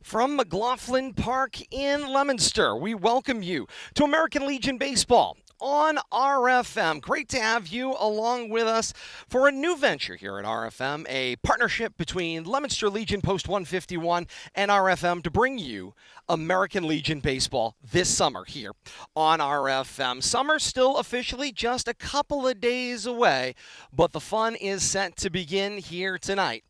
From McLaughlin Park in Leominster, we welcome you to American Legion Baseball on RFM. Great to have you along with us for a new venture here at RFM, a partnership between Leominster Legion Post 151 and RFM to bring you American Legion Baseball this summer here on RFM. Summer still officially just a couple of days away, but the fun is set to begin here tonight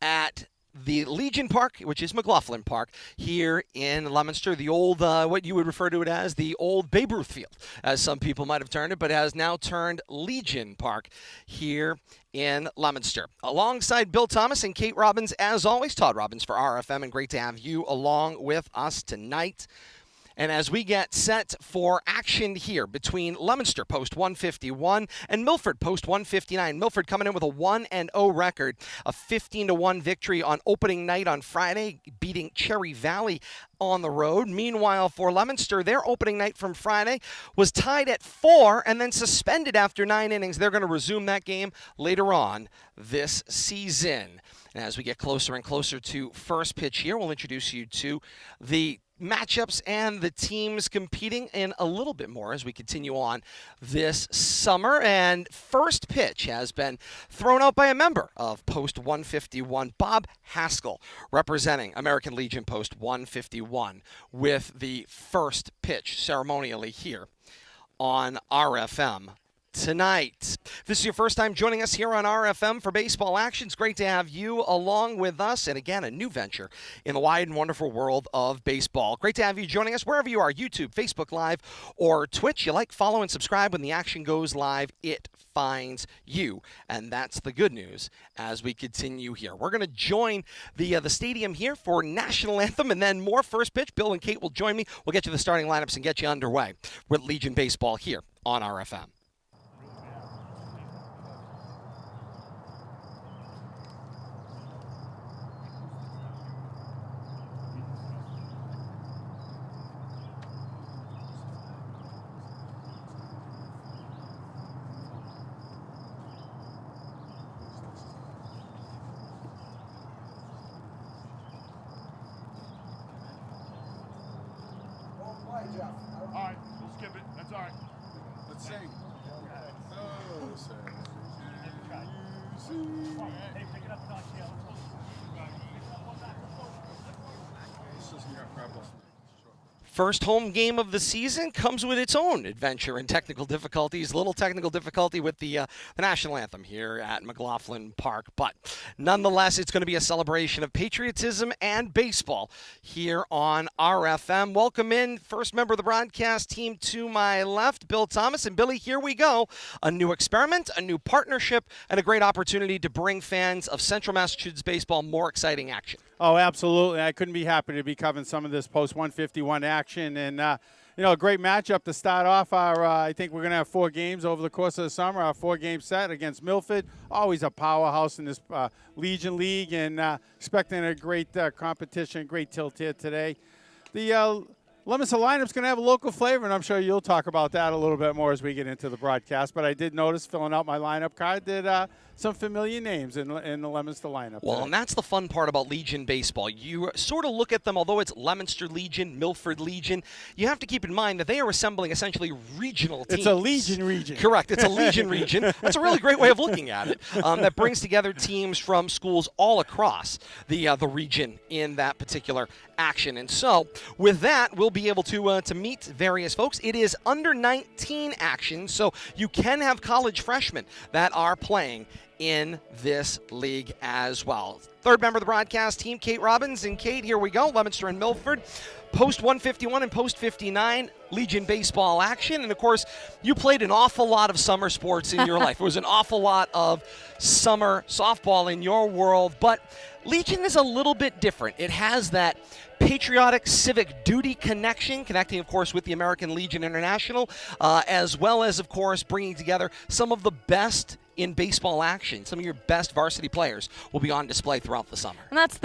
at the Legion Park, which is McLaughlin Park, here in Leominster, the old, what you would refer to it as, the old Babe Ruth field, as some people might have termed it, but has now turned Legion Park here in Leominster. Alongside Bill Thomas and Kate Robbins, as always, Todd Robbins for RFM, and great to have you along with us tonight. And as we get set for action here between Leominster Post 151 and Milford Post 159, Milford coming in with a 1-0 record, a 15-1 victory on opening night on Friday, beating Cherry Valley on the road. Meanwhile, for Leominster, their opening night from Friday was tied at 4 and then suspended after 9 innings. They're going to resume that game later on this season. And as we get closer and closer to first pitch here, we'll introduce you to the matchups and the teams competing in a little bit more as we continue on this summer. And first pitch has been thrown out by a member of Post 151, Bob Haskell, representing American Legion Post 151 with the first pitch ceremonially here on RFM tonight. If this is your first time joining us here on RFM for baseball action, it's great to have you along with us. And again, a new venture in the wide and wonderful world of baseball. Great to have you joining us wherever you are, YouTube, Facebook Live, or Twitch. You like, follow, and subscribe. When the action goes live, it finds you. And that's the good news as we continue here. We're going to join the stadium here for National Anthem and then more first pitch. Bill and Kate will join me. We'll get you the starting lineups and get you underway with Legion Baseball here on RFM. All right, we'll skip it. That's all right. Let's sing. Oh, say, Hey, pick it up a notch, yeah. this is not crap. First home game of the season comes with its own adventure and technical difficulties. Little technical difficulty with the national anthem here at McLaughlin Park. But nonetheless, it's going to be a celebration of patriotism and baseball here on RFM. Welcome in, first member of the broadcast team to my left, Bill Thomas. And Billy, here we go. A new experiment, a new partnership, and a great opportunity to bring fans of Central Massachusetts baseball more exciting action. Oh, absolutely. I couldn't be happy to be covering some of this Post 151 action. And, a great matchup to start off our, I think we're going to have 4 games over the course of the summer, our 4-game set against Milford. Always a powerhouse in this Legion League, and expecting a great competition, great tilt here today. The Leominster lineup's going to have a local flavor, and I'm sure you'll talk about that a little bit more as we get into the broadcast. But I did notice, filling out my lineup card, that some familiar names in the Leominster lineup. Well, and that's the fun part about Legion Baseball. You sort of look at them, although it's Leominster Legion, Milford Legion, you have to keep in mind that they are assembling essentially regional teams. It's a Legion region. Correct. It's a Legion region. That's a really great way of looking at it. That brings together teams from schools all across the region in that particular action. And so, with that, we'll be able to meet various folks. It is under 19 action, so you can have college freshmen that are playing in this league as well. Third member of the broadcast team, Kate Robbins. And Kate, here we go. Leominster and Milford, Post 151 and Post 59, Legion Baseball action. And, of course, you played an awful lot of summer sports in your life. It was an awful lot of summer softball in your world. But Legion is a little bit different. It has that patriotic civic duty connection, connecting, of course, with the American Legion International, as well as, of course, bringing together some of the best in baseball action. Some of your best varsity players will be on display throughout the summer. And that's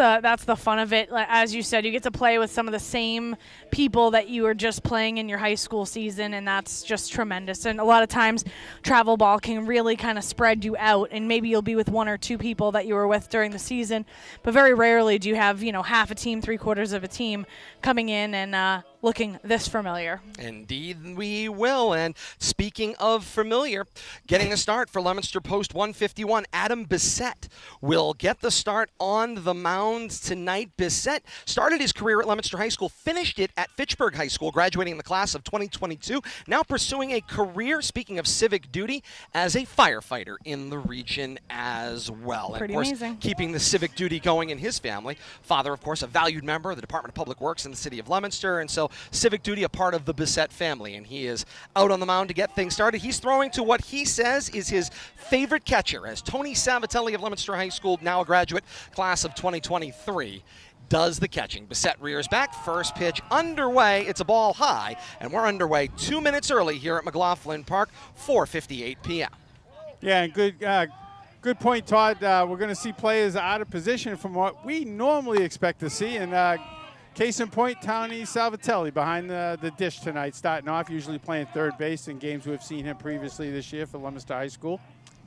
the fun of it. As you said, you get to play with some of the same people that you were just playing in your high school season, and that's just tremendous. And a lot of times, travel ball can really kind of spread you out, and maybe you'll be with one or two people that you were with during the season, but very rarely do you have, half a team, three-quarters of a team coming in and looking this familiar. Indeed we will. And speaking of familiar, getting the start for Leominster Post 151, Adam Bissett will get the start on the mound tonight. Bissett started his career at Leominster High School, finished it at Fitchburg High School, graduating in the class of 2022, now pursuing a career, speaking of civic duty, as a firefighter in the region as well. Pretty and of course, amazing. keeping the civic duty going in his family. Father, of course, a valued member of the Department of Public Works in the city of Leominster, and so civic duty a part of the Bissett family, and he is out on the mound to get things started. He's throwing to what he says is his favorite catcher, as Tony Savatelli of Leominster High School, now a graduate, class of 2023, does the catching. Bissett rears back, first pitch underway. It's a ball high, and we're underway 2 minutes early here at McLaughlin Park, 4:58 p.m. Yeah, and good point, Todd. We're going to see players out of position from what we normally expect to see, and case in point, Tony Salvatelli behind the dish tonight, starting off, usually playing third base in games we've seen him previously this year for Leominster High School.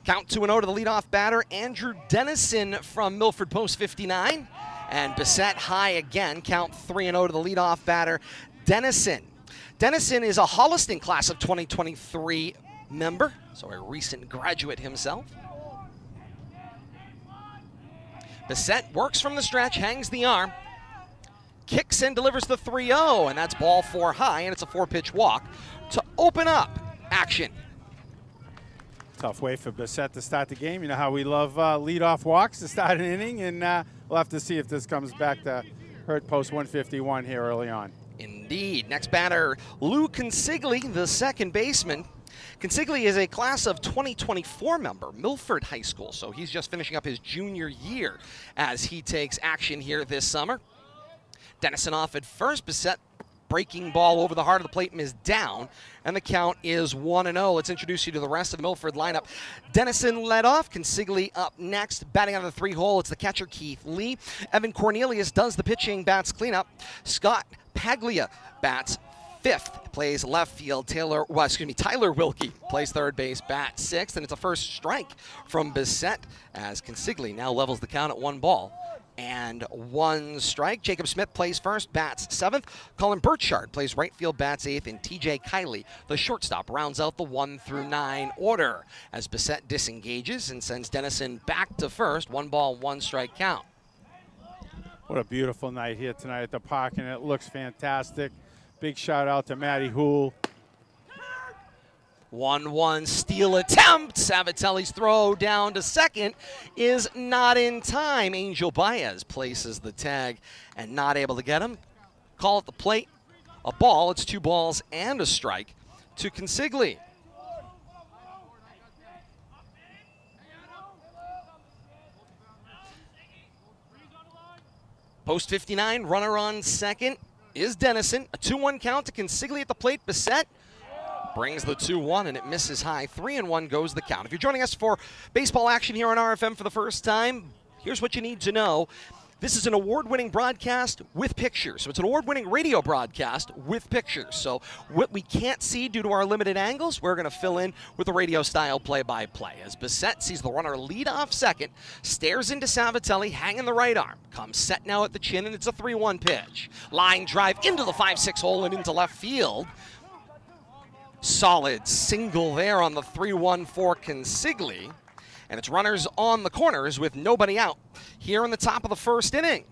Count 2-0 to the leadoff batter, Andrew Dennison from Milford Post 59. And Bissett high again, count 3-0 to the leadoff batter, Dennison. Dennison is a Holliston class of 2023 member, so a recent graduate himself. Bissett works from the stretch, hangs the arm, kicks and delivers the 3-0, and that's ball 4 high, and it's a 4-pitch walk to open up action. Tough way for Bissett to start the game. You know how we love leadoff walks to start an inning, and we'll have to see if this comes back to hurt Post 151 here early on. Indeed. Next batter, Lou Consigli, the second baseman. Consigli is a class of 2024 member, Milford High School, so he's just finishing up his junior year as he takes action here this summer. Dennison off at first. Bissett breaking ball over the heart of the plate is down, and the count is 1-0. Let's introduce you to the rest of the Milford lineup. Dennison led off, Consigli up next, batting out of the 3-hole. It's the catcher, Keith Lee. Evan Cornelius does the pitching, bats cleanup. Scott Paglia bats fifth, plays left field. Tyler Wilkie plays third base, bats sixth, and it's a first strike from Bissett as Consigli now levels the count at 1-1. Jacob Smith plays first, bats seventh. Colin Burchard plays right field, bats eighth, and TJ Kiley, the shortstop, rounds out the 1 through 9 order as Bissett disengages and sends Dennison back to first. 1-1 strike count. What a beautiful night here tonight at the park, and it looks fantastic. Big shout out to Matty Hool. 1-1 steal attempt. Savatelli's throw down to second is not in time. Angel Baez places the tag and not able to get him. Call at the plate. A ball. It's 2 balls and a strike to Consigli. Post 59, runner on second is Dennison. A 2-1 count to Consigli at the plate. Bissett brings the 2-1, and it misses high. 3-1 goes the count. If you're joining us for baseball action here on RFM for the first time, here's what you need to know. This is an award-winning broadcast with pictures. So it's an award-winning radio broadcast with pictures. So what we can't see due to our limited angles, we're going to fill in with a radio-style play-by-play. As Bissett sees the runner lead off second, stares into Savatelli, hanging the right arm. Comes set now at the chin, and it's a 3-1 pitch. Line drive into the 5-6 hole and into left field. Solid single there on the 3-1 for Consigli. And it's runners on the corners with nobody out here in the top of the first inning.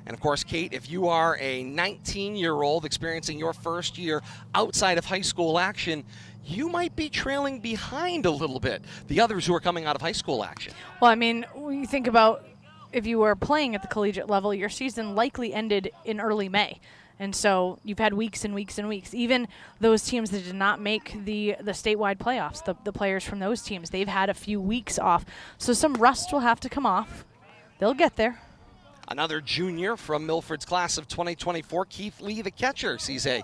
And of course, Kate, if you are a 19-year-old experiencing your first year outside of high school action, you might be trailing behind a little bit the others who are coming out of high school action. Well, I mean, when you think about if you were playing at the collegiate level, your season likely ended in early May. And so you've had weeks and weeks and weeks. Even those teams that did not make the statewide playoffs, the players from those teams, they've had a few weeks off. So some rust will have to come off. They'll get there. Another junior from Milford's class of 2024, Keith Lee, the catcher, sees a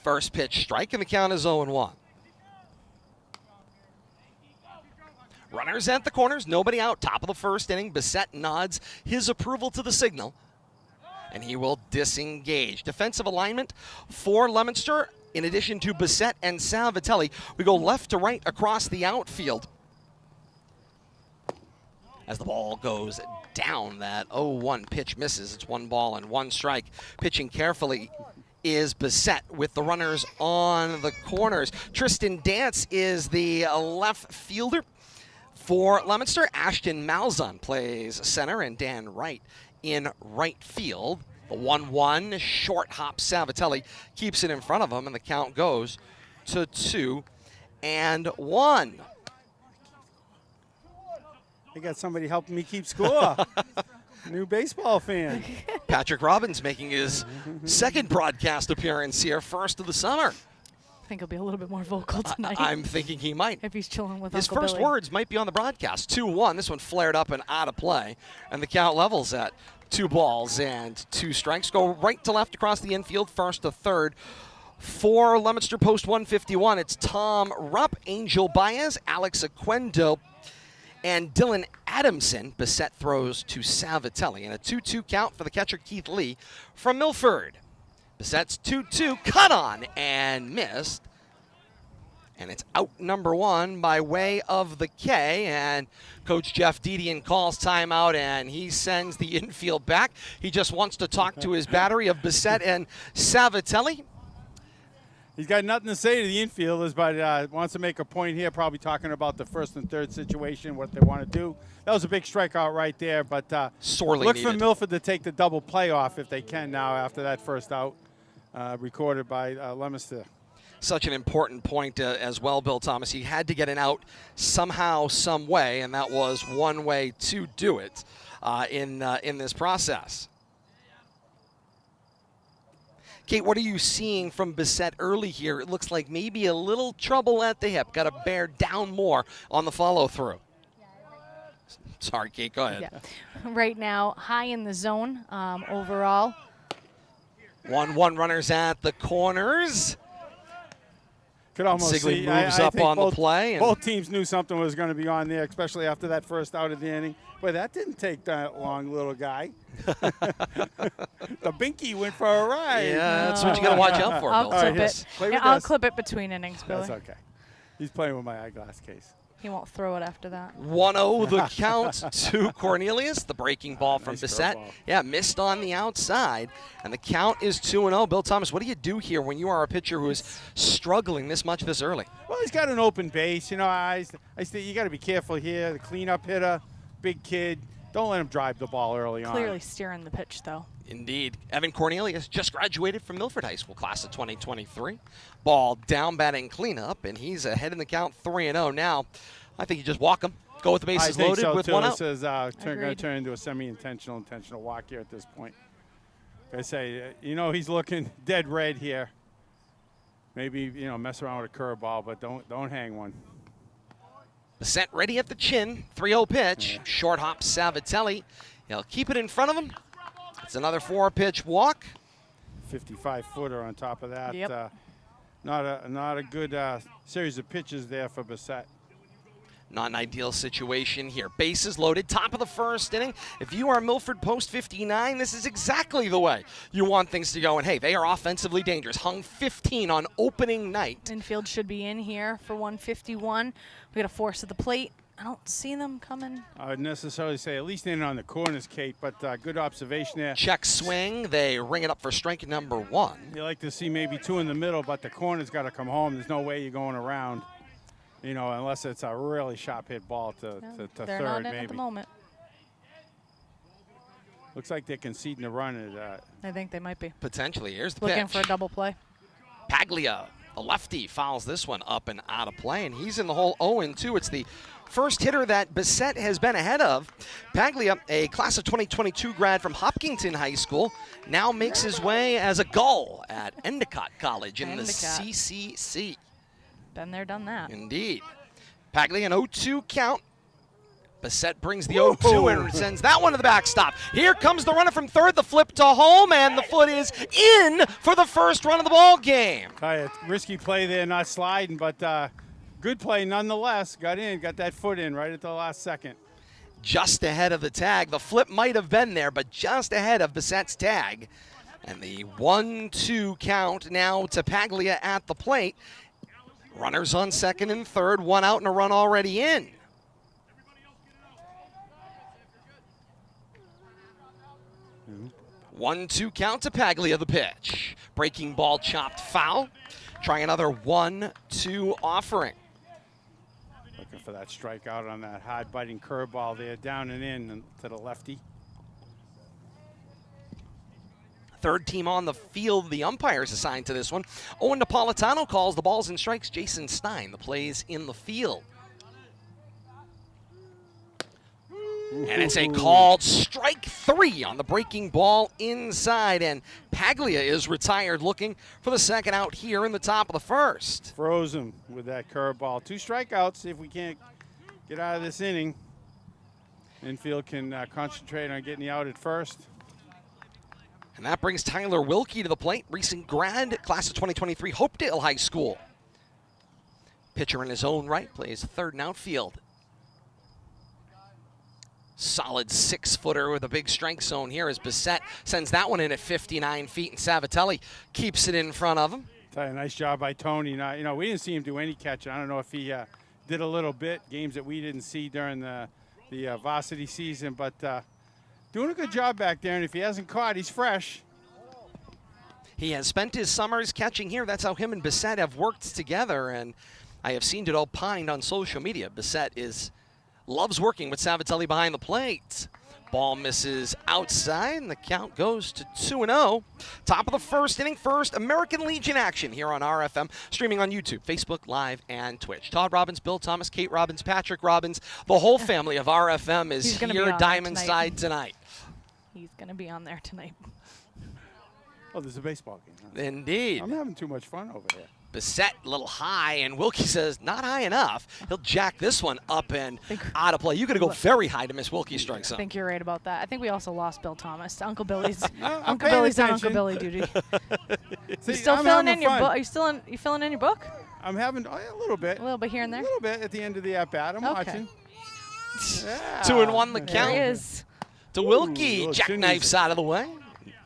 first pitch strike, and the count is 0-1. Runners at the corners, nobody out. Top of the first inning, Bissett nods his approval to the signal, and he will disengage. Defensive alignment for Leominster, in addition to Bissett and Salvatelli, we go left to right across the outfield. As the ball goes down, that 0-1 pitch misses. It's 1 ball and 1 strike. Pitching carefully is Bissett with the runners on the corners. Tristan Dance is the left fielder for Leominster. Ashton Malzahn plays center, and Dan Wright in right field. The 1-1 short hop Salvatelli keeps it in front of him, and the count goes to 2-1. I got somebody helping me keep score. New baseball fan. Patrick Robbins making his second broadcast appearance here, first of the summer. I think he'll be a little bit more vocal tonight. I'm thinking he might. If he's chilling with His Uncle first Billy. words might be on the broadcast. 2-1. This one flared up and out of play, and the count levels at 2 balls and 2 strikes. Go right to left across the infield, first to third. For Leominster Post 151, it's Tom Rupp, Angel Baez, Alex Aquendo, and Dylan Adamson. Bissett throws to Salvatelli, and a 2-2 count for the catcher Keith Lee from Milford. Bissett's 2-2, cut on and missed. And it's out number 1 by way of the K, and Coach Jeff Dedian calls timeout, and he sends the infield back. He just wants to talk to his battery of Bissett and Salvatelli. He's got nothing to say to the infielders, but wants to make a point here, probably talking about the first and third situation, what they want to do. That was a big strikeout right there, but Sorely look needed. for Milford to take the double playoff if they can now after that first out recorded by Leominster. Such an important point as well, Bill Thomas. He had to get an out somehow, some way, and that was one way to do it in this process. Kate, what are you seeing from Bissett early here? It looks like maybe a little trouble at the hip. Got to bear down more on the follow-through. Sorry, Kate, go ahead. Yeah. Right now, high in the zone overall. 1-1 runners at the corners. Could almost Sigley see, moves I up think on the play. And both teams knew something was going to be on there, especially after that first out of the inning. But that didn't take that long, little guy. The binky went for a ride. yeah, that's what you got to watch out for, I'll Bill. clip yes. it. Play Yeah, with I'll us. clip it between innings, Billy. That's okay. He's playing with my eyeglass case. He won't throw it after that. 1-0 the count to Cornelius. The breaking ball from Nice Bissett. curveball. Yeah, missed on the outside. And the count is 2-0. Bill Thomas, what do you do here when you are a pitcher who is struggling this much this early? Well, he's got an open base. You know, I say you got to be careful here. The cleanup hitter, big kid. Don't let him drive the ball early on. Clearly steering the pitch, though. Indeed. Evan Cornelius just graduated from Milford High School, class of 2023. Ball down batting cleanup, and he's ahead in the count 3-0 now. I think you just walk him. Go with the I bases think loaded so with too. 1 This out. is going to Agreed. turn into a semi-intentional, intentional walk here at this point. I say, you know, he's looking dead red here. Maybe, you know, mess around with a curveball, but don't hang one. Bissett ready at the chin. 3-0 pitch. Yeah. Short hop Salvatelli. He'll keep it in front of him. It's another 4-pitch walk. 55-footer on top of that. Yep. Not a good series of pitches there for Bissett. Not an ideal situation here. Bases loaded, top of the first inning. If you are Milford Post 59, this is exactly the way you want things to go. And hey, they are offensively dangerous. Hung 15 on opening night. Infield should be in here for 151. We got a force at the plate. I don't see them coming. I would necessarily say at least in on the corners, Kate, but good observation there. Check swing. They ring it up for strike number 1. You like to see maybe 2 in the middle, but the corner's got to come home. There's no way you're going around, you know, unless it's a really sharp hit ball to They're third, not in at maybe. the moment. Looks like they're conceding a run at I think they might be. Potentially. Here's the Looking pitch. for a double play. Paglia, the lefty, fouls this one up and out of play, and he's in the hole 0-2. It's the first hitter that Bissett has been ahead of. Paglia, a class of 2022 grad from Hopkinton High School, now makes his way as a Gull at Endicott College in the Endicott. CCC. Been there, done that. Indeed. Paglia, an 0-2 count. Bissett brings the 0-2 and sends that one to the backstop. Here comes the runner from third, the flip to home, and the foot is in for the first run of the ball game. risky play there, not sliding, but good play nonetheless. Got that foot in right at the last second. Just ahead of the tag. The flip might have been there, but just ahead of Bissett's tag. And the 1-2 count now to Paglia at the plate. Runners on second and third, one out and a run already in. Mm-hmm. 1-2 count to Paglia, the pitch. Breaking ball chopped foul. Try another 1-2 offering. Looking for that strikeout on that hard biting curveball there, down and in to the lefty. Third team on the field, the umpires assigned to this one. Owen Napolitano calls the balls and strikes. Jason Stein, the plays in the field. And it's a called strike 3 on the breaking ball inside. And Paglia is retired, looking for the second out here in the top of the first. Froze him with that curveball. 2 strikeouts. See if we can't get out of this inning. Infield can concentrate on getting the out at first. And that brings Tyler Wilkie to the plate, recent grad, class of 2023, Hopedale High School. Pitcher in his own right, plays third and outfield. Solid 6-footer with a big strike zone here as Bissett sends that one in at 59 feet, and Savatelli keeps it in front of him. Tell you, nice job by Tony. Now, we didn't see him do any catching. I don't know if he did a little bit, games that we didn't see during the varsity season, but doing a good job back there, and if he hasn't caught, he's fresh. He has spent his summers catching here. That's how him and Bissett have worked together, and I have seen it opined on social media. Bissett loves working with Savatelli behind the plate. Ball misses outside, and the count goes to 2-0. Top of the first inning, first American Legion action here on RFM, streaming on YouTube, Facebook Live, and Twitch. Todd Robbins, Bill Thomas, Kate Robbins, Patrick Robbins, the whole family of RFM is here Diamond Side tonight. He's going to be on there tonight. Oh, there's a baseball game. Huh? Indeed. I'm having too much fun over here. Bissett a little high, and Wilkie says not high enough. He'll jack this one up and out of play. You got to go very high to miss Wilkie's strike zone. I think you're right about that. I think we also lost Bill Thomas to Uncle Billy's. I'm Uncle paying Billy's on attention. Uncle Billy duty. See, You still I'm filling having in your fun. book? You filling in your book? I'm having a little bit. A little bit here and A there. little bit at the end of the at-bat. I'm Okay. watching. Yeah. 2-1 the There count. he is. To Wilkie, little jackknifes chin out of the way.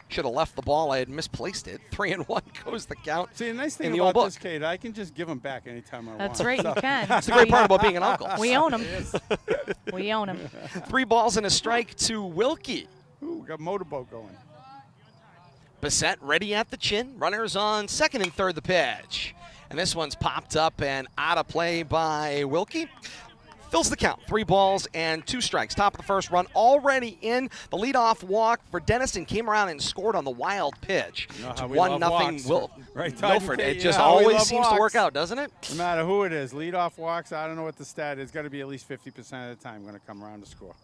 Should have left the ball. I had misplaced it. 3-1 goes the count. See, the nice in thing the old about book. this, Kate, I can just give them back anytime I want. That's right, So- you can. That's the great part about being an uncle. We own him. We own him. 3 balls and a strike to Wilkie. Ooh, we got motorboat going. Bissett ready at the chin. Runners on second and third the pitch. And this one's popped up and out of play by Wilkie. Fills the count. 3 balls and 2 strikes. Top of the first run already in. The leadoff walk for Dennison came around and scored on the wild pitch. You know It's how we love 1-0 walks. Right, Todd? Milford. It You just know how we always love seems to work walks. out, doesn't it? No matter who it is, leadoff walks, I don't know what the stat is. Got to be at least 50% of the time going to come around to score.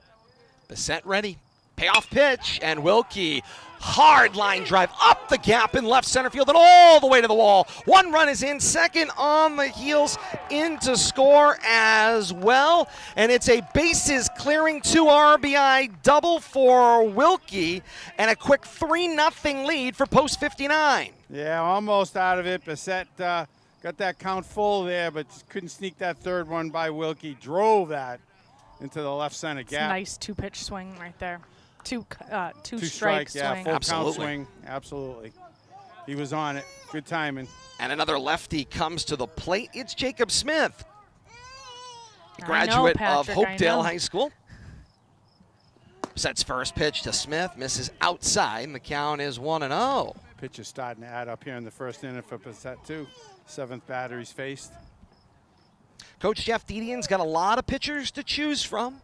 Bissett ready. Payoff pitch, and Wilkie, hard line drive up the gap in left center field and all the way to the wall. 1 run is in, second on the heels, in to score as well. And it's a bases clearing 2 RBI double for Wilkie, and a quick 3-0 lead for Post 59. Yeah, almost out of it. Bissett got that count full there, but just couldn't sneak that third one by Wilkie. Drove that into the left center It's a gap. nice 2-pitch swing right there. Two Two strike strike, yeah, swing. full Absolutely. count swing. Absolutely. He was on it. Good timing. And another lefty comes to the plate. It's Jacob Smith, I know, graduate of Patrick, I Hopedale know. High School. Sets first pitch to Smith, misses outside, and the count is 1-0. Pitch is starting to add up here in the first inning for Bissett, too. 7th batter he's faced. Coach Jeff Dedian's got a lot of pitchers to choose from.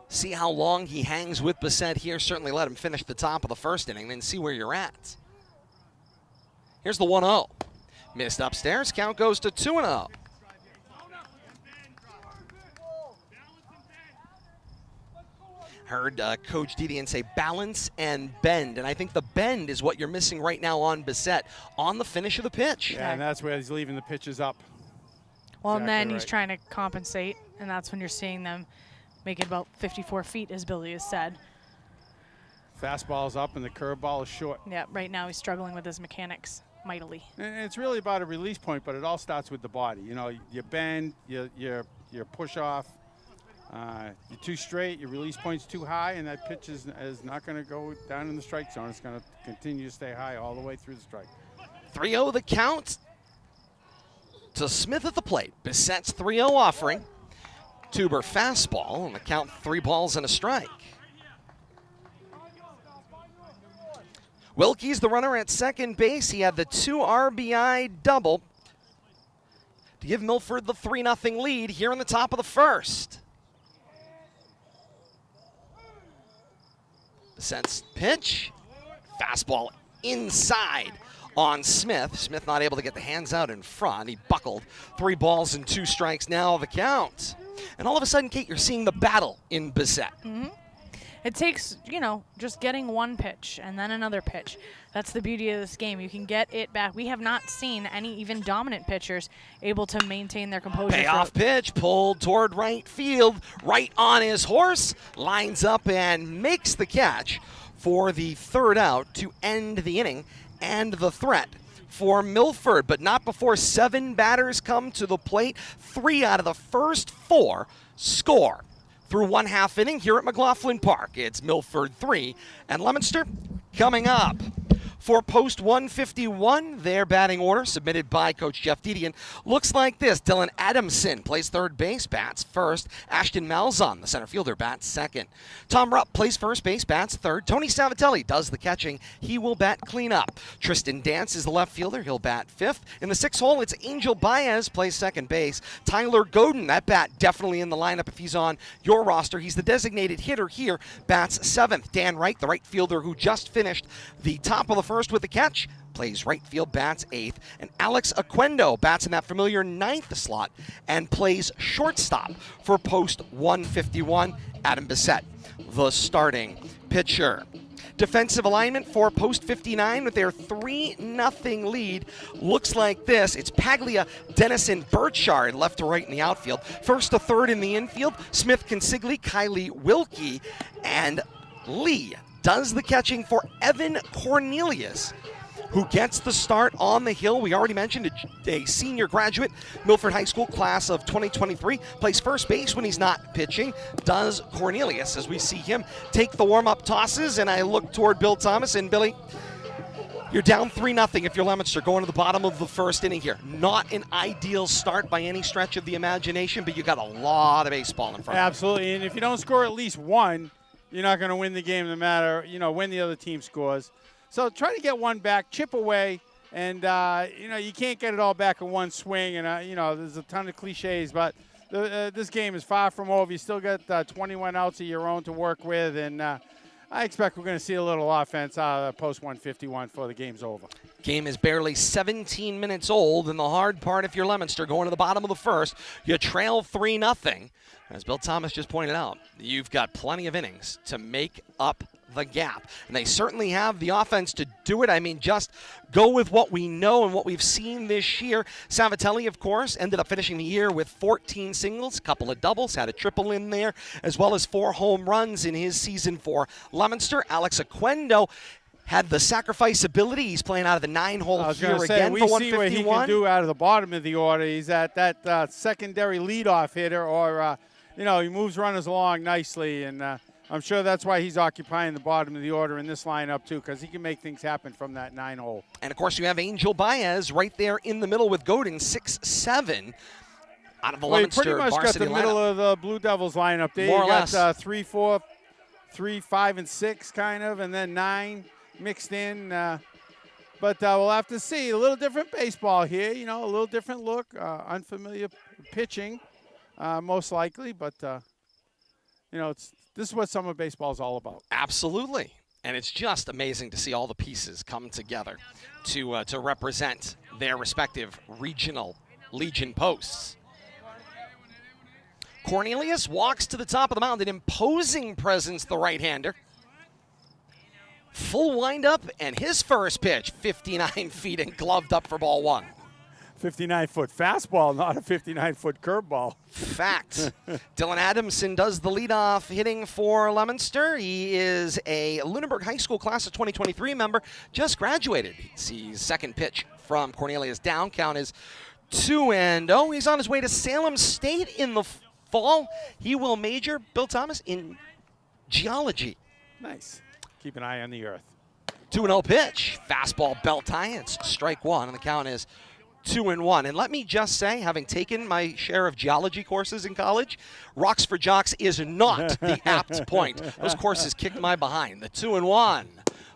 See how long he hangs with Bissett here. Certainly let him finish the top of the first inning, then see where you're at. Here's the 1-0. Missed upstairs. Count goes to 2-0. Heard Coach Dedian say balance and bend, and I think the bend is what you're missing right now on Bissett on the finish of the pitch. Yeah, and that's where he's leaving the pitches up. Well, and then Exactly he's right. trying to compensate, and that's when you're seeing them make it about 54 feet, as Billy has said. Fastball's up and the curveball is short. Yeah, right now he's struggling with his mechanics. mightily. And it's really about a release point, but it all starts with the body. You know, you bend, you push off, you're too straight, your release point's too high, and that pitch is not going to go down in the strike zone. It's going to continue to stay high all the way through the strike. 3-0 the count to Smith at the plate. Bissett's 3-0 offering. Tuber fastball, and the count 3 balls and a strike. Wilkie's the runner at second base. He had the 2 RBI double to give Milford the 3-0 lead here in the top of the first. Bissett's pitch. Fastball inside on Smith. Smith not able to get the hands out in front. He buckled. 3 balls and 2 strikes now the count. And all of a sudden, Kate, you're seeing the battle in Bissett. Mm-hmm. It takes, just getting one pitch and then another pitch. That's the beauty of this game. You can get it back. We have not seen any even dominant pitchers able to maintain their composure. Payoff pitch pulled toward right field, right on his horse, lines up and makes the catch for the 3rd out to end the inning and the threat for Milford, but not before 7 batters come to the plate. 3 out of the first 4 score through 1/2 inning here at McLaughlin Park. It's Milford 3 and Leominster coming up. For Post 151, their batting order submitted by Coach Jeff Didion looks like this. Dylan Adamson plays third base, bats first. Ashton Malzahn, the center fielder, bats second. Tom Rupp plays first base, bats third. Tony Savatelli does the catching. He will bat cleanup. Tristan Dance is the left fielder. He'll bat 5th. In the 6th hole, it's Angel Baez plays second base. Tyler Godin, that bat definitely in the lineup if he's on your roster. He's the designated hitter here, bats 7th. Dan Wright, the right fielder who just finished the top of the first with the catch, plays right field, bats 8th. And Alex Aquendo bats in that familiar 9th slot and plays shortstop for Post 151. Adam Bissett, the starting pitcher. Defensive alignment for Post 59 with their 3-0 lead looks like this. It's Paglia, Dennison, Burchard left to right in the outfield. First to third in the infield, Smith, Consigli, Kylie, Wilkie, and Lee does the catching for Evan Cornelius, who gets the start on the hill. We already mentioned a senior graduate, Milford High School class of 2023, plays first base when he's not pitching, does Cornelius, as we see him take the warm-up tosses. And I look toward Bill Thomas, and Billy, you're down 3-0 if you're Leominster going to the bottom of the first inning here. Not an ideal start by any stretch of the imagination, but you got a lot of baseball in front of you. Absolutely, and if you don't score at least 1, you're not going to win the game no matter, when the other team scores. So try to get 1 back, chip away, and, you can't get it all back in 1 swing. And, there's a ton of cliches, but this game is far from over. You still got 21 outs of your own to work with, and I expect we're going to see a little offense out of Post 151 before the game's over. Game is barely 17 minutes old, and the hard part if you're Leominster going to the bottom of the first, you trail 3-0. As Bill Thomas just pointed out, you've got plenty of innings to make up the gap. And they certainly have the offense to do it. I mean, just go with what we know and what we've seen this year. Savatelli, of course, ended up finishing the year with 14 singles, a couple of doubles, had a triple in there, as well as 4 home runs in his season for Leominster. Alex Aquendo had the sacrifice ability. He's playing out of the 9-hole here again for 151. We see what he can do out of the bottom of the order. He's at that secondary leadoff hitter, or he moves runners along nicely, and I'm sure that's why he's occupying the bottom of the order in this lineup too, because he can make things happen from that 9-hole. And of course, you have Angel Baez right there in the middle with Godin, 6-7. Out of the Leominster pretty much got the middle of the Blue Devils lineup there. More or you got less. 3, 4, 3, 5, and 6 kind of, and then 9 mixed in. But we'll have to see. A little different baseball here, a little different look, unfamiliar pitching, most likely. But this is what summer baseball is all about. Absolutely. And it's just amazing to see all the pieces come together to represent their respective regional Legion posts. Cornelius walks to the top of the mound, an imposing presence, the right-hander. Full windup, and his first pitch, 59 feet and gloved up for ball 1. 59-foot fastball, not a 59-foot curveball. Fact. Dylan Adamson does the leadoff hitting for Leominster. He is a Lunenburg High School class of 2023 member, just graduated. He's second pitch from Cornelius. Down count is 2-0. He's on his way to Salem State in the fall. He will major, Bill Thomas, in geology. Nice. Keep an eye on the earth. 2-0 pitch. Fastball belt tie. It's strike one, and the count is 2-1. And let me just say, having taken my share of geology courses in college, Rocks for Jocks is not the apt point. Those courses kicked my behind. The 2-1.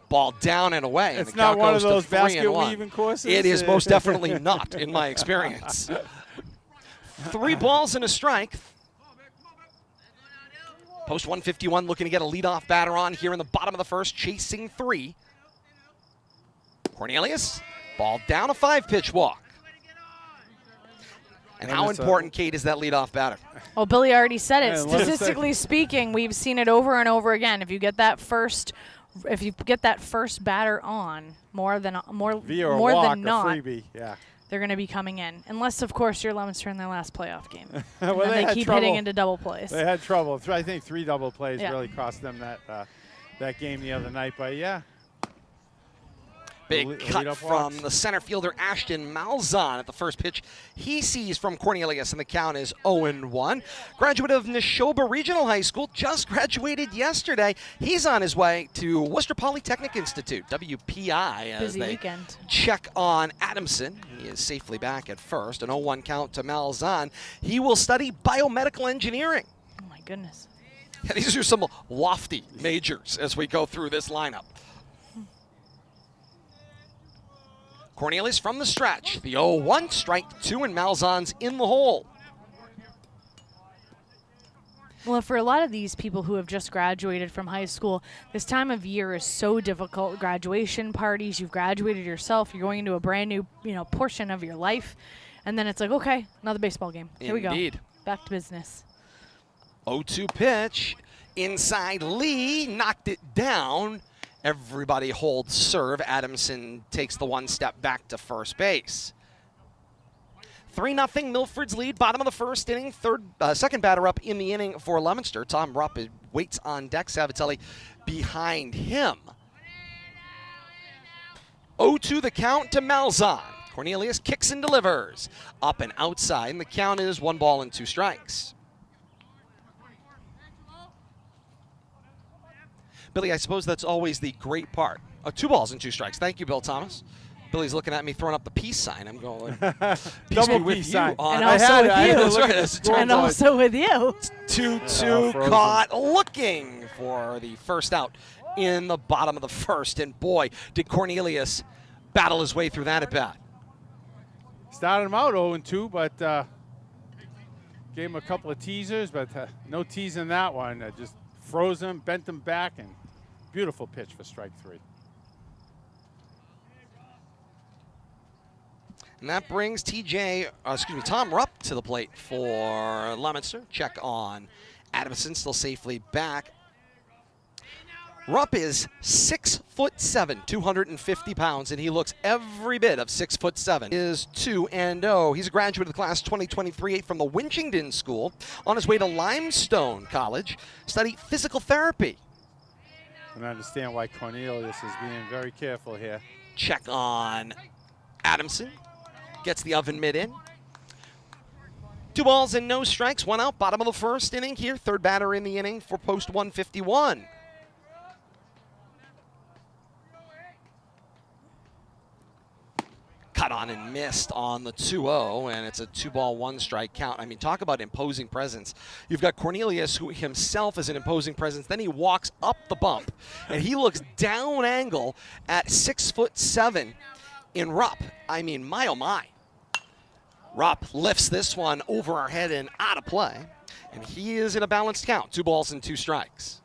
Ball down and away. And It's the not count one goes of those to basket 3-1. weaving courses? It is most definitely not, in my experience. 3 balls and a strike. Post 151 looking to get a leadoff batter on here in the bottom of the first, chasing 3. Cornelius, ball down, a 5-pitch walk. And how important, Kate, is that leadoff batter? Well, Billy already said it. Yeah, let us Statistically speaking, we've seen it over and over again. If you get that first batter on, more Via a more walk, than not, a freebie. Yeah. they're going to be coming in. Unless, of course, you're Leominster in their last playoff game. Well, and they they had keep trouble. hitting into double plays. They had trouble. I think 3 double plays Yeah. really cost them that game the other night. But yeah, Big cut leadoff from walks. the center fielder, Ashton Malzahn, at the first pitch. He sees from Cornelius, and the count is 0-1. Graduate of Neshoba Regional High School, just graduated yesterday. He's on his way to Worcester Polytechnic Institute, WPI, as Busy they weekend. check on Adamson. He is safely back at first. An 0-1 count to Malzahn. He will study biomedical engineering. Oh, my goodness. Yeah, these are some lofty majors as we go through this lineup. Cornelius from the stretch. The 0-1, strike 2, and Malzahn's in the hole. Well, for a lot of these people who have just graduated from high school, this time of year is so difficult. Graduation parties, you've graduated yourself, you're going into a brand new, portion of your life, and then it's like, okay, another baseball game. Here we go. Indeed. Back to business. 0-2 pitch. Inside Lee, knocked it down. Everybody holds serve. Adamson takes the 1 step back to first base. 3-0 Milford's lead, bottom of the first inning. Second batter up in the inning for Leominster. Tom Rupp waits on deck. Savatelli behind him. 0-2 the count to Malzahn. Cornelius kicks and delivers. Up and outside, and the count is 1 ball and 2 strikes. Billy, I suppose that's always the great part. 2 balls and 2 strikes. Thank you, Bill Thomas. Billy's looking at me throwing up the peace sign. I'm going, peace be with you. sign. On And also with you. That's right. That's And also with you. 2-2 frozen. caught, looking for the first out in the bottom of the first. And boy, did Cornelius battle his way through that at bat. Started him out 0-2, but gave him a couple of teasers, but no teasing that one. Just froze him, bent him back, and beautiful pitch for strike 3. And that brings Tom Rupp to the plate for Leominster. Check on Adamson, still safely back. Rupp is 6'7", 250 pounds, and he looks every bit of 6'7". Is 2-0. He's a graduate of the class 2023 from the Winchington School. On his way to Limestone College, study physical therapy. And I understand why Cornelius is being very careful here. Check on Adamson. Gets the oven mitt in. 2 balls and no strikes, 1 out, bottom of the first inning here. Third batter in the inning for Post 151. Cut on and missed on the 2-0, and it's a 2-ball, 1-strike count. I mean, talk about imposing presence. You've got Cornelius, who himself is an imposing presence. Then he walks up the bump, and he looks down angle at 6'7" in Rupp. I mean, my oh my. Rupp lifts this one over our head and out of play, and he is in a balanced count. 2 balls and 2 strikes.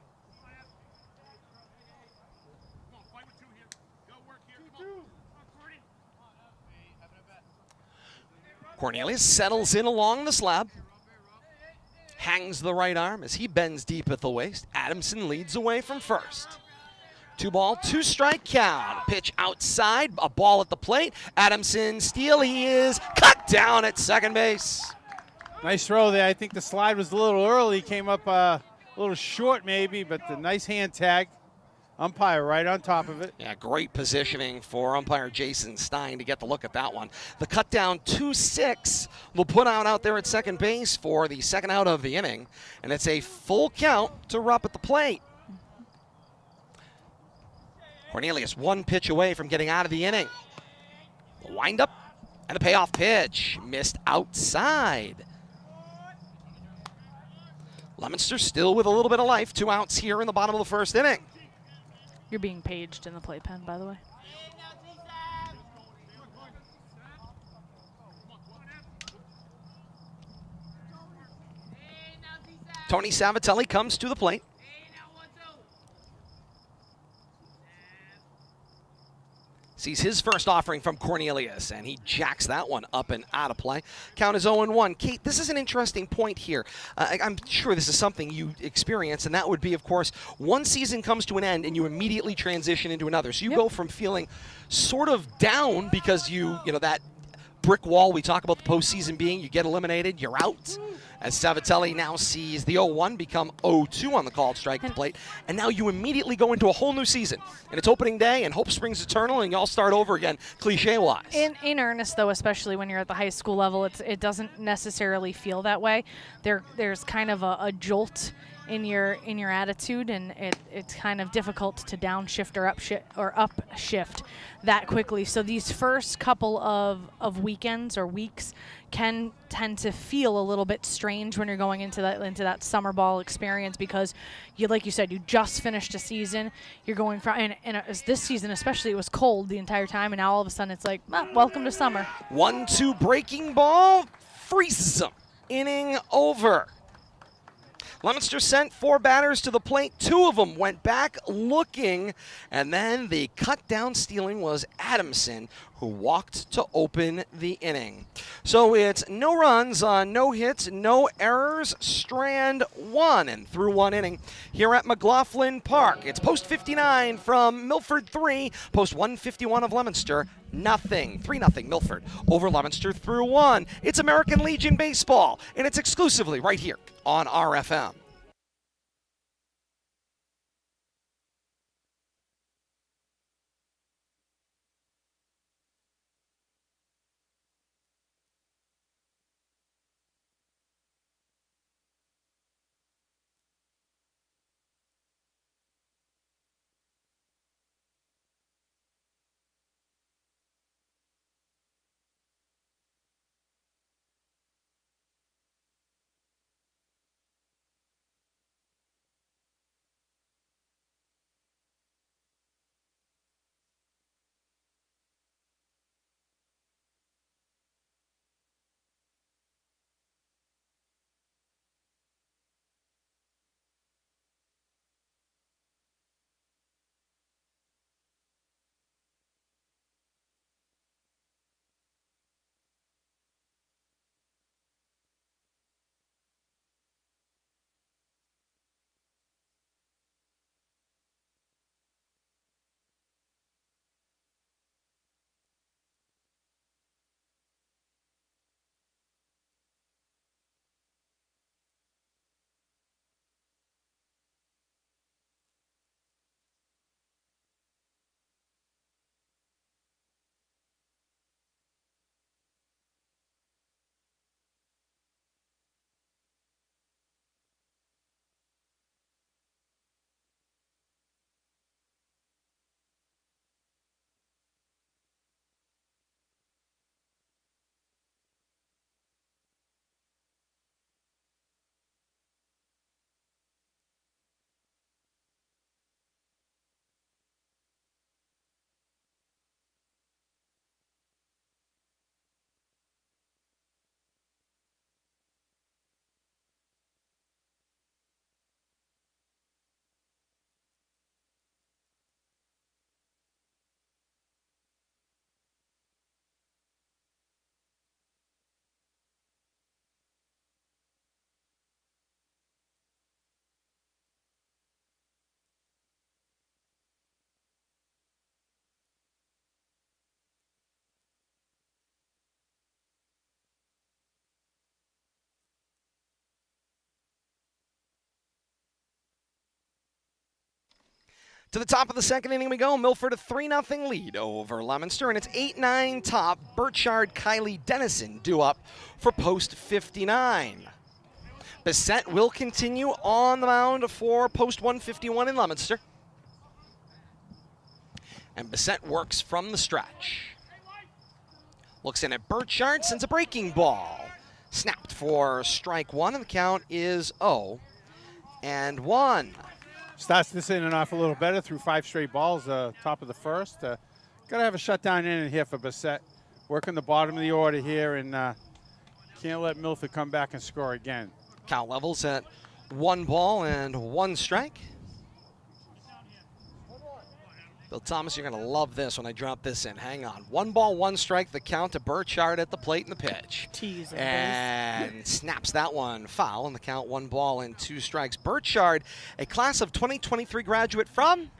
Cornelius settles in along the slab, hangs the right arm as he bends deep at the waist. Adamson leads away from first. 2 ball, 2-strike count. Pitch outside, a ball at the plate. Adamson steal, he is cut down at second base. Nice throw there. I think the slide was a little early. Came up a little short maybe, but the nice hand tag. Umpire right on top of it. Yeah, great positioning for umpire Jason Stein to get the look at that one. The cut down 2-6 will put out there at second base for the second out of the inning, and it's a full count to Rupp at the plate. Cornelius one pitch away from getting out of the inning. The windup and the payoff pitch missed outside. Leominster still with a little bit of life. 2 outs here in the bottom of the first inning. You're being paged in the playpen, by the way. Tony Savatelli comes to the plate. Sees his first offering from Cornelius, and he jacks that one up and out of play. Count is 0-1. Kate, this is an interesting point here. I'm sure this is something you experience, and that would be, of course, one season comes to an end and you immediately transition into another. So you go from feeling sort of down because you know, that brick wall we talk about the postseason being, you get eliminated, you're out. As Savatelli now sees the 0-1 become 0-2 on the called strike at the plate. And now you immediately go into a whole new season. And it's opening day, and hope springs eternal, and you all start over again, cliche-wise. In earnest, though, especially when you're at the high school level, it doesn't necessarily feel that way. There's kind of a jolt in your attitude, and it's kind of difficult to downshift or upshift that quickly. So these first couple of weekends or weeks can tend to feel a little bit strange when you're going into that summer ball experience, because like you said, you just finished a season. You're going from, and this season especially, it was cold the entire time, and now all of a sudden it's like, welcome to summer. 1-2 breaking ball freezes them. Inning over. Leominster sent 4 batters to the plate. 2 of them went back looking, and then the cut down stealing was Adamson, who walked to open the inning. So it's no runs on no hits, no errors, strand 1, and through 1 inning here at McLaughlin Park. It's post 59 from Milford 3, post 151 of Leominster. 3-0 Milford over Leominster through 1. It's American Legion Baseball, and it's exclusively right here on RFM. To the top of the second inning we go. Milford a 3-0 lead over Leominster, and it's 8-9 top. Burchard, Kylie, Dennison due up for Post 59. Bissett will continue on the mound for Post 151 in Leominster. And Bissett works from the stretch. Looks in at Burchard, sends a breaking ball. Snapped for strike one, and the count is 0-1. Starts this inning off a little better through 5 straight balls, top of the first. Got to have a shutdown inning here for Bissett. Working the bottom of the order here, and can't let Milford come back and score again. Count levels at 1 ball and 1 strike. Bill Thomas, you're going to love this when I drop this in. Hang on. 1 ball, 1 strike. The count to Burchard at the plate and the pitch. Teasing, And snaps that one foul, and the count 1 ball and 2 strikes. Burchard, a class of 2023 graduate from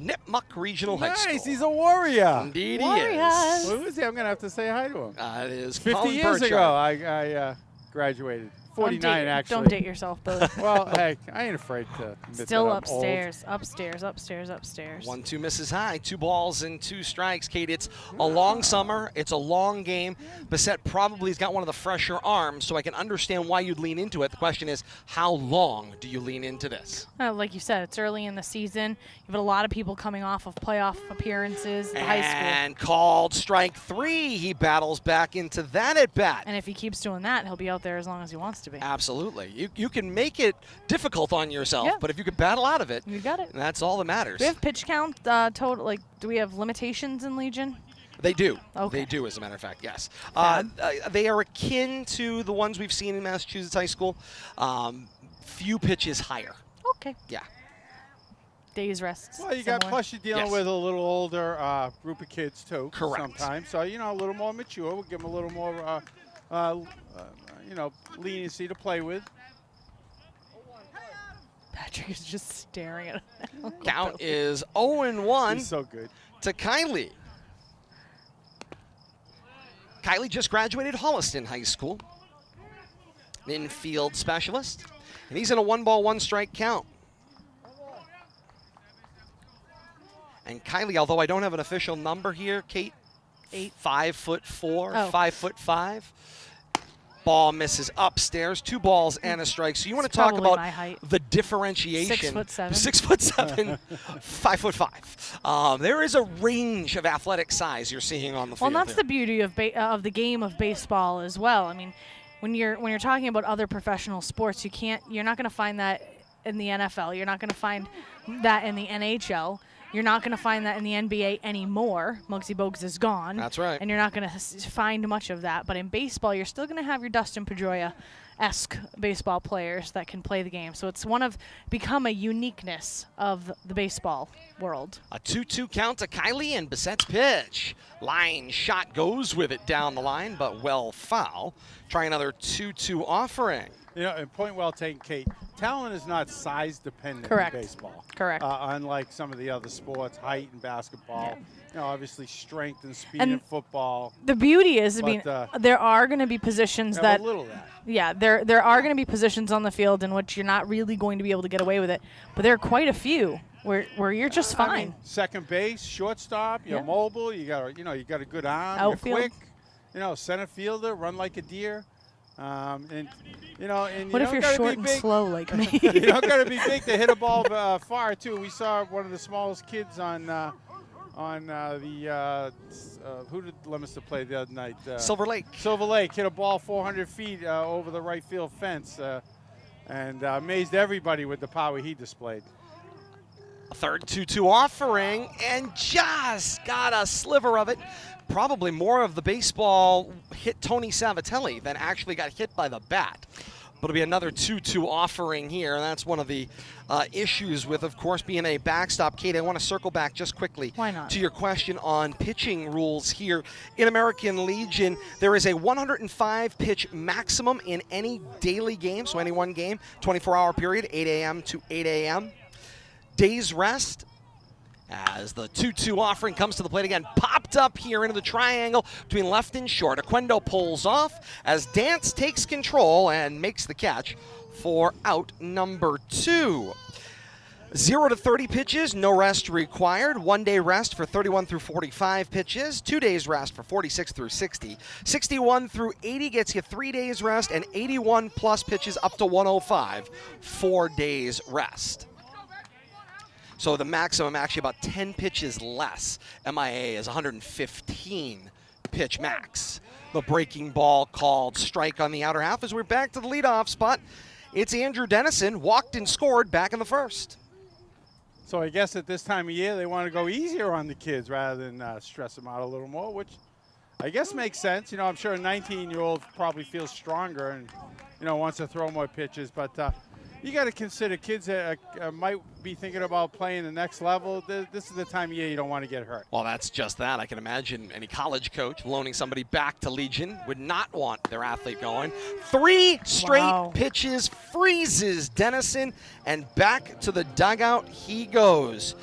Nipmuc Regional High School. Nice, he's a warrior. Indeed Warriors. he Who is he? I'm going to have to say hi to him. It is 50 Colin years Burchard. ago, I graduated. 49, actually. Don't date yourself, Billy. Well, hey, I ain't afraid to admit Still that I'm upstairs, upstairs, upstairs, upstairs. 1-2 misses high. 2 balls and 2 strikes. Kate, it's a long summer. It's a long game. Bissett probably has got one of the fresher arms, so I can understand why you'd lean into it. The question is, how long do you lean into this? Like you said, it's early in the season. You've got a lot of people coming off of playoff appearances in high school. And called strike 3. He battles back into that at bat. And if he keeps doing that, he'll be out there as long as he wants to be. Absolutely. You can make it difficult on yourself, Yeah. but if you can battle out of it, You got it. that's all that matters. Do we have pitch count total? Like, do we have limitations in Legion? They do. Okay. They do, as a matter of fact, yes. Fab. They are akin to the ones we've seen in Massachusetts high school. Few pitches higher. Okay. Yeah. Days rest. Well, you got, similar. plus you're dealing Yes. with a little older group of kids, too. Correct. Sometimes. So, a little more mature. We'll give them a little more, leniency to play with. Patrick is just staring at him. Count is 0-1 He's so good. to Kylie. Kylie just graduated Holliston High School. An infield specialist. And he's in a 1 ball, 1 strike count. And Kylie, although I don't have an official number here, Kate, 8. 5'4", Oh. 5'5". Ball misses upstairs. 2 balls and a strike. So you want to It's talk probably about my height. the differentiation. 6'7". 6'7", 5'5". There is a range of athletic size you're seeing on the Well, field. and that's here. the beauty of the game of baseball as well. I mean, when you're talking about other professional sports, you're not going to find that in the NFL. You're not going to find that in the NHL. You're not going to find that in the NBA anymore. Muggsy Bogues is gone. That's right. And you're not going to find much of that. But in baseball, you're still going to have your Dustin Pedroia-esque baseball players that can play the game. So it's become a uniqueness of the baseball world. A 2-2 count to Kylie, and Bissett's pitch. Line shot goes with it down the line, but well foul. Try another 2-2 offering. And point well taken, Kate. Talent is not size dependent Correct. in baseball. Correct. Unlike some of the other sports, height in basketball. Obviously strength and speed And in football. The beauty is, But, there are going to be positions Have that a little of that. Yeah, there are going to be positions on the field in which you're not really going to be able to get away with it, but there are quite a few where you're just fine. I mean, second base, shortstop, you're Yeah. mobile, you got a good arm, Outfield. you're quick. Center fielder, run like a deer. And you What if don't you're gotta short be and big. slow like me? You don't got to be big to hit a ball far too. We saw one of the smallest kids on who did Leominster play the other night? Silver Lake. Silver Lake hit a ball 400 feet over the right field fence, and amazed everybody with the power he displayed. A third 2-2 offering, and just got a sliver of it. Probably more of the baseball hit Tony Savatelli than actually got hit by the bat. But it'll be another 2-2 offering here, and that's one of the issues with, of course, being a backstop. Kate, I want to circle back just quickly Why not? to your question on pitching rules here. In American Legion, there is a 105-pitch maximum in any daily game, so any one game, 24-hour period, 8 a.m. to 8 a.m. Days rest, as the 2-2 offering comes to the plate again, popped up here into the triangle between left and short. Aquendo pulls off as Dance takes control and makes the catch for out number 2. 0 to 30 pitches, no rest required. 1 day rest for 31 through 45 pitches. 2 days rest for 46 through 60. 61 through 80 gets you 3 days rest, and 81 plus pitches up to 105, 4 days rest. So the maximum, actually about 10 pitches less. MIA is 115 pitch max. The breaking ball called strike on the outer half as we're back to the leadoff spot. It's Andrew Dennison, walked and scored back in the first. So I guess at this time of year, they want to go easier on the kids rather than stress them out a little more, which I guess makes sense. You know, I'm sure a 19-year-old probably feels stronger and, you know, wants to throw more pitches. But you got to consider kids that might be thinking about playing the next level. This is the time of year you don't want to get hurt. Well, that's just that. I can imagine any college coach loaning somebody back to Legion would not want their athlete going. 3 straight pitches, freezes Dennison, and back to the dugout he goes.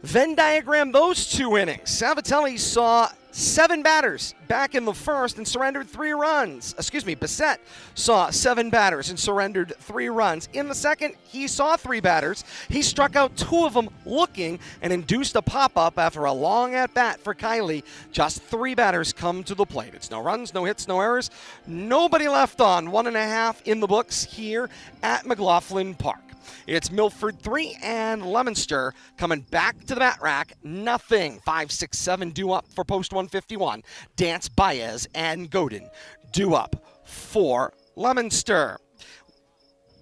Venn diagram those 2 innings. Savatelli saw 7 batters back in the first and surrendered 3 runs. Bissett saw 7 batters and surrendered 3 runs. In the second, he saw 3 batters. He struck out 2 of them looking and induced a pop-up after a long at-bat for Kiley. Just 3 batters come to the plate. It's no runs, no hits, no errors. Nobody left on. 1.5 in the books here at McLaughlin Park. It's Milford 3 and Leominster coming back to the bat rack. Nothing. 5, 6, 7 due up for Post 151. Dance, Baez, and Godin due up for Leominster.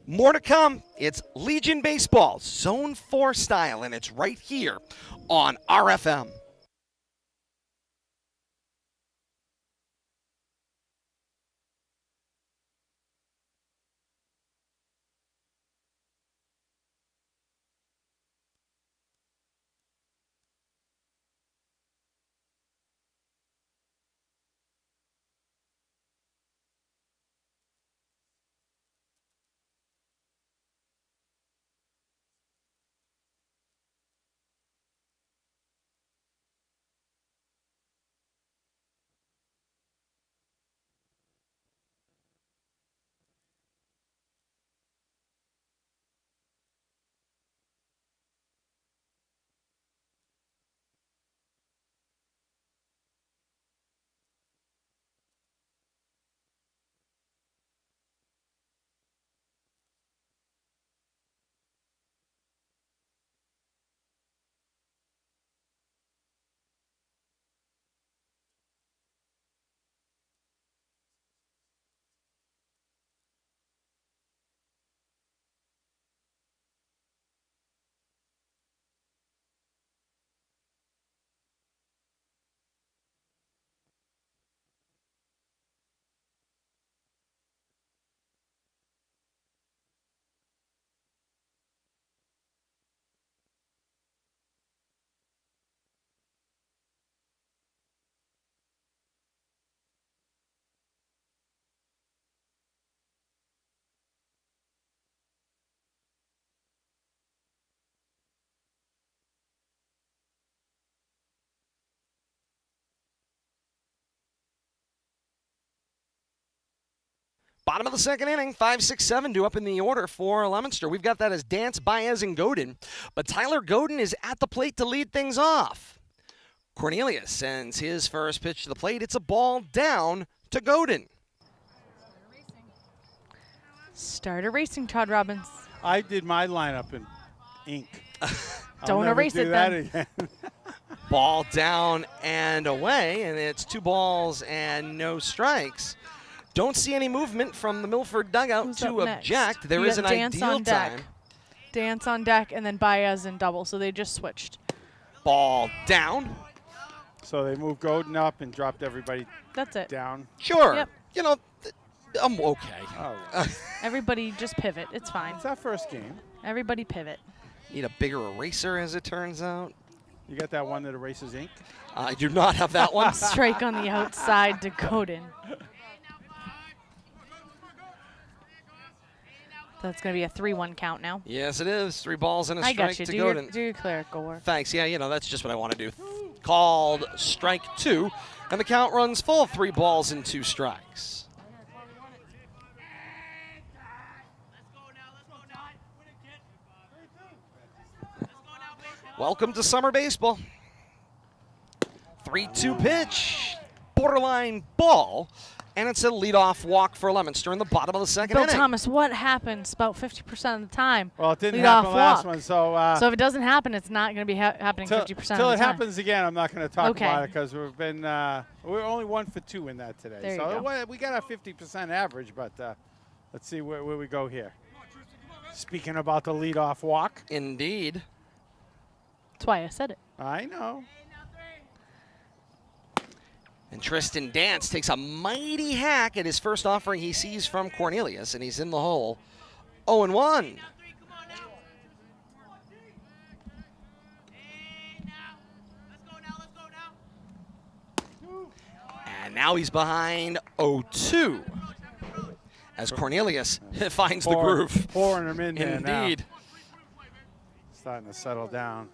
More to come. It's Legion Baseball, Zone 4 style, and it's right here on RFM. Bottom of the second inning, 5, 6, 7 due up in the order for Leominster. We've got that as Dance, Baez, and Godin. But Tyler Godin is at the plate to lead things off. Cornelius sends his first pitch to the plate. It's a ball down to Godin. Start erasing, Todd Robbins. I did my lineup in ink. Don't erase it that then. Again. Ball down and away, and it's 2 balls and no strikes. Don't see any movement from the Milford dugout Who's to up next? object. There You is got an Dance ideal on deck. time. Dance on deck, and then Baez in double, so they just switched. Ball down. So they moved Godin up and dropped everybody That's it. down. Sure. Yep. You know, I'm okay. Oh, Everybody just pivot. It's fine. it's our first game. Everybody pivot. Need a bigger eraser, as it turns out. You got that one that erases ink? I do not have that one. Strike on the outside to Godin. That's going to be a 3-1 count now. Yes, it is. 3 balls and a I strike got you. to Do Godin. your clerical work. Thanks. Yeah, you know, that's just what I want to do. Called strike 2, and the count runs full. 3 balls and 2 strikes. Welcome to summer baseball. 3-2 pitch, borderline ball, and it's a leadoff walk for Leominster in the bottom of the second Bill inning. Thomas, what happens about 50% of the time? Well, it didn't Leadoff happen last walk. one, so So if it doesn't happen, it's not going to be happening 50% of the time. till it happens again, I'm not going to talk Okay. about it because we're only 1 for 2 in that today. There you so go. we got our 50% average, but let's see where we go here. Speaking about the leadoff walk, Indeed. That's why I said it. I know. And Tristan Dance takes a mighty hack at his first offering he sees from Cornelius, and he's in the hole. 0-1. And now he's behind 0-2 as Cornelius finds the groove. Pouring them in there now. Indeed. Starting to settle down.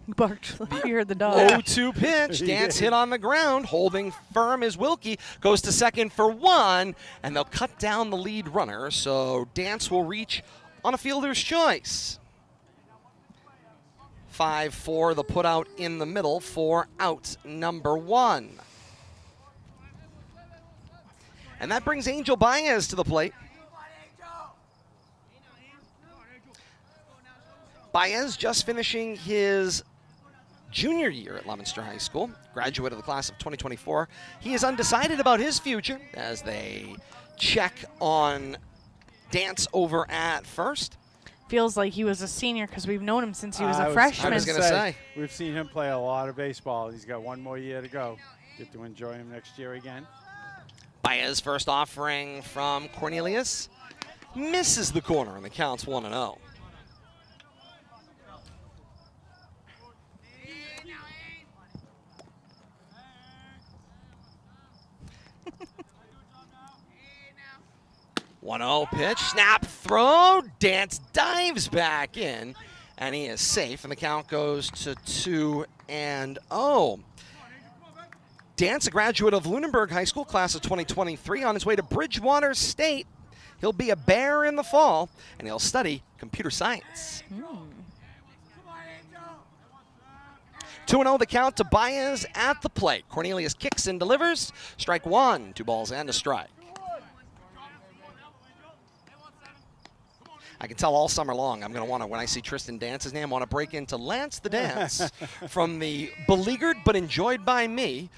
Barked. You heard the dog. 0-2 pitch. He Dance did. hit on the ground, holding firm as Wilkie goes to second for 1, and they'll cut down the lead runner, so Dance will reach on a fielder's choice. 5-4, the put out in the middle for out number 1. And that brings Angel Baez to the plate. Baez just finishing his junior year at Leominster High School, graduate of the class of 2024. He is undecided about his future as they check on Dance over at first. Feels like he was a senior because we've known him since he was a I freshman. was gonna say. We've seen him play a lot of baseball. He's got 1 more year to go. Get to enjoy him next year again. Baez first offering from Cornelius. Misses the corner and the count's 1-0. One-0 pitch, snap, throw, Dance dives back in, and he is safe, and the count goes to 2-0. Dance, a graduate of Lunenburg High School, class of 2023, on his way to Bridgewater State. He'll be a Bear in the fall, and he'll study computer science. 2-0 the count to Baez at the plate. Cornelius kicks and delivers. Strike 1, 2 balls and a strike. I can tell all summer long I'm going to want to, when I see Tristan Dance's name, I want to break into Lance the Dance from the beleaguered but enjoyed by me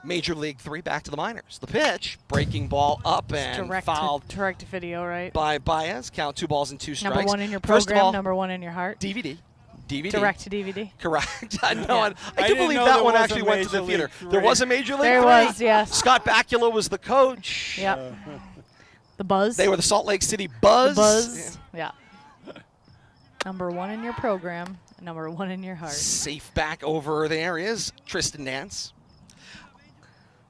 Major League 3 back to the minors. The pitch, breaking ball up and fouled Direct to video, right? by Baez. Count 2 balls and 2 strikes. Number 1 in your First of program, all, number 1 in your heart. DVD. Direct to DVD. Correct. I know. Yeah. I do didn't believe know that there one was a actually went to the Major theater. League There 3. was a Major League There 3. was, yes. Scott Bakula was the coach. Yep. The Buzz. They were the Salt Lake City Buzz. The Buzz. Yeah. Number 1 in your program, number 1 in your heart. Safe back over there is Tristan Dance.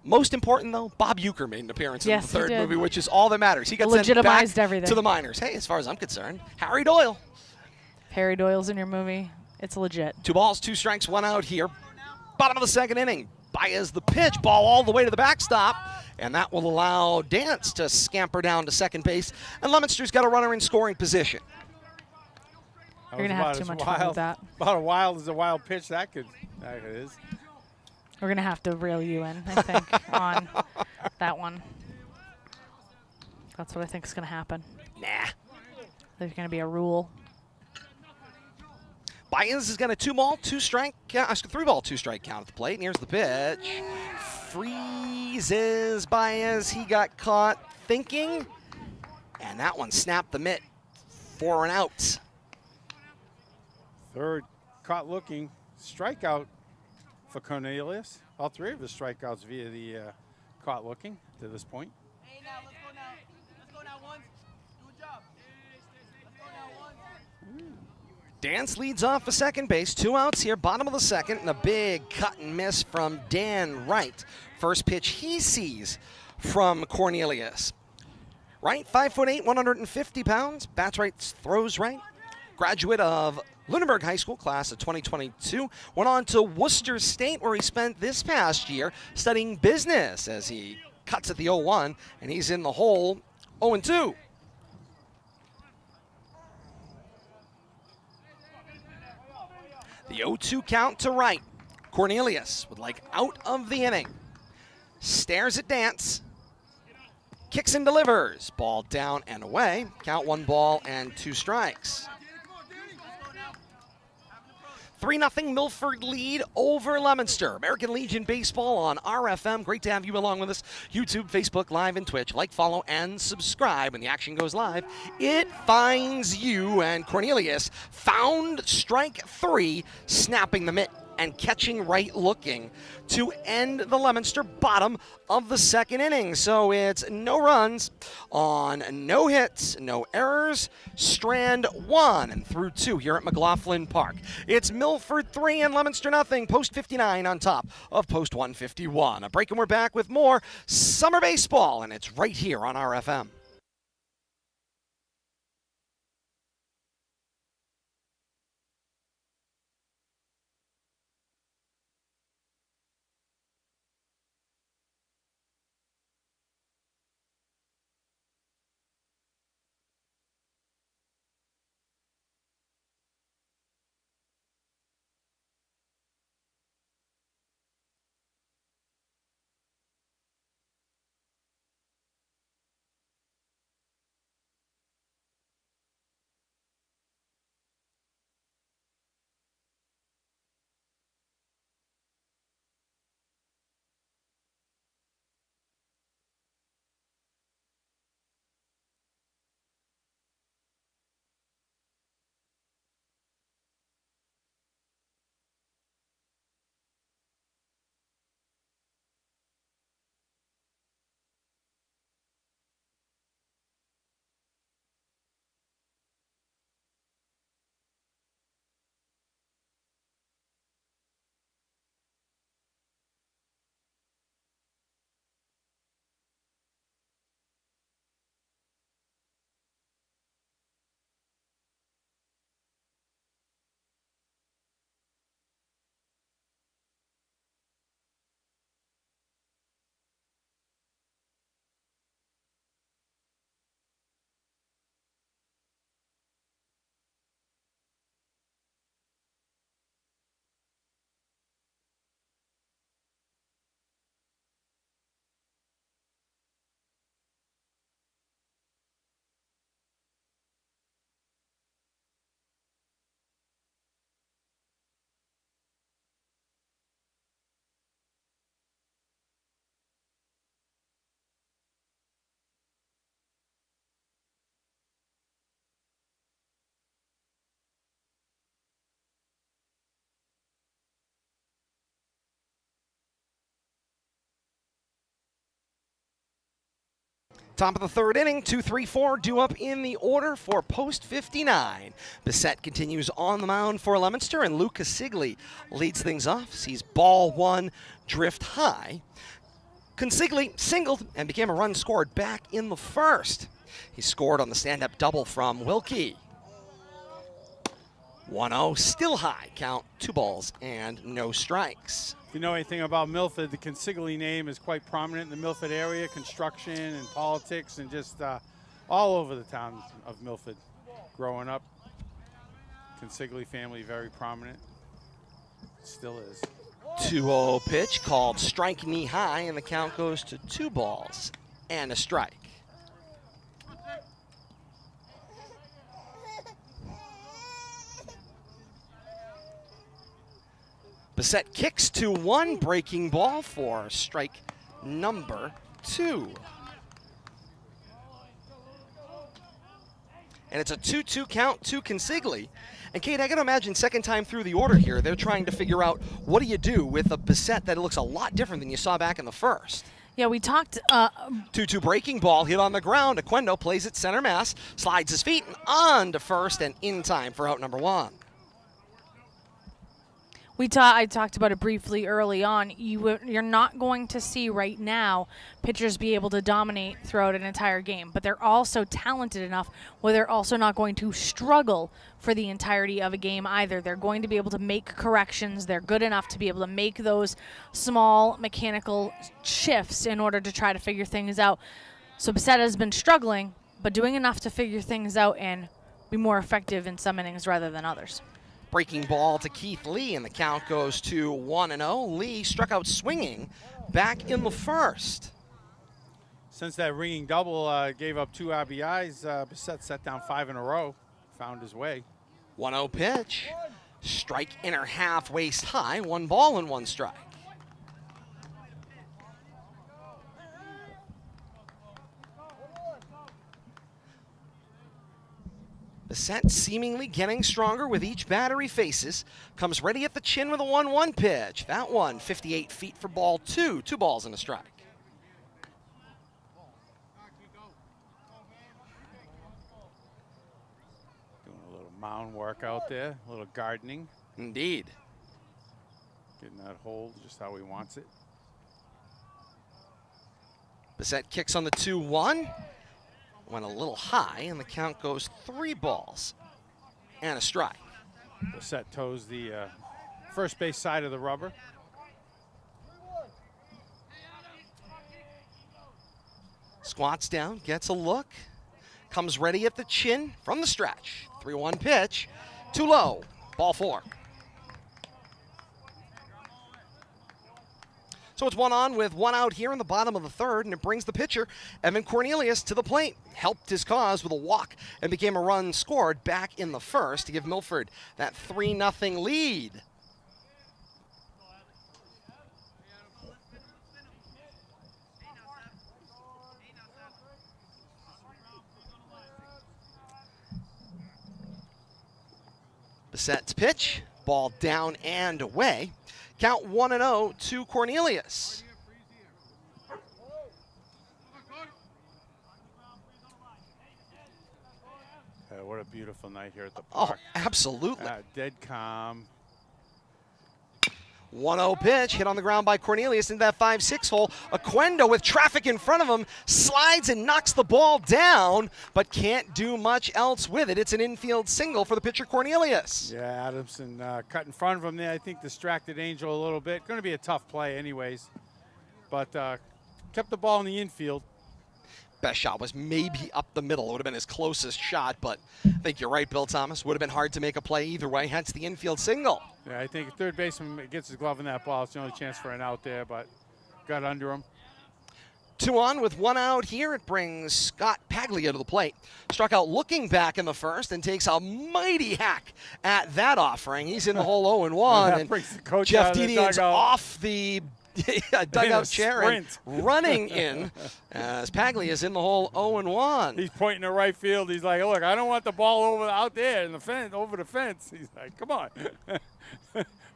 Most important, though, Bob Uecker made an appearance in Yes, the third he did. movie, which is all that matters. He got sent Legitimized back everything. to the minors. Hey, as far as I'm concerned, Harry Doyle. Harry Doyle's in your movie. It's legit. 2 balls, 2 strikes, 1 out here. Bottom of the second inning. Baez the pitch, ball all the way to the backstop, and that will allow Dance to scamper down to second base. And Leominster's got a runner in scoring position. You're going to have too much fun with that. About as wild as a wild pitch that is. We're going to have to reel you in, I think, on that one. That's what I think is going to happen. Nah. There's going to be a rule. Baez has got a 2-ball, 2-strike, 3-ball, 2-strike count at the plate. And here's the pitch. Freezes Baez. He got caught thinking, and that one snapped the mitt for an out. Third, caught looking, strikeout for Cornelius. All 3 of his strikeouts via the caught looking to this point. Hey, now, let's go now. Let's go now once. Do a job. Let's go now once. Dance leads off for second base. 2 outs here, bottom of the second, and a big cut and miss from Dan Wright. First pitch he sees from Cornelius. Wright, 5'8", 150 pounds. Bats right, throws right. Graduate of Lunenburg High School, class of 2022. Went on to Worcester State, where he spent this past year studying business, as he cuts at the 0-1, and he's in the hole 0-2. The 0-2 count to right. Cornelius would like out of the inning. Stares at Dance. Kicks and delivers. Ball down and away. Count 1 ball and 2 strikes. 3-0 Milford lead over Leominster. American Legion Baseball on RFM. Great to have you along with us. YouTube, Facebook, Live, and Twitch. Like, follow, and subscribe. When the action goes live, it finds you. And Cornelius found strike 3, snapping the mitt and catching right looking to end the Leominster bottom of the 2nd inning. So it's no runs on no hits, no errors, strand 1 and through 2 here at McLaughlin Park. It's Milford 3 and Leominster nothing. Post 59 on top of Post 151. A break and we're back with more summer baseball, and it's right here on RFM. Top of the 3rd inning, 2-3-4 due up in the order for Post 59. Bissett continues on the mound for Leominster, and Luke Consigli leads things off. Sees ball 1 drift high. Consigli singled and became a run scored back in the 1st. He scored on the stand-up double from Wilkie. 1-0, still high. Count 2 balls and no strikes. If you know anything about Milford, the Consigli name is quite prominent in the Milford area, construction and politics, and just all over the town of Milford. Growing up, Consigli family very prominent. Still is. 2-0 pitch called strike knee high, and the count goes to 2 balls and a strike. Bissett kicks to 1, breaking ball for strike number 2. And it's a 2-2 count to Consigli. And Kate, I got to imagine 2nd time through the order here, they're trying to figure out what do you do with a Bissett that looks a lot different than you saw back in the 1st. Yeah, we talked. 2-2 breaking ball hit on the ground. Aquendo plays it center mass, slides his feet and on to 1st and in time for out number 1. I talked about it briefly early on. You're not going to see right now pitchers be able to dominate throughout an entire game, but they're also talented enough where they're also not going to struggle for the entirety of a game either. They're going to be able to make corrections. They're good enough to be able to make those small mechanical shifts in order to try to figure things out. So Bissett has been struggling, but doing enough to figure things out and be more effective in some innings rather than others. Breaking ball to Keith Lee, and the count goes to 1-0. Lee struck out swinging back in the first. Since that ringing double gave up 2 RBIs, Bissett set down 5 in a row, found his way. 1-0 pitch. Strike inner half, waist high. 1 ball and 1 strike. Bissett seemingly getting stronger with each batter he faces. Comes ready at the chin with a 1-1 pitch. That one, 58 feet for ball 2. 2 balls and a strike. Doing a little mound work out there, a little gardening. Indeed. Getting that hold just how he wants it. Bissett kicks on the 2-1. Went a little high, and the count goes 3 balls and a strike. Bissett toes the first base side of the rubber. Squats down, gets a look, comes ready at the chin from the stretch. 3-1 pitch, too low, ball 4. So it's 1 on with 1 out here in the bottom of the 3rd, and it brings the pitcher, Evan Cornelius, to the plate. Helped his cause with a walk and became a run scored back in the 1st to give Milford that 3-0 lead. Bissett's pitch, ball down and away. Count 1-0 to Cornelius. What a beautiful night here at the Oh, park. absolutely. Dead calm. 1-0 pitch, hit on the ground by Cornelius into that 5-6 hole. Aquendo with traffic in front of him, slides and knocks the ball down, but can't do much else with it. It's an infield single for the pitcher Cornelius. Yeah, Adamson cut in front of him there. I think distracted Angel a little bit. Going to be a tough play anyways, but kept the ball in the infield. Best shot was maybe up the middle. It would have been his closest shot, but I think you're right, Bill Thomas. Would have been hard to make a play either way, hence the infield single. Yeah, I think third baseman gets his glove in that ball. It's the only chance for an out there, but got under him. 2 on with 1 out here. It brings Scott Paglia to the plate. Struck out looking back in the 1st and takes a mighty hack at that offering. He's in the hole 0-1. That and brings the coach Jeff out of the Didian's dugout. off the dugout chair and sprint. running in as Paglia is in the hole 0-1. He's pointing to right field. He's like, look, I don't want the ball out there in the fence, over the fence. He's like, come on.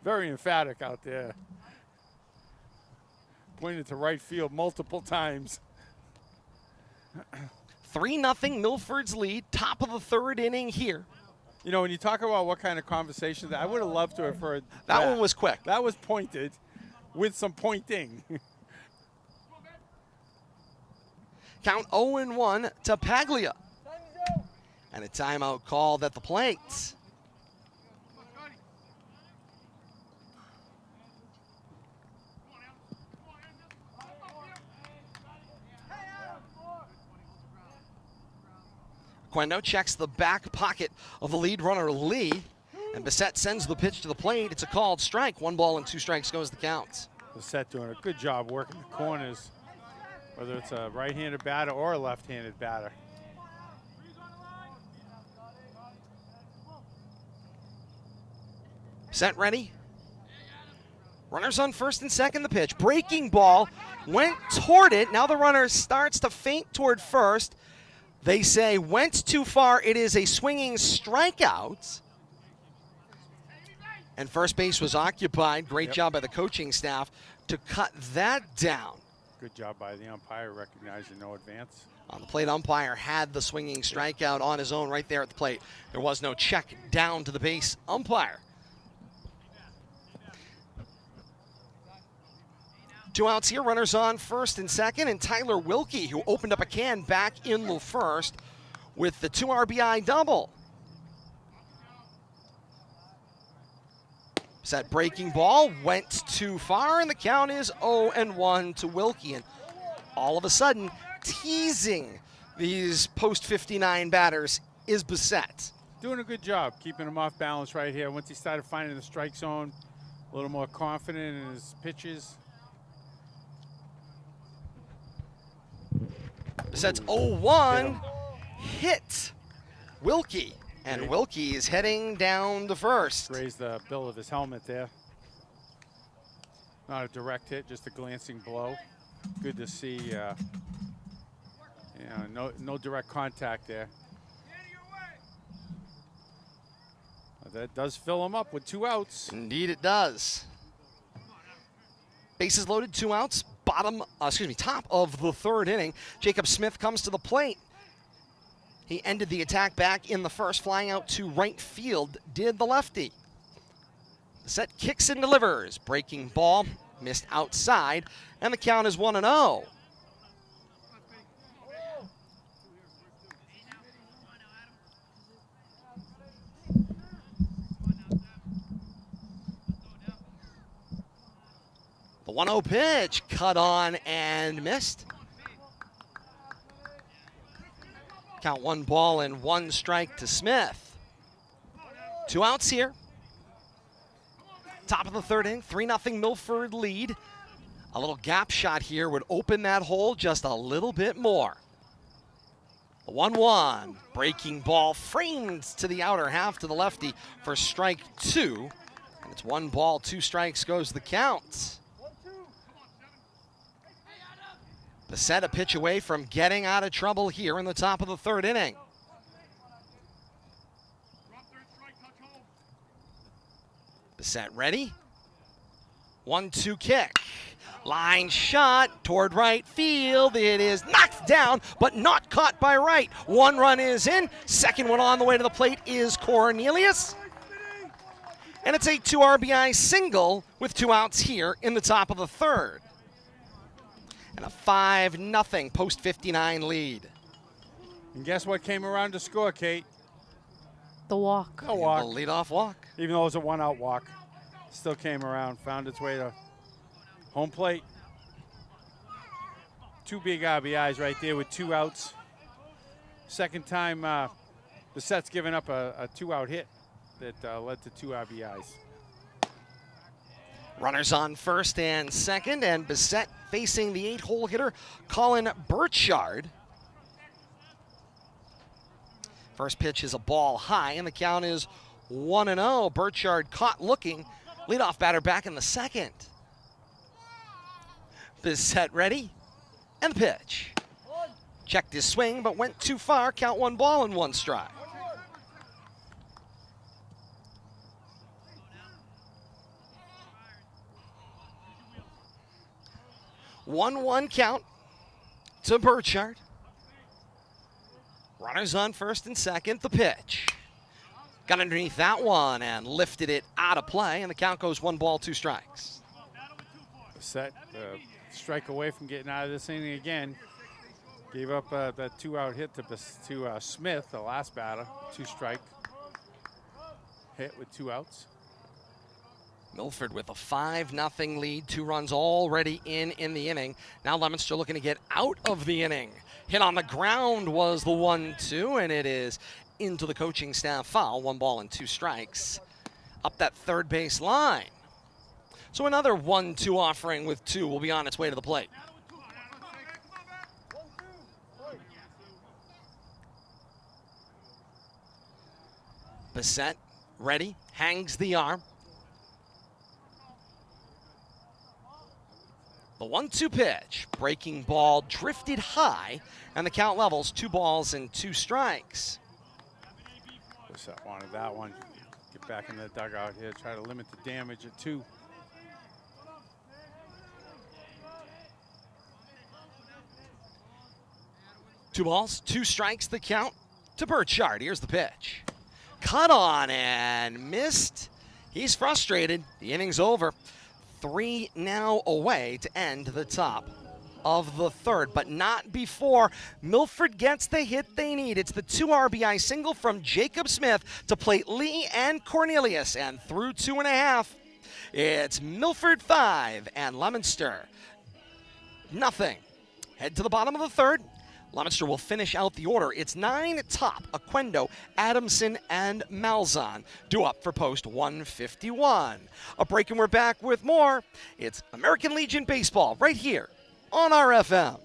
Very emphatic out there. Pointed to right field multiple times. 3-0 Milford's lead, top of the 3rd inning here. You know, when you talk about what kind of conversation, I would have loved to have heard That one was quick. That was pointed with some pointing. Count 0-1 to Paglia. And a timeout called at the plate. Quendo checks the back pocket of the lead runner, Lee, and Bissett sends the pitch to the plate. It's a called strike. 1 ball and 2 strikes goes the count. Bissett doing a good job working the corners, whether it's a right-handed batter or a left-handed batter. Set ready. Runners on 1st and 2nd. The pitch. Breaking ball. Went toward it. Now the runner starts to feint toward 1st. They say went too far. It is a swinging strikeout. And first base was occupied. Great job by the coaching staff to cut that down. Good job by the umpire recognizing no advance. On the plate, umpire had the swinging strikeout on his own right there at the plate. There was no check down to the base umpire. 2 outs here, runners on 1st and 2nd, and Tyler Wilkie, who opened up a can back in the 1st with the 2 RBI double. Set breaking ball, went too far, and the count is 0-1 to Wilkie. And all of a sudden, teasing these post-59 batters is Bissett. doing a good job keeping him off balance right here. Once he started finding the strike zone, a little more confident in his pitches. Bissett's 0-1 hit Wilkie, and Wilkie is heading down to first. Raised the bill of his helmet there. Not a direct hit, just a glancing blow. Good to see. No direct contact there. That does fill him up with 2 outs. Indeed it does. Bases loaded, 2 outs. Top of the 3rd inning. Jacob Smith comes to the plate. He ended the attack back in the first, flying out to right field, did the lefty. Bissett kicks and delivers. Breaking ball, missed outside, and the count is 1-0. The 1-0 pitch, cut on and missed. Count 1 ball and 1 strike to Smith. 2 outs here. Top of the 3rd inning, 3-0 Milford lead. A little gap shot here would open that hole just a little bit more. The 1-1, breaking ball framed to the outer half to the lefty for strike 2. And it's 1 ball, 2 strikes goes the count. Bissett a pitch away from getting out of trouble here in the top of the 3rd inning. Bissett ready. 1-2 kick. Line shot toward right field. It is knocked down, but not caught by right. 1 run is in. 2nd one on the way to the plate is Cornelius. And it's a 2 RBI single with 2 outs here in the top of the 3rd. And a 5-0 Post 59 lead. And guess what came around to score, Kate? The walk. A walk. The leadoff walk. Even though it was a 1-out walk, still came around, found its way to home plate. 2 big RBIs right there with 2 outs. Second time Bissett's given up a 2-out hit that led to 2 RBIs. Runners on 1st and 2nd, and Bissett facing the 8-hole hitter, Colin Burchard. First pitch is a ball high, and the count is 1-0. Burchard caught looking. Leadoff batter back in the 2nd. Bissett ready, and the pitch. Checked his swing, but went too far. Count 1 ball and 1 strike. One count to Burchard. Runners on 1st and 2nd. The pitch. Got underneath that one and lifted it out of play, and the count goes 1 ball, 2 strikes. Bissett strike away from getting out of this inning again. Gave up that 2-out hit to Smith, the last batter. 2-strike hit with 2 outs. Milford with a 5-0 lead, 2 runs already in the inning. Now Leominster looking to get out of the inning. Hit on the ground was the 1-2, and it is into the coaching staff foul. 1 ball and 2 strikes up that 3rd base line. So another 1-2 offering with 2 will be on its way to the plate. Bissett ready, hangs the arm. The 1-2 pitch, breaking ball drifted high, and the count levels 2 balls and 2 strikes. Bissett wanted that one. Get back in the dugout here, try to limit the damage at 2. Two balls, 2 strikes, the count to Burchard. Here's the pitch. Cut on and missed. He's frustrated. The inning's over. 3 now away to end the top of the 3rd, but not before Milford gets the hit they need. It's the 2 RBI single from Jacob Smith to plate Lee and Cornelius, and through 2.5, it's Milford 5 and Leominster nothing. Head to the bottom of the 3rd. Leominster will finish out the order. It's 9 top, Oquendo, Adamson, and Malzahn due up for post 151. A break and we're back with more. It's American Legion Baseball right here on RFM.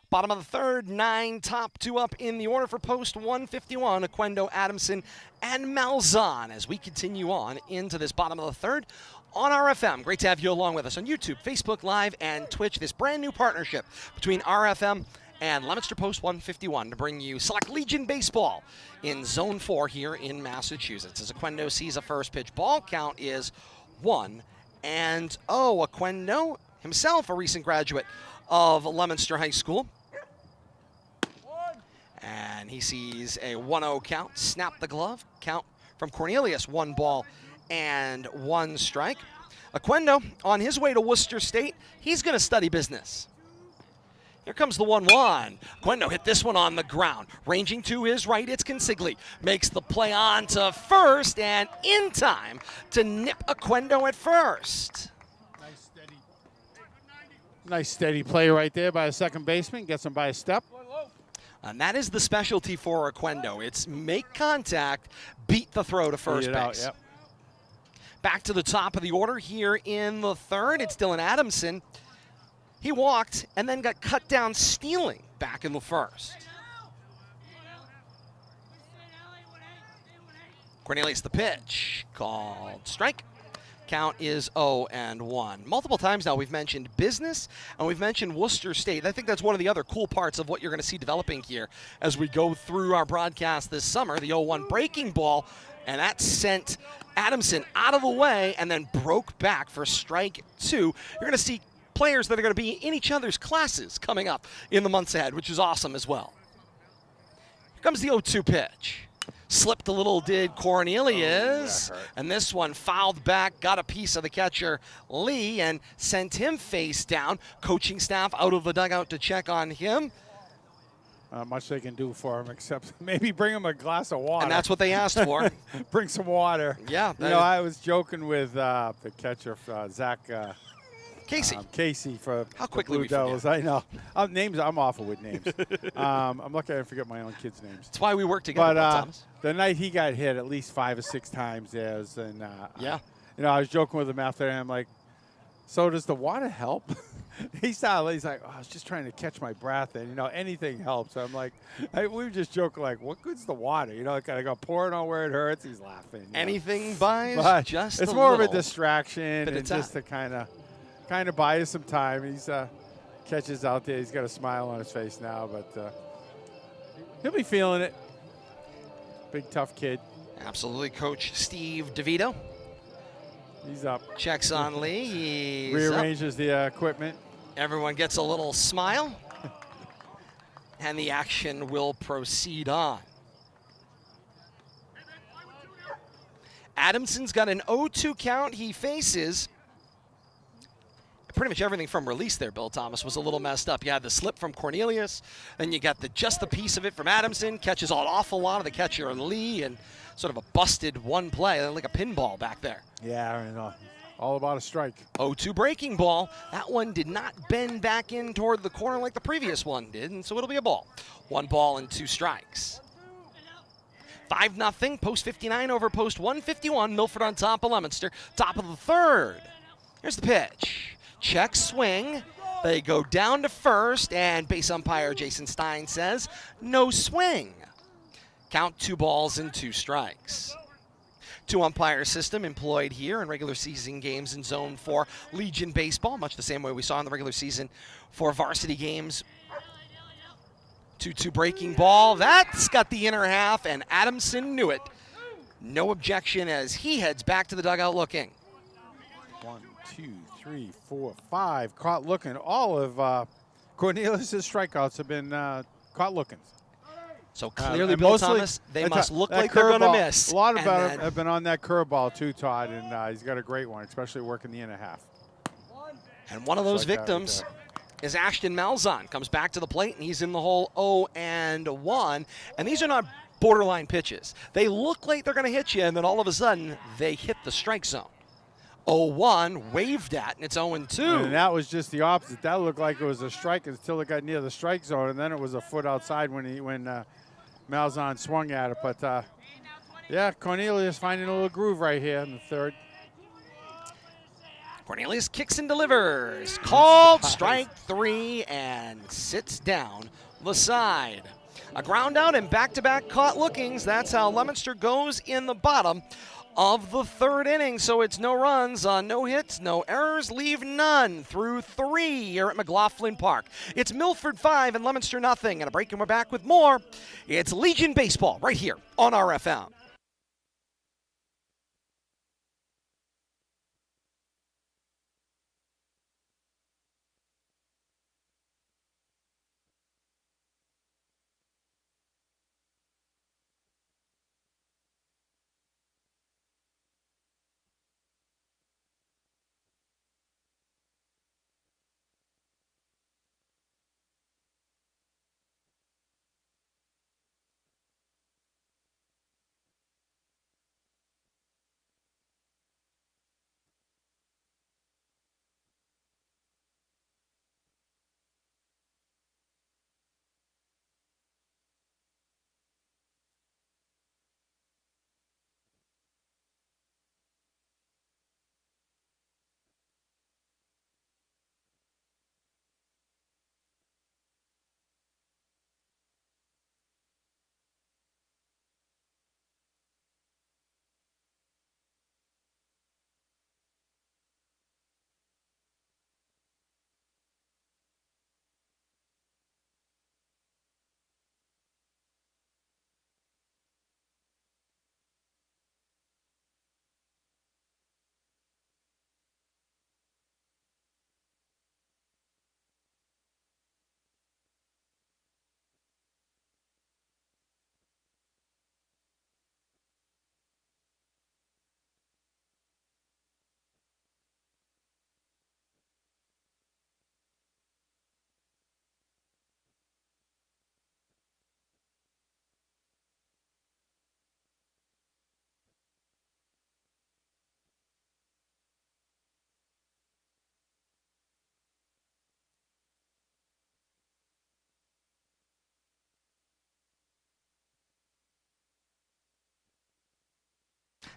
Bottom of the third, 9 top, 2 up in the order for post 151, Oquendo, Adamson, and Malzahn as we continue on into this bottom of the third on RFM. Great to have you along with us on YouTube, Facebook Live, and Twitch. This brand new partnership between RFM and Leominster Post 151 to bring you select Legion baseball in Zone 4 here in Massachusetts. As Oquendo sees a first pitch ball, count is 1-0. Oquendo, himself a recent graduate of Leominster High School. And he sees a 1-0 count, snap the glove, count from Cornelius, 1 ball and 1 strike. Oquendo on his way to Worcester State, he's going to study business. Here comes the 1-1. Oquendo hit this one on the ground. Ranging to his right, it's Consigli. Makes the play on to first and in time to nip Oquendo at first. Nice steady play right there by a second baseman. Gets him by a step. And that is the specialty for Oquendo. It's make contact, beat the throw to first base. Out, yep. Back to the top of the order here in the third. It's Dylan Adamson. He walked and then got cut down stealing back in the first. Cornelius the pitch. Called strike. Count is 0-1. Multiple times now we've mentioned business and we've mentioned Worcester State. I think that's one of the other cool parts of what you're going to see developing here as we go through our broadcast this summer. The 0-1 breaking ball, and that sent Adamson out of the way and then broke back for strike 2. You're going to see players that are going to be in each other's classes coming up in the months ahead, which is awesome as well. Here comes the 0-2 pitch. Slipped a little, did Cornelius, and this one fouled back, got a piece of the catcher, Lee, and sent him face down. Coaching staff out of the dugout to check on him. Not much they can do for him except maybe bring him a glass of water. And that's what they asked for. Bring some water. Yeah. You know, I was joking with the catcher, Zach Casey. For how quickly Blue we Devils. forget. I know. Names, I'm awful with names. I'm lucky I didn't forget my own kids' names. That's why we work together, Thomas. The night he got hit at least 5 or 6 times, and yeah. You know, I was joking with him after, and I'm like, so does the water help? He's like, oh, I was just trying to catch my breath, and, you know, anything helps. I'm like, we were just joking, like, what good's the water? You know, like, I go pour it on where it hurts. He's laughing. Anything buys but just it's a more of a little distraction bit and just to kind of buy us some time. He's catches out there. He's got a smile on his face now, but he'll be feeling it. Big, tough kid. Absolutely, Coach Steve DeVito. He's up. Checks on Lee. He's Rearranges the equipment. Everyone gets a little smile. And the action will proceed on. Adamson's got an 0-2 count. He faces pretty much everything from release there. Bill Thomas was a little messed up. You had the slip from Cornelius, then you got just the piece of it from Adamson. Catches an awful lot of the catcher on Lee, and sort of a busted one play, like a pinball back there. Yeah, I know. All about a strike. 0-2 breaking ball. That one did not bend back in toward the corner like the previous one did, and so it'll be a ball. 1 ball and 2 strikes. 5-0, Post 59 over Post 151. Milford on top of Leominster. Top of the third. Here's the pitch. Check swing. They go down to first, and base umpire Jason Stein says no swing. Count 2 balls and 2 strikes. 2 umpire system employed here in regular season games in Zone 4 Legion Baseball, much the same way we saw in the regular season for varsity games. 2-2 breaking ball. That's got the inner half, and Adamson knew it. No objection as he heads back to the dugout looking. 1, 2, 3, 4, 5. Caught looking. All of Cornelius' strikeouts have been caught looking. So clearly, and Bill mostly Thomas, they must look that like they're going to curveball, miss. A lot of And them then- have been on that curveball too, Todd, and he's got a great one, especially working the inner half. And one of those Strikeout right victims there. is Ashton Malzahn. Comes back to the plate, and he's in the hole 0-1. And these are not borderline pitches. They look like they're going to hit you, and then all of a sudden, they hit the strike zone. 0-1, waved at, and it's 0-2. And that was just the opposite. That looked like it was a strike until it got near the strike zone, and then it was a foot outside when Malzahn swung at it. But, yeah, Cornelius finding a little groove right here in the third. Cornelius kicks and delivers. Called strike 3 and sits down the side. A ground out and back-to-back caught lookings. That's how Leominster goes in the bottom of the third inning. So it's no runs, no hits, no errors, leave none through 3 here at McLaughlin Park. It's Milford 5 and Leominster nothing. And a break, and we're back with more. It's Legion Baseball right here on RFM.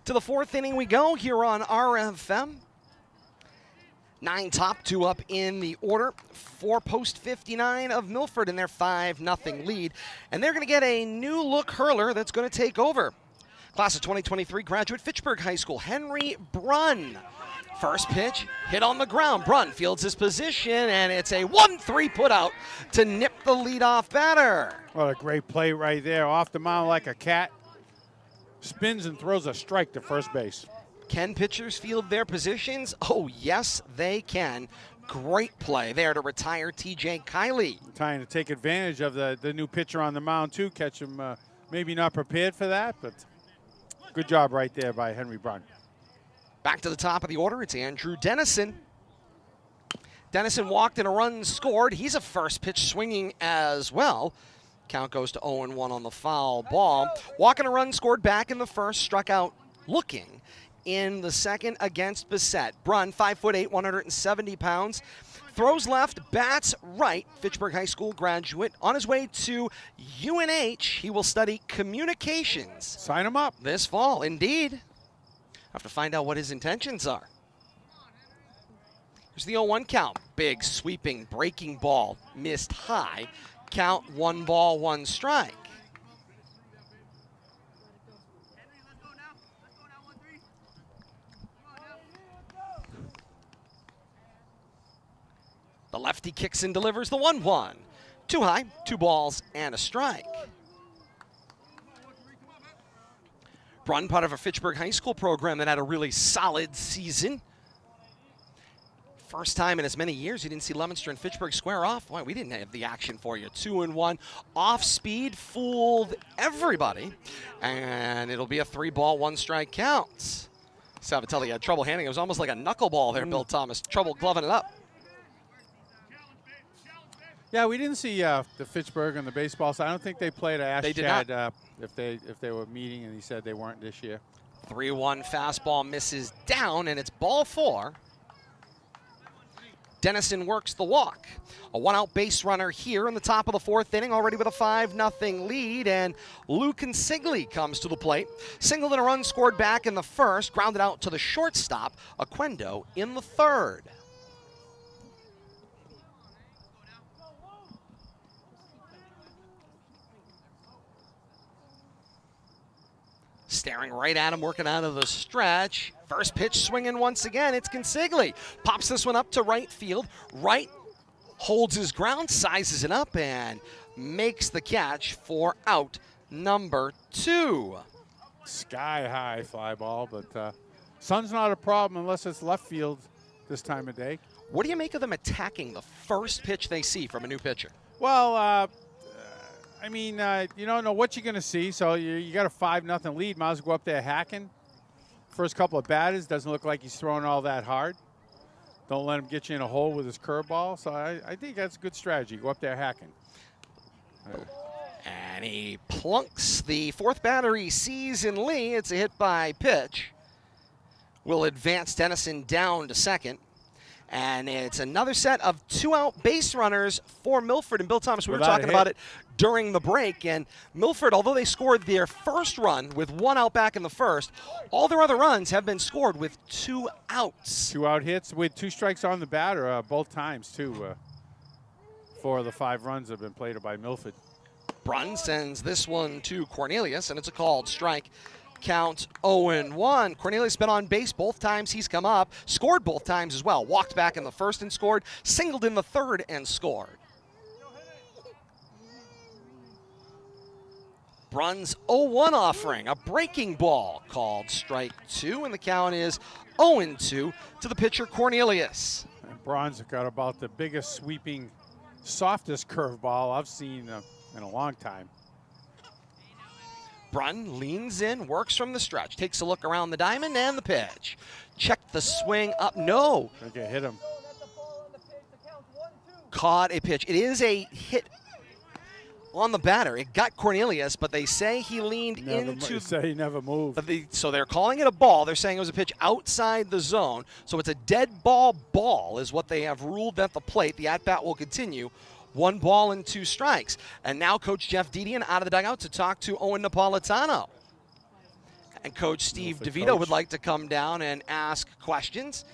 To the 4th inning we go here on RFM. 9 top, 2 up in the order for Post 59 of Milford in their 5-0 lead. And they're going to get a new look hurler that's going to take over. Class of 2023 graduate, Fitchburg High School, Henry Brunn First pitch, hit on the ground. Brunn fields his position, and it's a 1-3 put out to nip the leadoff batter. What a great play right there. Off the mound like a cat. Spins and throws a strike to first base. Can pitchers field their positions? Oh, yes, they can. Great play there to retire T.J. Kiley. Trying to take advantage of the new pitcher on the mound, too. Catch him maybe not prepared for that, but good job right there by Henry Brunn. Back to the top of the order, it's Andrew Dennison. Dennison walked and a run scored. He's a first pitch swinging as well. Count goes to 0-1 on the foul ball. Walk and a run scored back in the first, struck out looking in the second against Bissett. Brunn, 5'8", 170 pounds. Throws left, bats right. Fitchburg High School graduate. On his way to UNH, he will study communications. Sign him up. This fall, indeed. Have to find out what his intentions are. Here's the 0-1 count. Big, sweeping, breaking ball. Missed high. Count 1 ball, 1 strike. The lefty kicks and delivers the 1-1. Too high, 2 balls and a strike. Brunn, part of a Fitchburg High School program that had a really solid season. First time in as many years you didn't see Leominster and Fitchburg square off. Boy, we didn't have the action for you. 2-1. Off speed, fooled everybody. And it'll be a 3 ball, 1 strike count. Savatelli had trouble handling. It was almost like a knuckleball there, Bill Thomas. Trouble gloving it up. Yeah, we didn't see the Fitchburg on the baseball side. I don't think they played. I asked They did Chad not. if they were meeting, and he said they weren't this year. 3-1 fastball misses down, and it's ball 4. Dennison works the walk. A 1-out base runner here in the top of the 4th inning, already with a 5-0 lead, and Lou Consigli comes to the plate. Singled and a run scored back in the first, grounded out to the shortstop, Aquendo in the 3rd. Staring right at him, working out of the stretch. First pitch swinging once again. It's Consigli. Pops this one up to right field. Right holds his ground, sizes it up, and makes the catch for out number 2. Sky high fly ball, but sun's not a problem unless it's left field this time of day. What do you make of them attacking the first pitch they see from a new pitcher? Well, I mean, you don't know what you're going to see, so you got a 5-0 lead. Might as well go up there hacking. First couple of batters, doesn't look like he's throwing all that hard. Don't let him get you in a hole with his curveball. So I think that's a good strategy. Go up there hacking. And he plunks the 4th batter he sees in Lee. It's a hit by pitch. Will advance Dennison down to 2nd. And it's another set of 2-out base runners for Milford. And Bill Thomas, we were talking about it during the break. And Milford, although they scored their first run with 1 out back in the first, all their other runs have been scored with 2 outs. 2-out hits with 2 strikes on the batter both times, too. 4 of the 5 runs have been played by Milford. Brunn sends this one to Cornelius, and it's a called strike. Count 0-1. Cornelius been on base both times he's come up, scored both times as well. Walked back in the first and scored, singled in the 3rd and scored. Brunn's 0-1 offering, a breaking ball called strike 2, and the count is 0-2 to the pitcher Cornelius. And Brunn's got about the biggest sweeping, softest curveball I've seen in a long time. Brunn leans in, works from the stretch, takes a look around the diamond, and the pitch. Check the swing up. No. I think it hit him. Caught a pitch. It is a hit on the batter. It got Cornelius, but they say he leaned into. Say he never moved. So they're calling it a ball. They're saying it was a pitch outside the zone. So it's a dead ball is what they have ruled at the plate. The at-bat will continue. 1 ball and 2 strikes. And now Coach Jeff Dedian out of the dugout to talk to Owen Napolitano. And Coach Steve DeVito would like to come down and ask questions.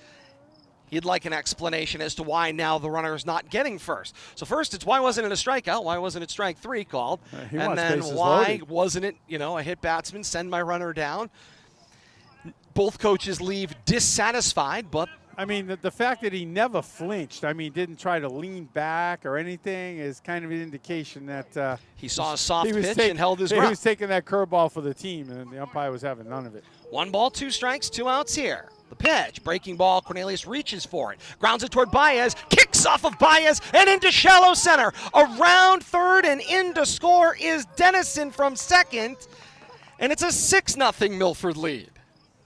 He'd like an explanation as to why now the runner is not getting first. So first, it's why wasn't it a strikeout? Why wasn't it strike 3 called? And then why wasn't it, a hit batsman, send my runner down? Both coaches leave dissatisfied, but I mean, the fact that he never flinched, I mean, didn't try to lean back or anything is kind of an indication that he saw a soft he was pitch and held his he breath. was taking that curveball for the team, and the umpire was having none of it. 1 ball, 2 strikes, 2 outs here. The pitch, breaking ball, Cornelius reaches for it, grounds it toward Baez, kicks off of Baez and into shallow center. Around third and in to score is Dennison from second, and it's a 6-0 Milford lead.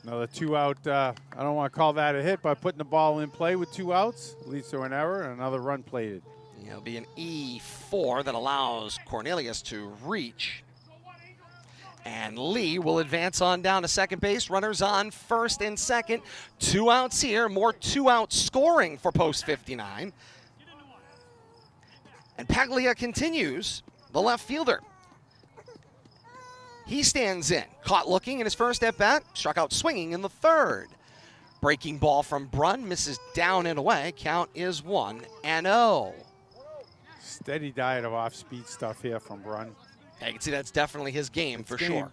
Another 2 out, I don't want to call that a hit, but putting the ball in play with 2 outs leads to an error and another run plated. It'll be an E4 that allows Cornelius to reach. And Lee will advance on down to second base. Runners on first and second. 2 outs here. More 2-out scoring for Post 59. And Paglia continues, the left fielder. He stands in, caught looking in his first at-bat, struck out swinging in the third. Breaking ball from Brunn, misses down and away. Count is 1-0. Steady diet of off-speed stuff here from Brunn. I can see that's definitely his game It's for game. sure.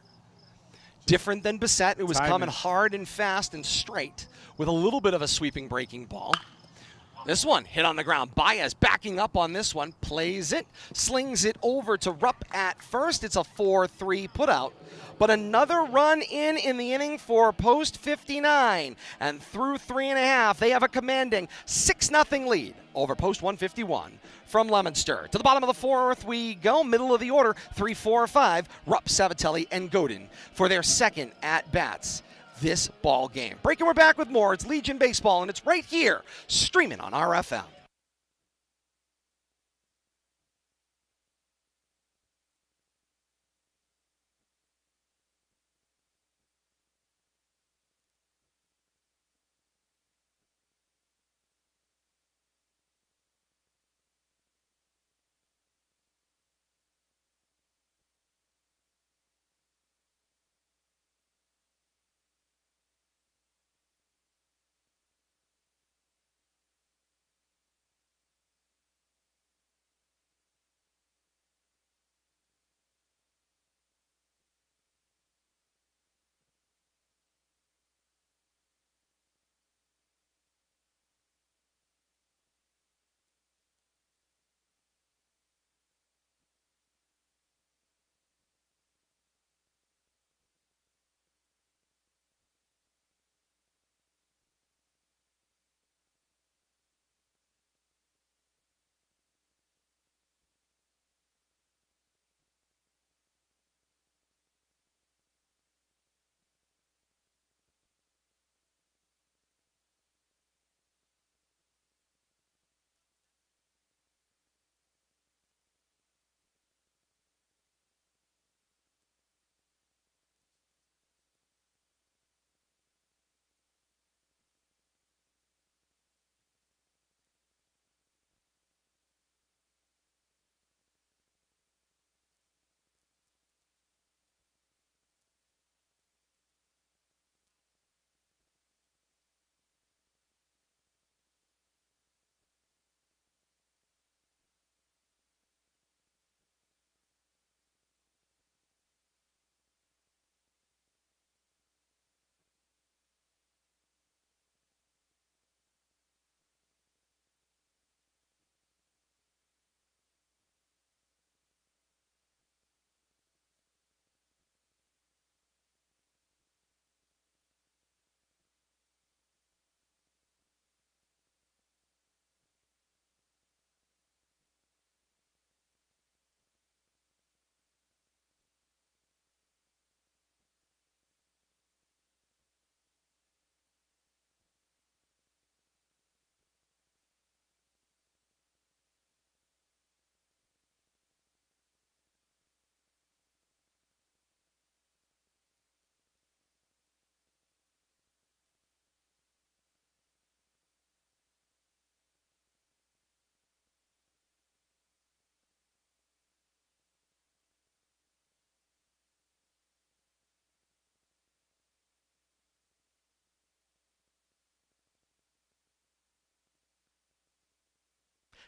Different than Bissett, who was Timing. coming hard and fast and straight with a little bit of a sweeping breaking ball. This one hit on the ground. Baez backing up on this one, plays it, slings it over to Rupp at first. It's a 4-3 putout. But another run in the inning for Post 59. And through 3.5, they have a commanding 6-0 lead over Post 151. From Leominster. To the bottom of the 4th we go. Middle of the order, 3, 4, 5. Rupp, Savatelli, and Godin for their second at-bats this ball game. Break and we're back with more. It's Legion Baseball, and it's right here, streaming on RFM.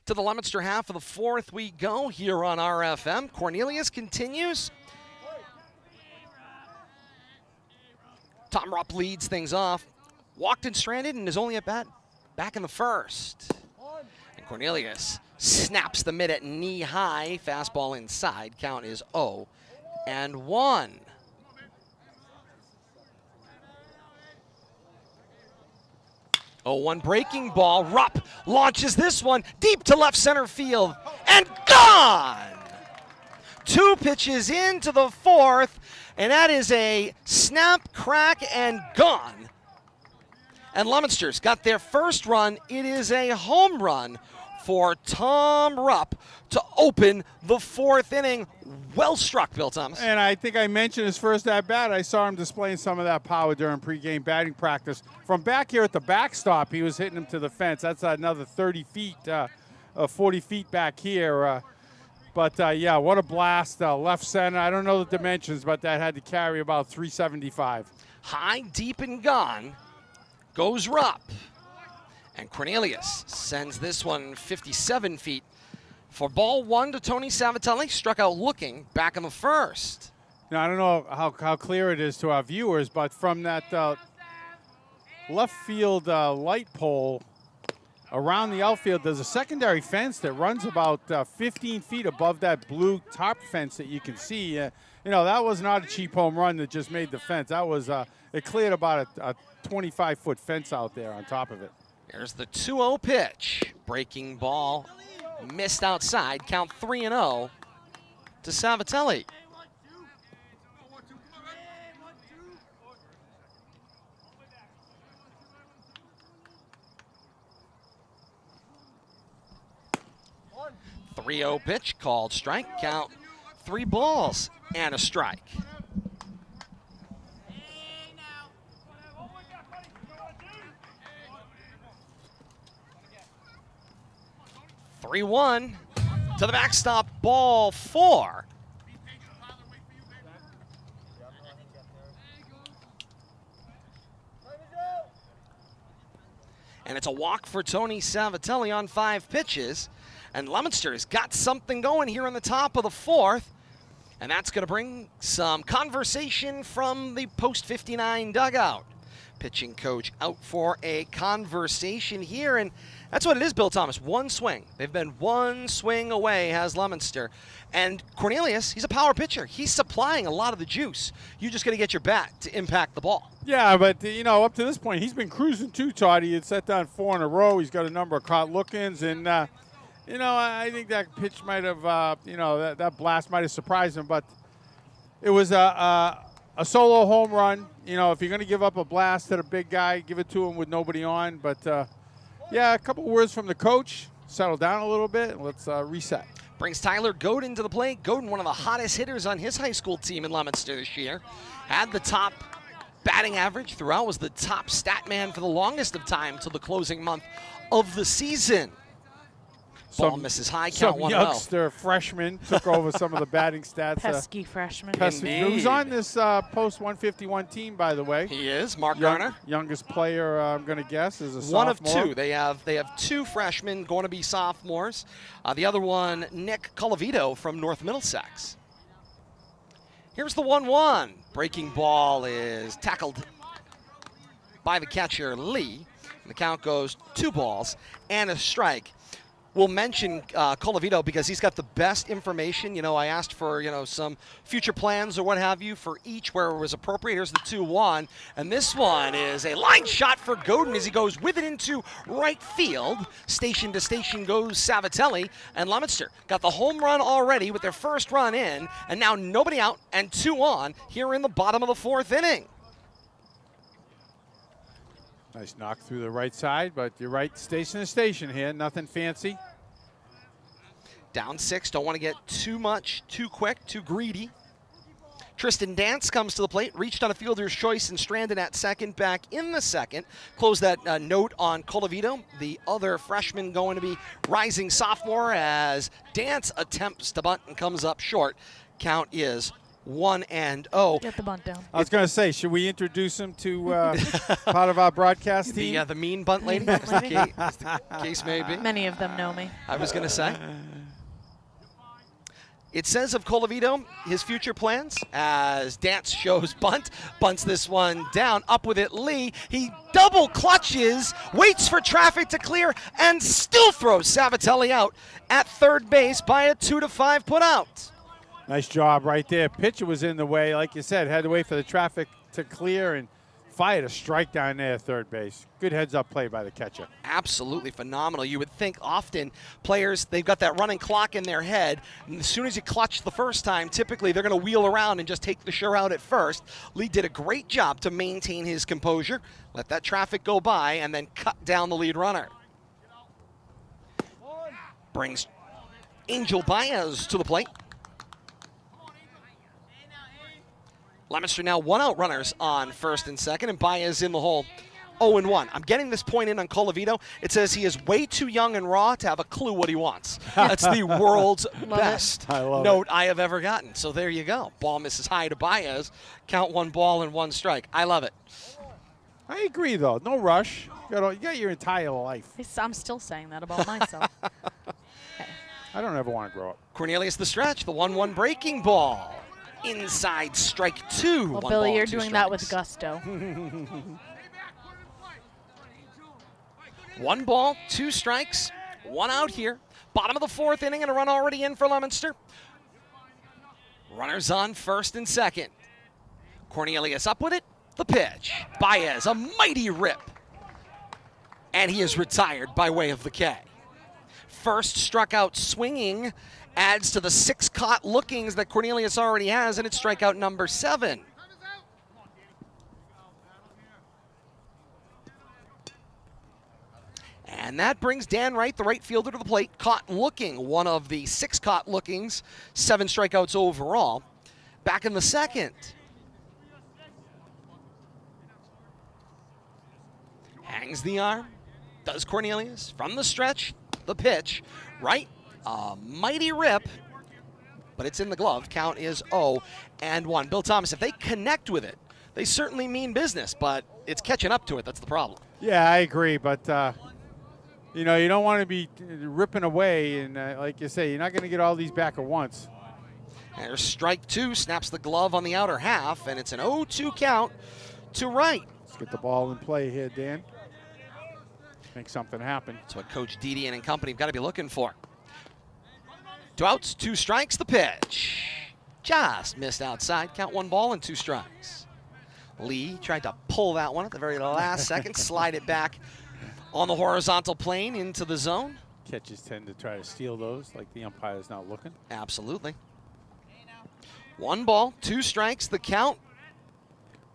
To the Leominster half of the 4th we go here on RFM. Cornelius continues Tom Rupp leads things off. Walked and stranded and is only at bat back in the first. And Cornelius snaps the mid at knee high. Fastball inside. Count is 0-1. 0-1 breaking ball. Rupp launches this one deep to left center field and gone. 2 pitches into the fourth, and that is a snap, crack, and gone. And Leominster's got their first run. It is a home run for Tom Rupp to open the fourth inning. Well struck, Bill Thomas. And I think I mentioned his first at-bat. I saw him displaying some of that power during pregame batting practice. From back here at the backstop, he was hitting him to the fence. That's another 30 feet, 40 feet back here. Yeah, what a blast. Left center. I don't know the dimensions, but that had to carry about 375. High, deep, and gone goes Rupp. And Cornelius sends this one 57 feet for ball 1 to Tony Savatelli. Struck out looking back in the first. Now, I don't know how clear it is to our viewers, but from that left field light pole around the outfield, there's a secondary fence that runs about 15 feet above that blue top fence that you can see. That was not a cheap home run that just made the fence. That was it cleared about a 25-foot fence out there on top of it. Here's the 2-0 pitch. Breaking ball missed outside. Count 3-0 to Savatelli. The 3-0 pitch called strike. Count 3 balls and a strike. 3-1 to the backstop, ball 4. And it's a walk for Tony Savatelli on 5 pitches. And Leominster's got something going here in the top of the 4th. And that's going to bring some conversation from the Post 59 dugout. Pitching coach out for a conversation here, and that's what it is, Bill Thomas. One swing. They've been one swing away, has Leominster. And Cornelius, he's a power pitcher. He's supplying a lot of the juice. You just got to get your bat to impact the ball. Yeah, but, up to this point, he's been cruising too, Todd. He had set down 4 in a row. He's got a number of caught look-ins, and, I think that pitch might have, that blast might have surprised him, but it was a solo home run. If you're going to give up a blast to the big guy, give it to him with nobody on. But, a couple words from the coach. Settle down a little bit, and let's reset. Brings Tyler Godin to the plate. Godin, one of the hottest hitters on his high school team in Leominster this year. Had the top batting average throughout, was the top stat man for the longest of time till the closing month of the season. Ball misses high, count 1-0. Some youngster freshman took over some of the batting stats. Pesky freshman. Who's on this Post 151 team, by the way? He is, Mark Garner. Youngest player, I'm going to guess, is a one sophomore. One of 2. They have 2 freshmen going to be sophomores. The other one, Nick Colavito from North Middlesex. Here's the 1-1. Breaking ball is tackled by the catcher, Lee. And the count goes 2 balls and a strike. We'll mention Colavito because he's got the best information. I asked for, some future plans or what have you for each where it was appropriate. Here's the 2-1. And this one is a line shot for Godin as he goes with it into right field. Station to station goes Savatelli. And Leominster got the home run already with their first run in. And now nobody out and 2 on here in the bottom of the 4th inning. Nice knock through the right side, but you're right, station to station here, nothing fancy. Down 6, don't want to get too much, too quick, too greedy. Tristan Dance comes to the plate, reached on a fielder's choice and stranded at second, back in the second. Close that note on Colavito, the other freshman going to be rising sophomore as Dance attempts to bunt and comes up short. Count is 1-0. Get the bunt down. I was going to say, should we introduce him to part of our broadcast team? The mean bunt lady, as the case may be. Many of them know me. I was going to say. It says of Colavito, his future plans, as Dance shows bunts this one down, up with it Lee. He double clutches, waits for traffic to clear, and still throws Savatelli out at third base by a 2-5 put out. Nice job right there. Pitcher was in the way, like you said, had to wait for the traffic to clear and fired a strike down there at third base. Good heads-up play by the catcher. Absolutely phenomenal. You would think often players, they've got that running clock in their head, and as soon as you clutch the first time, typically they're going to wheel around and just take the sure out at first. Lee did a great job to maintain his composure, let that traffic go by, and then cut down the lead runner. Brings Angel Baez to the plate. Leominster now 1-out runners on first and second, and Baez in the hole 0-1. I'm getting this point in on Colavito. It says he is way too young and raw to have a clue what he wants. That's the world's best note I have ever gotten. So there you go. Ball misses high to Baez. Count 1 ball and 1 strike. I love it. I agree, though. No rush. You got your entire life. I'm still saying that about myself. I don't ever want to grow up. Cornelius the stretch, the 1-1 breaking ball. Inside strike 2. Well, One Billy, ball, you're 2 doing that with strikes. gusto. 1 ball, 2 strikes, 1 out here. Bottom of the 4th inning and a run already in for Leominster. Runners on first and second. Cornelius up with it. The pitch. Baez, a mighty rip. And he is retired by way of the K. First struck out swinging adds to the 6 caught lookings that Cornelius already has, and it's strikeout number 7. And that brings Dan Wright, the right fielder, to the plate. Caught looking, one of the 6 caught lookings, 7 strikeouts overall. Back in the second. Hangs the arm. Does Cornelius from the stretch. The pitch. Right. A mighty rip. But it's in the glove. Count is 0-1. Bill Thomas, if they connect with it, they certainly mean business, but it's catching up to it. That's the problem. Yeah, I agree, but you know, you don't want to be ripping away, and like you say, you're not going to get all these back at once. And there's strike 2, snaps the glove on the outer half, and it's an 0-2 count to Wright. Let's get the ball in play here, Dan. Make something happen. That's what Coach Didion and company have got to be looking for. 2 outs, 2 strikes, the pitch. Just missed outside. Count 1 ball and 2 strikes. Lee tried to pull that one at the very last second, slide it back on the horizontal plane into the zone. Catches tend to try to steal those, like the umpire's not looking. Absolutely. 1 ball, 2 strikes, the count.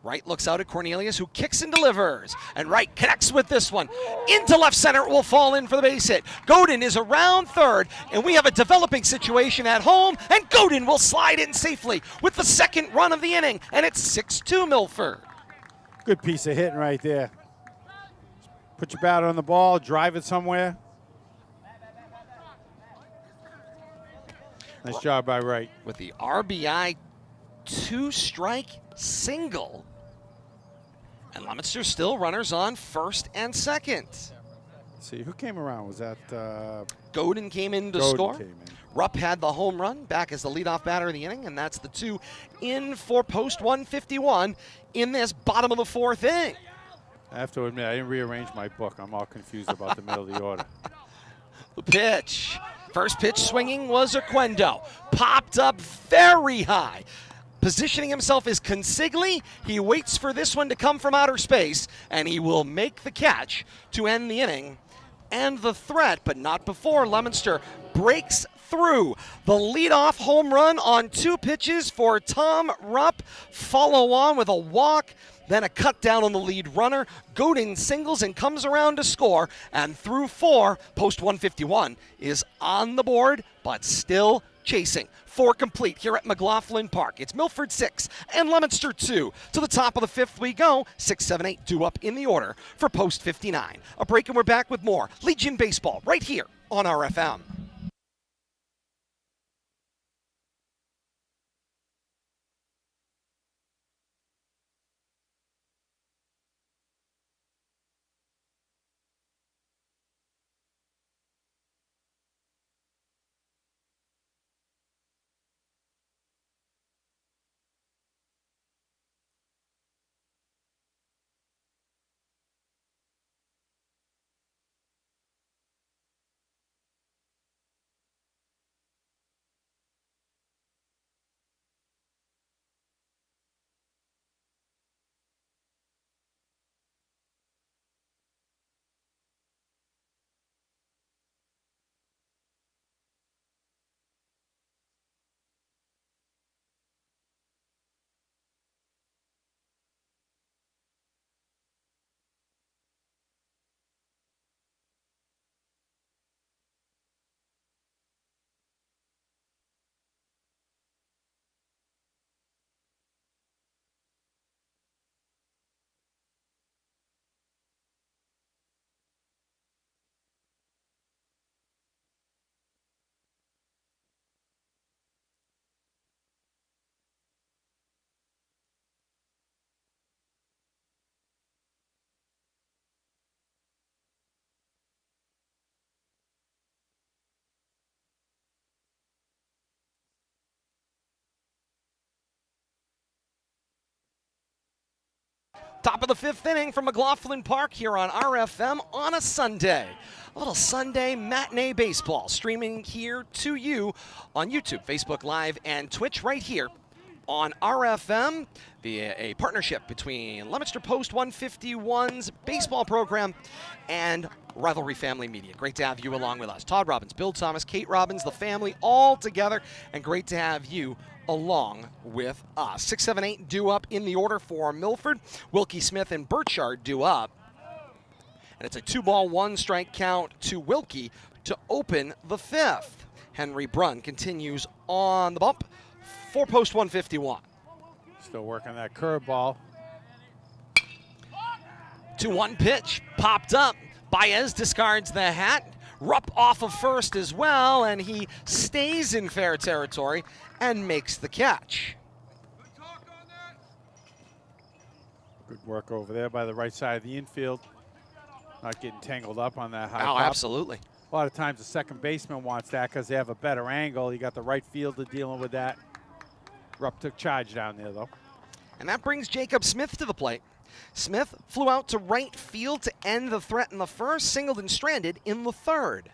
Wright looks out at Cornelius, who kicks and delivers. And Wright connects with this one. Into left center, it will fall in for the base hit. Godin is around third, and we have a developing situation at home, and Godin will slide in safely with the 2nd run of the inning, and it's 6-2 Milford. Good piece of hitting right there. Put your bat on the ball, drive it somewhere. Nice job by Wright. With the RBI 2-strike single. And Leominster still runners on first and second. Let's see, who came around? Was that Godin came in to Godin score. came in. Rupp had the home run back as the leadoff batter of the inning, and that's the 2 in for Post 151 in this bottom of the 4th inning. I have to admit, I didn't rearrange my book. I'm all confused about the middle of the order. The pitch. First pitch swinging was Oquendo. Popped up very high. Positioning himself is Consigli. He waits for this one to come from outer space, and he will make the catch to end the inning and the threat, but not before Leominster breaks through. The leadoff home run on 2 pitches for Tom Rupp. Follow on with a walk, then a cut down on the lead runner. Godin singles and comes around to score, and through 4, Post 151 is on the board, but still chasing. 4 complete here at McLaughlin Park. It's Milford 6 and Leominster 2. To the top of the 5th we go. 6, 7, 8 due up in the order for Post 59. A break and we're back with more Legion Baseball right here on RFM. Top of the 5th inning from McLaughlin Park here on RFM on a Sunday. A little Sunday matinee baseball streaming here to you on YouTube, Facebook Live, and Twitch right here on RFM via a partnership between Leominster Post 151's baseball program and Rivalry Family Media. Great to have you along with us. Todd Robbins, Bill Thomas, Kate Robbins, the family all together, and great to have you along with us. 6, 7, 8 due up in the order for Milford. Wilkie Smith and Burchard due up. And it's a 2-ball, 1-strike count to Wilkie to open the 5th. Henry Brunn continues on the bump for Post 151. Still working that curveball. 2-1 pitch popped up. Baez discards the hat. Rupp off of first as well, and he stays in fair territory and makes the catch. Good work over there by the right side of the infield. Not getting tangled up on that high Oh, pop. absolutely. A lot of times the second baseman wants that because they have a better angle. You got the right fielder dealing with that. Rupp took charge down there, though. And that brings Jacob Smith to the plate. Smith flew out to right field to end the threat in the first, singled and stranded in the third.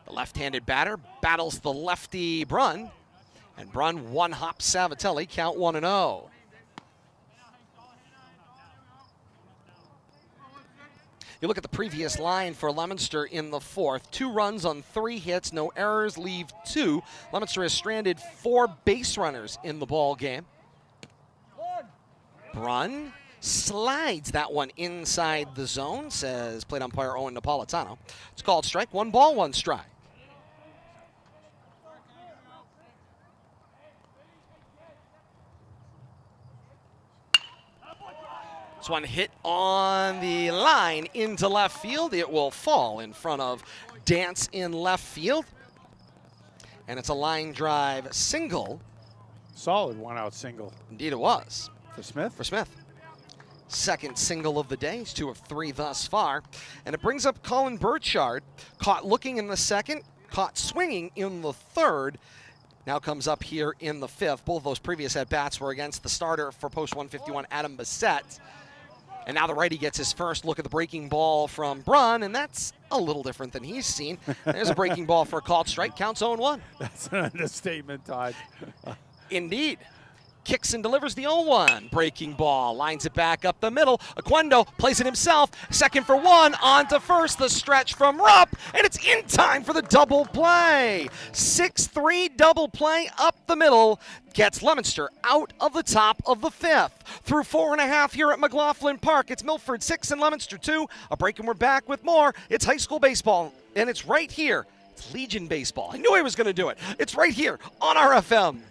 The left-handed batter battles the lefty Brunn, and Brunn one-hop Savatelli, count 1-0. You look at the previous line for Leominster in the 4th. 2 runs on 3 hits, no errors, leave 2. Leominster has stranded 4 base runners in the ball game. Brunn slides that one inside the zone, says plate umpire Owen Napolitano. It's called strike. 1 ball, 1 strike. This one hit on the line into left field. It will fall in front of Dance in left field. And it's a line drive single. Solid one-out single. Indeed it was. For Smith? For Smith. Second single of the day. He's 2 of 3 thus far. And it brings up Colin Burchard. Caught looking in the 2nd, caught swinging in the 3rd. Now comes up here in the 5th. Both of those previous at-bats were against the starter for Post 151, Adam Bissett. And now the righty gets his first look at the breaking ball from Brunn, and that's a little different than he's seen. There's a breaking ball for a called strike. Counts 0-1. That's an understatement, Todd. Indeed. Kicks and delivers the 0-1. Breaking ball. Lines it back up the middle. Aquendo plays it himself. Second for 1. On to first. The stretch from Rupp. And it's in time for the double play. 6-3 double play up the middle. Gets Leominster out of the top of the 5th. Through 4.5 here at McLaughlin Park. It's Milford 6 and Leominster 2. A break and we're back with more. It's high school baseball. And it's right here. It's Legion baseball. I knew I was going to do it. It's right here on RFM.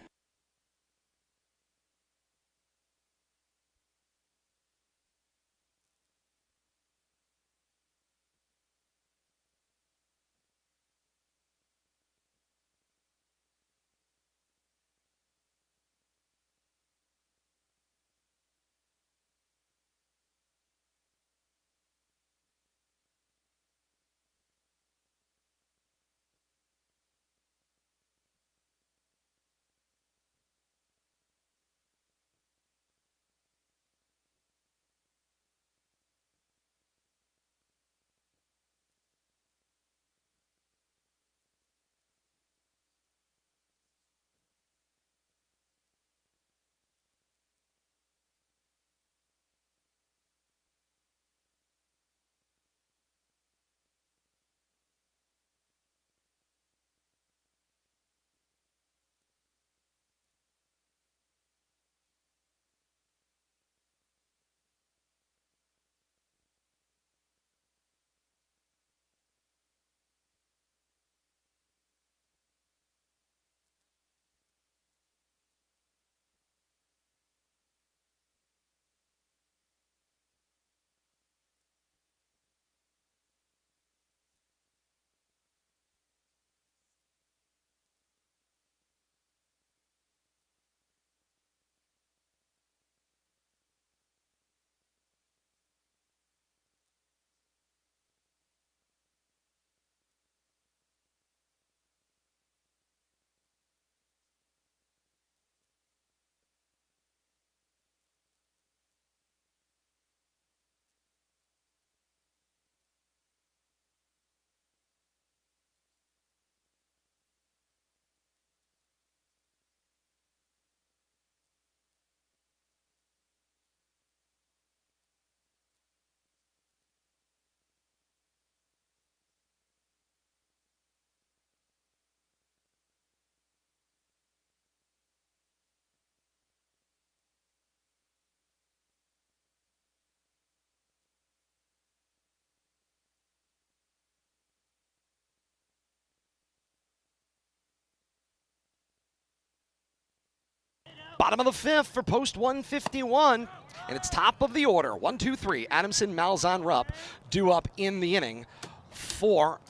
Bottom of the fifth for Post 151. And it's top of the order. 1, 2, 3. Adamson, Malzahn, Rupp due up in the inning for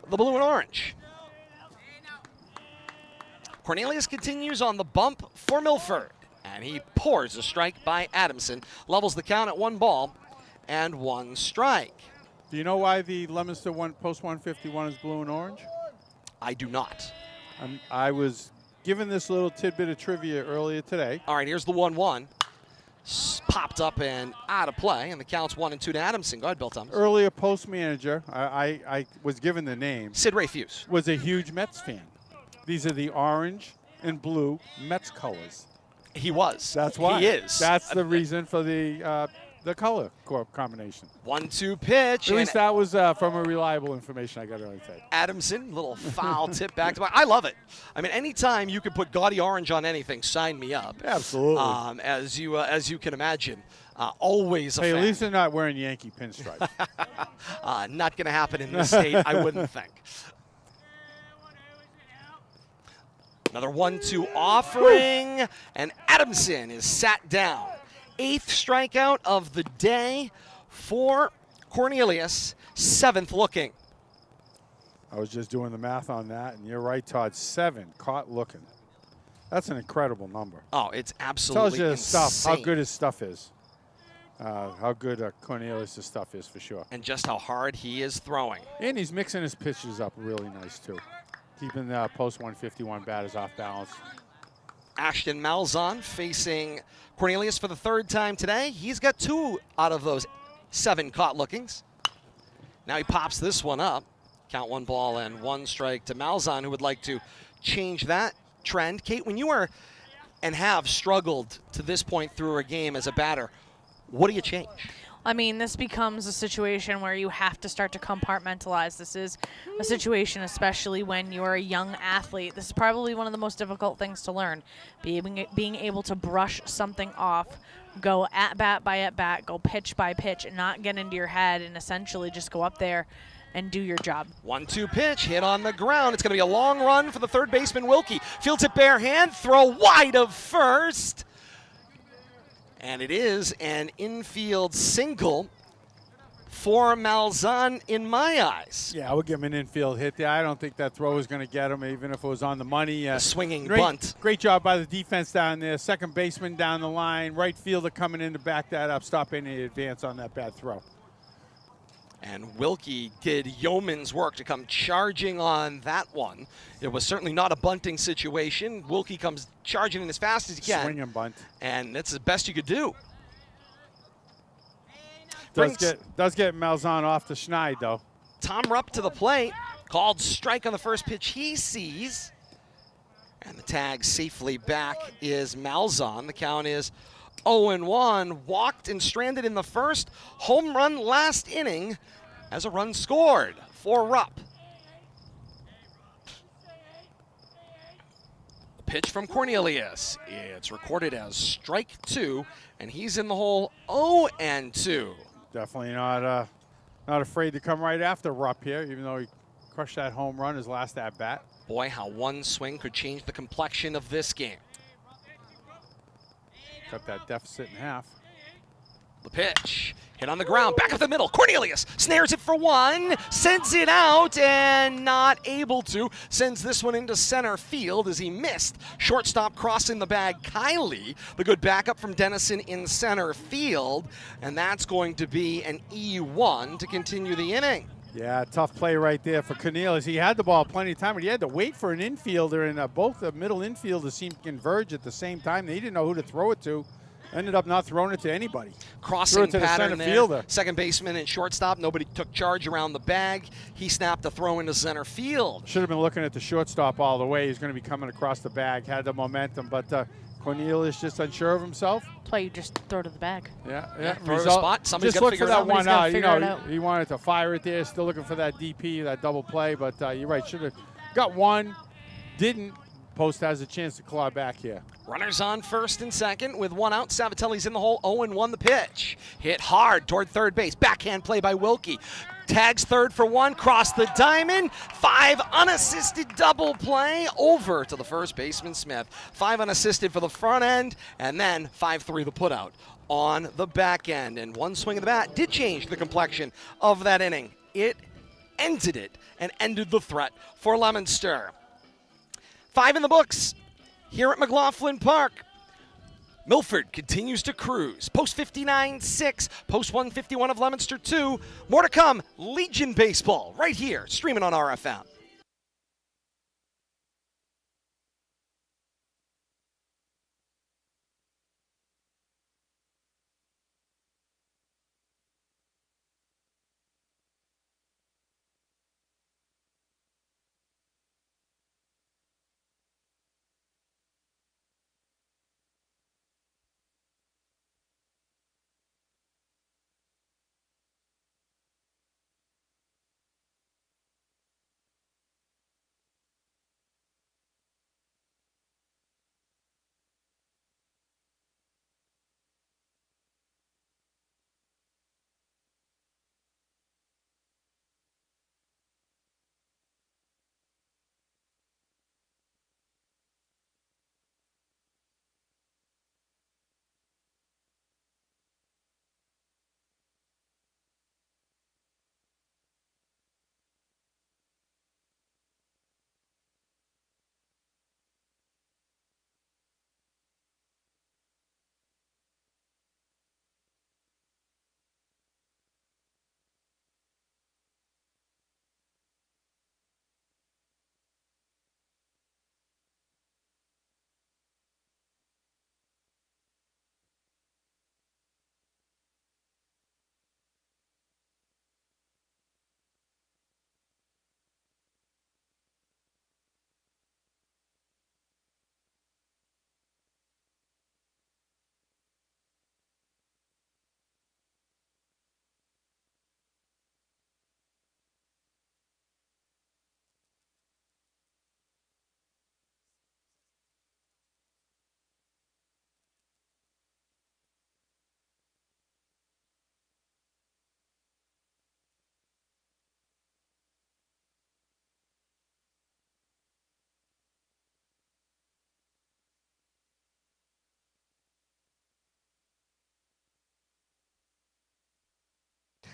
the blue and orange. Cornelius continues on the bump for Milford. And he pours a strike by Adamson. Levels the count at 1 ball and 1 strike. Do you know why the Leominster Post 151 is blue and orange? I do not. I was given this little tidbit of trivia earlier today. All right, here's the 1-1. Popped up and out of play, and the count's 1 and 2 to Adamson. Go ahead, Bill Thomas. Earlier Post manager, I was given the name, Sid Ray Fuse. was a huge Mets fan. These are the orange and blue Mets colors. He was. That's why. He is. That's the reason for the color combination. 1-2 pitch. At least that was from a reliable information I got earlier today. Adamson, little foul tip back to back. I love it. I mean, anytime you could put gaudy orange on anything, sign me up. Absolutely. As you can imagine, always a Hey, fan. at least they're not wearing Yankee pinstripes. Not going to happen in this state, I wouldn't think. Another 1-2 offering, and Adamson is sat down. 8th strikeout of the day for Cornelius, 7th looking. I was just doing the math on that, and you're right, Todd. 7 caught looking. That's an incredible number. Oh, it's absolutely Tells you insane. stuff, how good his stuff is. How good Cornelius' stuff is for sure. And just how hard he is throwing. And he's mixing his pitches up really nice, too. Keeping the Post 151 batters off balance. Ashton Malzahn facing Cornelius for the 3rd time today. He's got 2 out of those 7 caught lookings. Now he pops this one up. Count 1 ball and 1 strike to Malzahn, who would like to change that trend. Kate, when you are and have struggled to this point through a game as a batter, what do you change? I mean, this becomes a situation where you have to start to compartmentalize. This is a situation, especially when you're a young athlete. This is probably one of the most difficult things to learn. Being able to brush something off, go at bat by at bat, go pitch by pitch, and not get into your head and essentially just go up there and do your job. 1-2 pitch, hit on the ground. It's going to be a long run for the 3rd baseman, Wilkie. Fields it bare hand, throw wide of first. And it is an infield single for Malzahn in my eyes. Yeah, I would give him an infield hit there. I don't think that throw is going to get him, even if it was on the money. A swinging bunt. Great job by the defense down there. Second baseman down the line. Right fielder coming in to back that up, stop any advance on that bad throw. And Wilkie did yeoman's work to come charging on that one. It was certainly not a bunting situation. Wilkie comes charging in as fast as he can. Swing and bunt. And that's the best you could do. Does get Malzahn off the schneid, though. Tom Rupp to the plate. Called strike on the first pitch he sees. And the tag safely back is Malzahn. The count is 0-1. Walked and stranded in the first. Home run last inning as a run scored for Rupp. Pitch from Cornelius. It's recorded as strike 2, and he's in the hole 0-2. Definitely not afraid to come right after Rupp here, even though he crushed that home run his last at-bat. Boy, how one swing could change the complexion of this game. Cut that deficit in half. The pitch, hit on the ground, back up the middle. Cornelius snares it for 1, sends it out, and not able to. Sends this one into center field as he missed. Shortstop crossing the bag, Kiley. The good backup from Dennison in center field, and that's going to be an E1 to continue the inning. Yeah, tough play right there for Cornelius. He had the ball plenty of time, but he had to wait for an infielder, and both the middle infielders seemed to converge at the same time. They didn't know who to throw it to. Ended up not throwing it to anybody. Crossing to the pattern center there. fielder. Second baseman and shortstop. Nobody took charge around the bag. He snapped a throw into center field. Should have been looking at the shortstop all the way. He's going to be coming across the bag. Had the momentum, but Cornelius just unsure of himself. That's why you just throw to the bag. Yeah, throw to the spot. Somebody's just got to look figure for it that out. one out. You figure it know, out. he wanted to fire it there. Still looking for that DP, that double play. But you're right. Should have got one. Didn't. Post has a chance to claw back here. Runners on first and second with 1 out. Savatelli's in the hole. 0-1 the pitch. Hit hard toward third base. Backhand play by Wilkie. Tags third for one, cross the diamond. 5 unassisted double play over to the first baseman Smith. 5 unassisted for the front end, and then 5-3 the putout on the back end. And one swing of the bat did change the complexion of that inning. It ended it and ended the threat for Leominster. 5 in the books here at McLaughlin Park. Milford continues to cruise. Post 59-6, Post 151 of Leominster 2. More to come. Legion Baseball right here, streaming on RFM.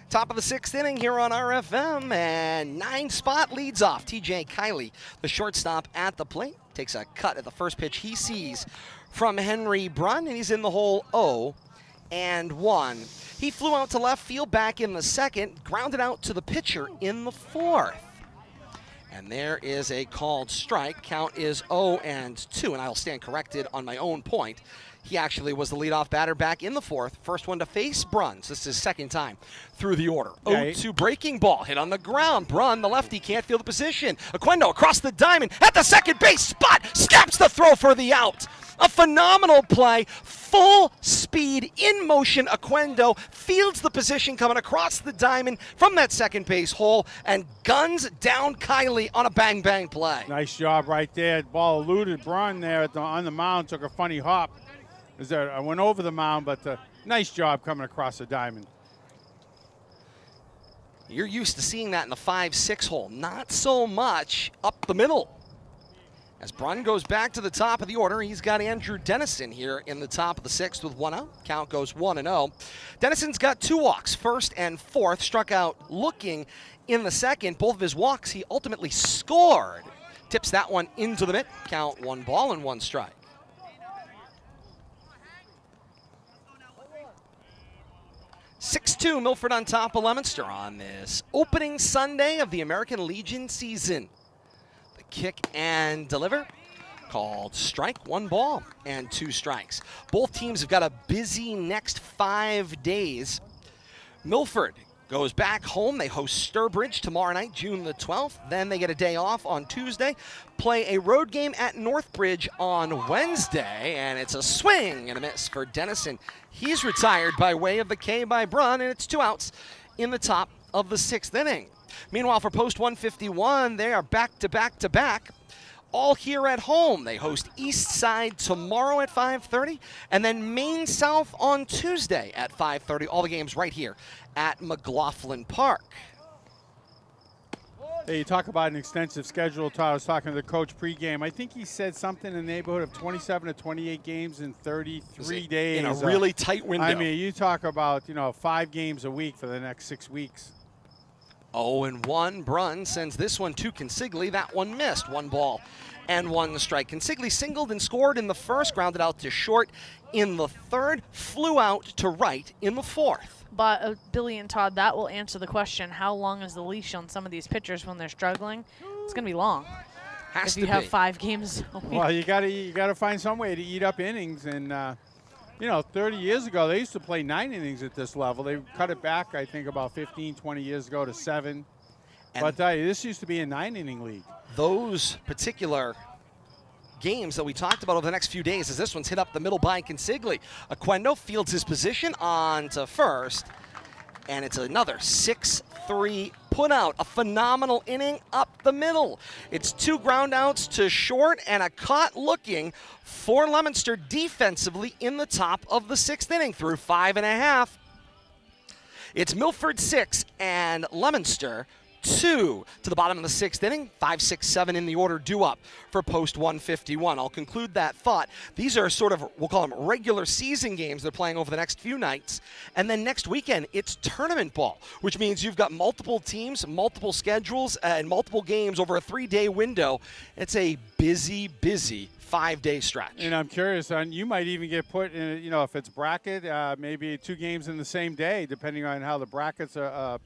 Top of the 6th inning here on RFM, and 9-spot leads off. TJ Kiley, the shortstop at the plate, takes a cut at the first pitch he sees from Henry Brunn, and he's in the hole 0-1. He flew out to left field back in the second, grounded out to the pitcher in the fourth. And there is a called strike. Count is 0-2, and I'll stand corrected on my own point. He actually was the leadoff batter back in the fourth. First one to face Bruns. This is his second time through the order. 0-2 breaking ball hit on the ground. Brunn, the lefty, can't feel the position. Oquendo across the diamond at the second base spot. Snaps the throw for the out. A phenomenal play. Full speed in motion. Oquendo fields the position coming across the diamond from that second base hole and guns down Kiley on a bang-bang play. Nice job right there. Ball eluded Brunn there on the mound. Took a funny hop. I went over the mound, but nice job coming across the diamond. You're used to seeing that in the 5-6 hole. Not so much up the middle. As Brunn goes back to the top of the order, he's got Andrew Dennison here in the top of the 6th with 1 out. Count goes 1-0. Dennison's got 2 walks, first and fourth. Struck out looking in the second. Both of his walks he ultimately scored. Tips that one into the mitt. Count 1 ball and 1 strike. 6-2 Milford on top of Leominster on this opening Sunday of the American Legion season. The kick and deliver called strike, 1 ball and 2 strikes. Both teams have got a busy next 5 days. Milford goes back home. They host Sturbridge tomorrow night, June the 12th. Then they get a day off on Tuesday. Play a road game at Northbridge on Wednesday, and it's a swing and a miss for Dennison. He's retired by way of the K by Brunn, and it's 2 outs in the top of the 6th inning. Meanwhile, for Post 151, they are back-to-back-to-back. All here at home. They host East Side tomorrow at 5:30, and then Maine South on Tuesday at 5:30. All the games right here at McLaughlin Park. Hey, you talk about an extensive schedule, Todd. I was talking to the coach pregame. I think he said something in the neighborhood of 27 to 28 games in 33 days. In a really tight window. I mean, you talk about, 5 games a week for the next 6 weeks. 0-1. Brunn sends this one to Consigli. That one missed. 1 ball and 1 strike. Consigli singled and scored in the first, grounded out to short in the third, flew out to right in the fourth. But Billy and Todd, that will answer the question: how long is the leash on some of these pitchers when they're struggling? It's going to be long. Has if to you have be. 5 games a week. Well, you gotta find some way to eat up innings, and 30 years ago they used to play 9 innings at this level. They cut it back, I think, about 15, 20 years ago to 7. And but I tell you, this used to be a 9-inning league. those particular games that we talked about over the next few days, as this one's hit up the middle by Consigli. Aquendo fields his position on to first, and it's another 6-3 put out. A phenomenal inning up the middle. It's 2 ground outs to short and a caught looking for Leominster defensively in the top of the 6th inning through 5.5. It's Milford 6 and Leominster 2 to the bottom of the 6th inning. 5, 6, 7 in the order due up for Post 151. I'll conclude that thought. These are sort of, we'll call them regular season games they're playing over the next few nights. And then next weekend, it's tournament ball, which means you've got multiple teams, multiple schedules, and multiple games over a 3-day window. It's a busy, busy 5-day stretch. And I'm curious, you might even get put in, if it's bracket, maybe 2 games in the same day, depending on how the brackets are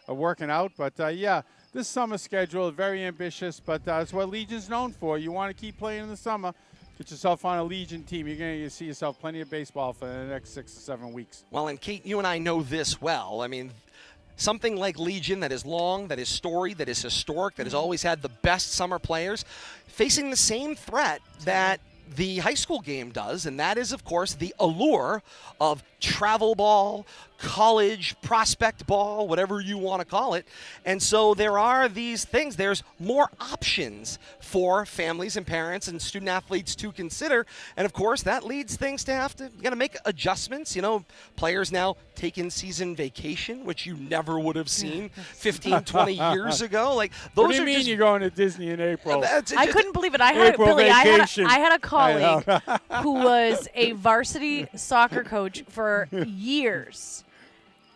working out. But this summer schedule is very ambitious, but it's what Legion's known for. You want to keep playing in the summer, get yourself on a Legion team. You're going to see yourself plenty of baseball for the next 6 to 7 weeks. Well, and Kate, you and I know this well. I mean, something like Legion that is long, that is storied, that is historic, that has always had the best summer players, facing the same threat that the high school game does, and that is, of course, the allure of travel ball, college prospect ball, whatever you want to call it. And so there are these things. There's more options for families and parents and student athletes to consider. And of course, that leads things to you got to make adjustments. Players now take in season vacation, which you never would have seen 15, 20 years ago. Like, those what do you are mean just, you're going to Disney in April? I couldn't believe it. I had April Billy. I vacation. had a colleague who was a varsity soccer coach for years,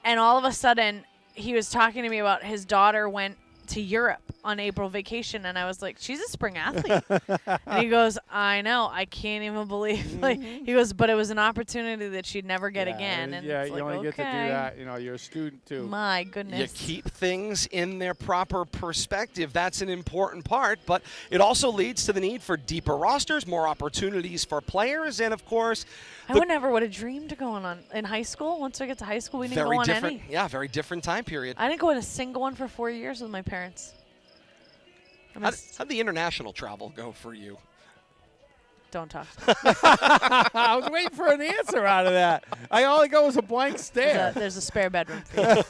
and all of a sudden, he was talking to me about his daughter went to Europe on April vacation, and I was like, she's a spring athlete. And he goes, I know, I can't even believe. Like, he goes, but it was an opportunity that she'd never get again. And it's you like, only okay. get to do that. You're a student too. My goodness. You keep things in their proper perspective. That's an important part, but it also leads to the need for deeper rosters, more opportunities for players, and of course, I would never would have dreamed of going on in high school. Once I get to high school, we didn't go very on different. any. Yeah, very different time period. I didn't go on a single one for 4 years with my parents. How'd the international travel go for you? Don't talk. I was waiting for an answer out of that. All I got was a blank stare. There's a spare bedroom for you.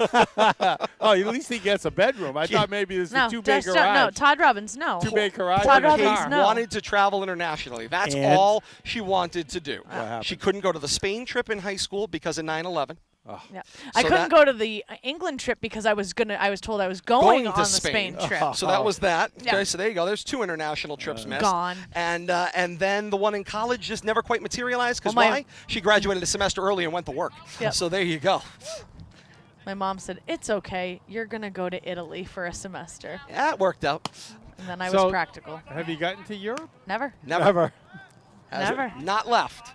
Oh, at least he gets a bedroom. I thought maybe this is No, a 2-bay just garage. no. Todd Robbins, no. 2-bay garage. Todd and a Robbins, car. no. Wanted to travel internationally. That's And? all she wanted to do. happened? She couldn't go to the Spain trip in high school because of 9/11. Yeah. I couldn't go to the England trip because I was told I was going to on the Spain. Spain trip. So that was that. Yeah. Okay, so there you go. There's 2 international trips missed. Gone. And then the one in college just never quite materialized because Well, why? She graduated a semester early and went to work. Yep. So there you go. My mom said, it's okay. You're going to go to Italy for a semester. Yeah, it worked out. And then I So- was practical. Have you gotten to Europe? Never. Never. Has Never. Not left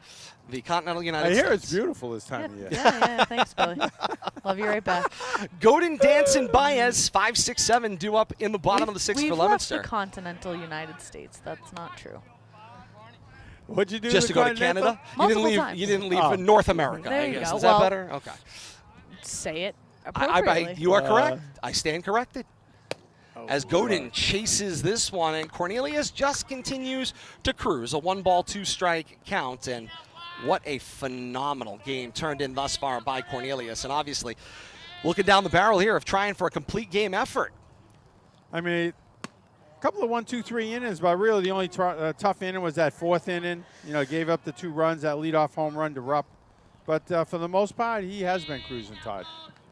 the continental United I States. hear it's beautiful this time of year. Yeah, thanks, Billy. Love you right back. Godin, Dance, and Baez, 5, 6, 7, due up in the bottom of the 6th We've for left Leominster. the continental United States. That's not true. What'd you do? Just to go to continental? Canada? Multiple You times. didn't leave Oh. North America, There I you guess. go. Is that Well, better? Okay. Say it I, appropriately. you are correct. I stand corrected. As Godin Lord. chases this one, and Cornelius just continues to cruise. A 1-ball, 2-strike count, and what a phenomenal game turned in thus far by Cornelius. And obviously, looking down the barrel here of trying for a complete game effort. I mean, a couple of 1, 2, 3 innings, but really the only tough inning was that 4th inning. Gave up the 2 runs, that leadoff home run to Rupp. But for the most part, he has been cruising, Todd.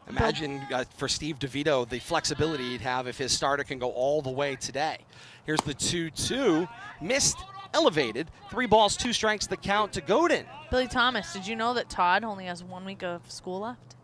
Imagine for Steve DeVito the flexibility he'd have if his starter can go all the way today. Here's the 2-2, missed, elevated, 3 balls, 2 strikes, the count to Godin. Billy Thomas, did you know that Todd only has 1 week of school left?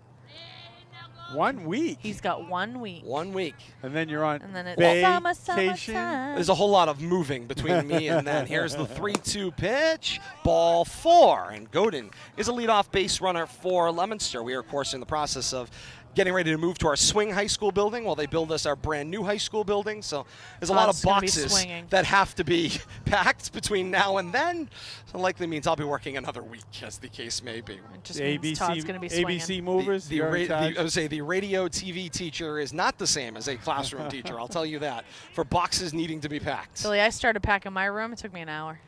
1 week. He's got 1 week. 1 week. And then you're on And then it's vacation. summertime. There's a whole lot of moving between me and then. Here's the 3-2 pitch, ball 4, and Godin is a leadoff base runner for Leominster. We are, of course, in the process of getting ready to move to our swing high school building while they build us our brand new high school building. So there's a lot of Todd's gonna be boxes swinging. that have to be packed between now and then. So likely means I'll be working another week, as the case may be. It just means Todd's going to be swinging. ABC movers. The, you're in charge? I would say the radio TV teacher is not the same as a classroom teacher. I'll tell you that. For boxes needing to be packed. Billy, I started packing my room. It took me an hour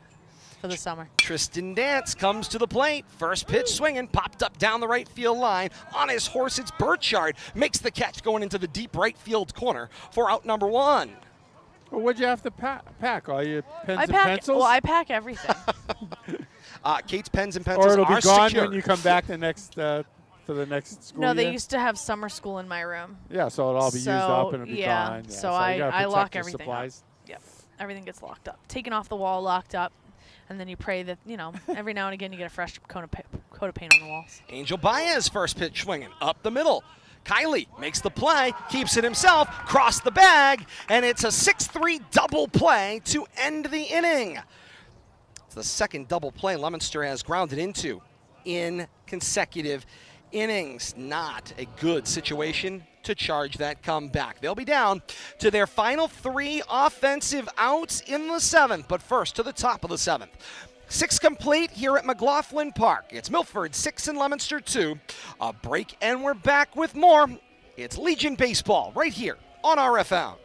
for the summer. Tristan Dance comes to the plate. First pitch swinging, popped up down the right field line. On his horse, it's Burchard. Makes the catch going into the deep right field corner for out number 1. Well, what'd you have to pack? All your pens and pack, pencils? well, I pack everything. Kate's pens and pencils or it'll are be gone secure. when you come back the next for the next school No, year? they used to have summer school in my room. Yeah, so it'll all be used up and it'll be yeah, gone. Yeah, so you I gotta lock protect your everything supplies. up. Yep, everything gets locked up. Taken off the wall, locked up, and then you pray that, every now and again you get a fresh coat of paint on the walls. Angel Baez first pitch swinging up the middle. Kylie makes the play, keeps it himself, cross the bag, and it's a 6-3 double play to end the inning. It's the second double play Leominster has grounded into in consecutive innings. Not a good situation to charge that comeback. They'll be down to their final 3 offensive outs in the 7th, but first to the top of the 7th. 6 complete here at McLaughlin Park. It's Milford 6 and Leominster 2. A break and we're back with more. It's Legion Baseball right here on RFM.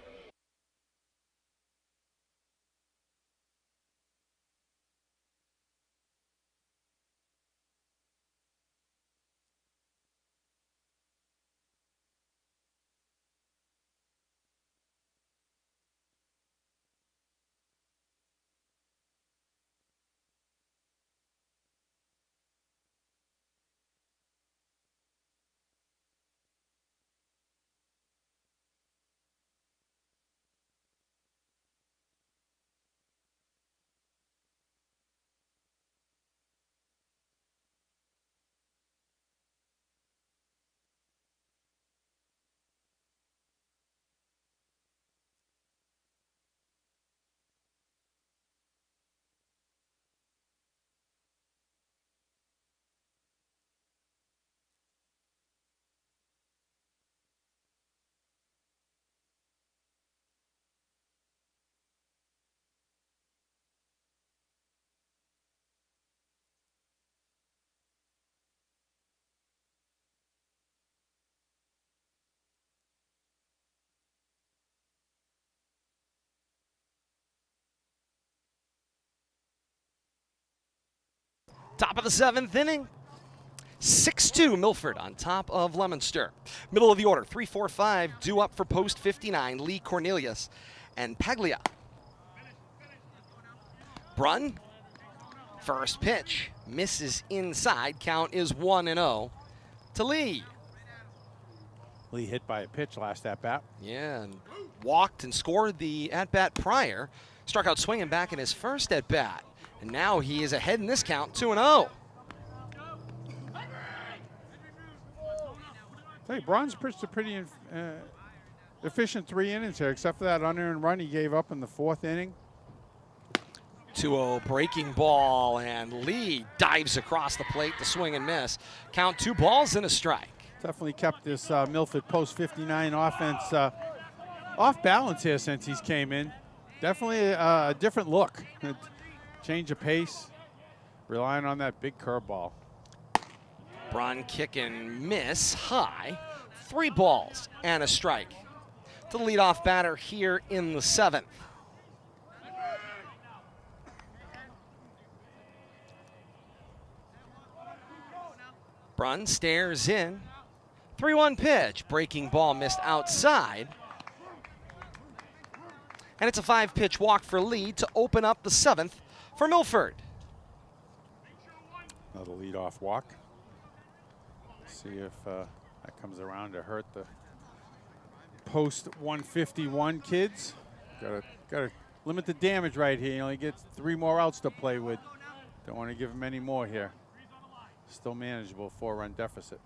Top of the 7th inning. 6-2 Milford on top of Leominster. Middle of the order, 3-4-5 due up for Post 59, Lee Cornelius and Paglia. Brunn, first pitch, misses inside. Count is 1-0 to Lee. Lee hit by a pitch last at-bat. Yeah, and walked and scored the at-bat prior. Struck out swinging back in his first at-bat. And now he is ahead in this count, 2-0. Hey, Brunn's pitched a pretty efficient 3 innings here, except for that unearned run he gave up in the 4th inning. 2-0 breaking ball, and Lee dives across the plate to swing and miss. Count 2 balls and a strike. Definitely kept this Milford Post 59 offense off balance here since he's came in. Definitely a different look. Change of pace, relying on that big curveball. Brunn kick and miss high. 3 balls and a strike to the leadoff batter here in the 7th. Brunn stares in. 3-1 pitch. Breaking ball missed outside. And it's a 5-pitch walk for Lee to open up the 7th for Milford. Another leadoff walk. See if That comes around to hurt the post 151 kids. Gotta limit the damage right here. He only gets 3 more outs to play with. Don't want to give him any more here. Still manageable, 4-run deficit.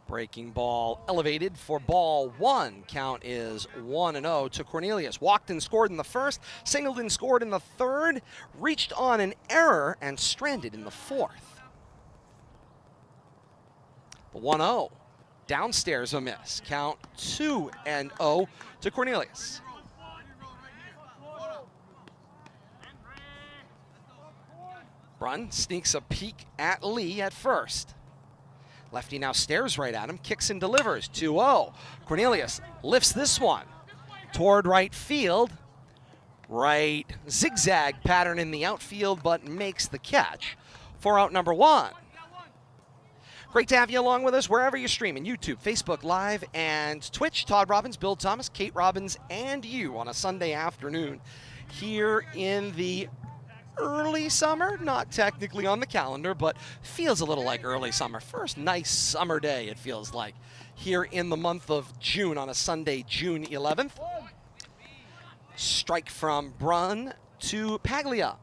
Breaking ball elevated for ball 1. Count is 1-0 to Cornelius. Walked and scored in the first, singled and scored in the third, reached on an error and stranded in the fourth. The 1-0. Downstairs a miss. Count 2-0 to Cornelius. Brunn sneaks a peek at Lee at first. Lefty now stares right at him, kicks and delivers. 2-0. Cornelius lifts this one toward right field. Right zigzag pattern in the outfield, but makes the catch for out number 1. Great to have you along with us wherever you're streaming. YouTube, Facebook Live, and Twitch. Todd Robbins, Bill Thomas, Kate Robbins, and you on a Sunday afternoon here in the early summer. Not technically on the calendar, but feels a little like early summer. First nice summer day, it feels like, here in the month of June on a Sunday, June 11th. Strike from Brunn to Paglia.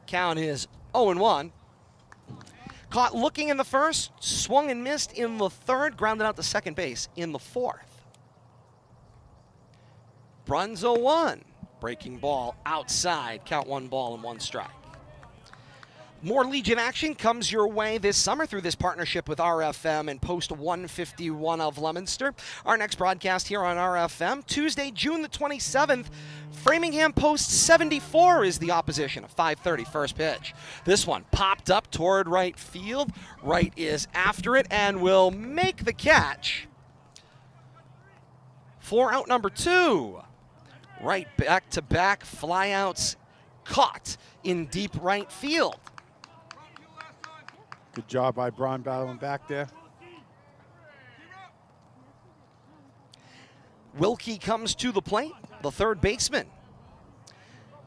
Count is 0-1. Caught looking in the first, swung and missed in the third, grounded out to second base in the fourth. Brunn's 0-1. Breaking ball outside, count 1 ball and 1 strike. More Legion action comes your way this summer through this partnership with RFM and Post 151 of Leominster. Our next broadcast here on RFM, Tuesday, June the 27th, Framingham Post 74 is the opposition, a 5:30 first pitch. This one popped up toward right field. Right is after it and will make the catch for out number 2. Right back-to-back flyouts caught in deep right field. Good job by Braun battling back there. Wilkie comes to the plate, the third baseman.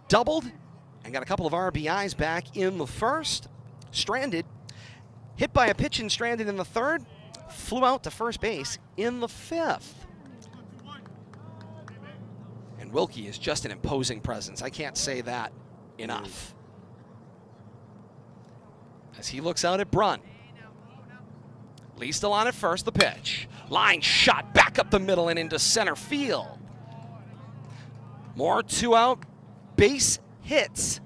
Doubled and got a couple of RBIs back in the first. Stranded, hit by a pitch and stranded in the third. Flew out to first base in the fifth. And Wilkie is just an imposing presence. I can't say that enough. As he looks out at Brunn. Lee still on at first, the pitch. Line shot back up the middle and into center field. More 2-out base hits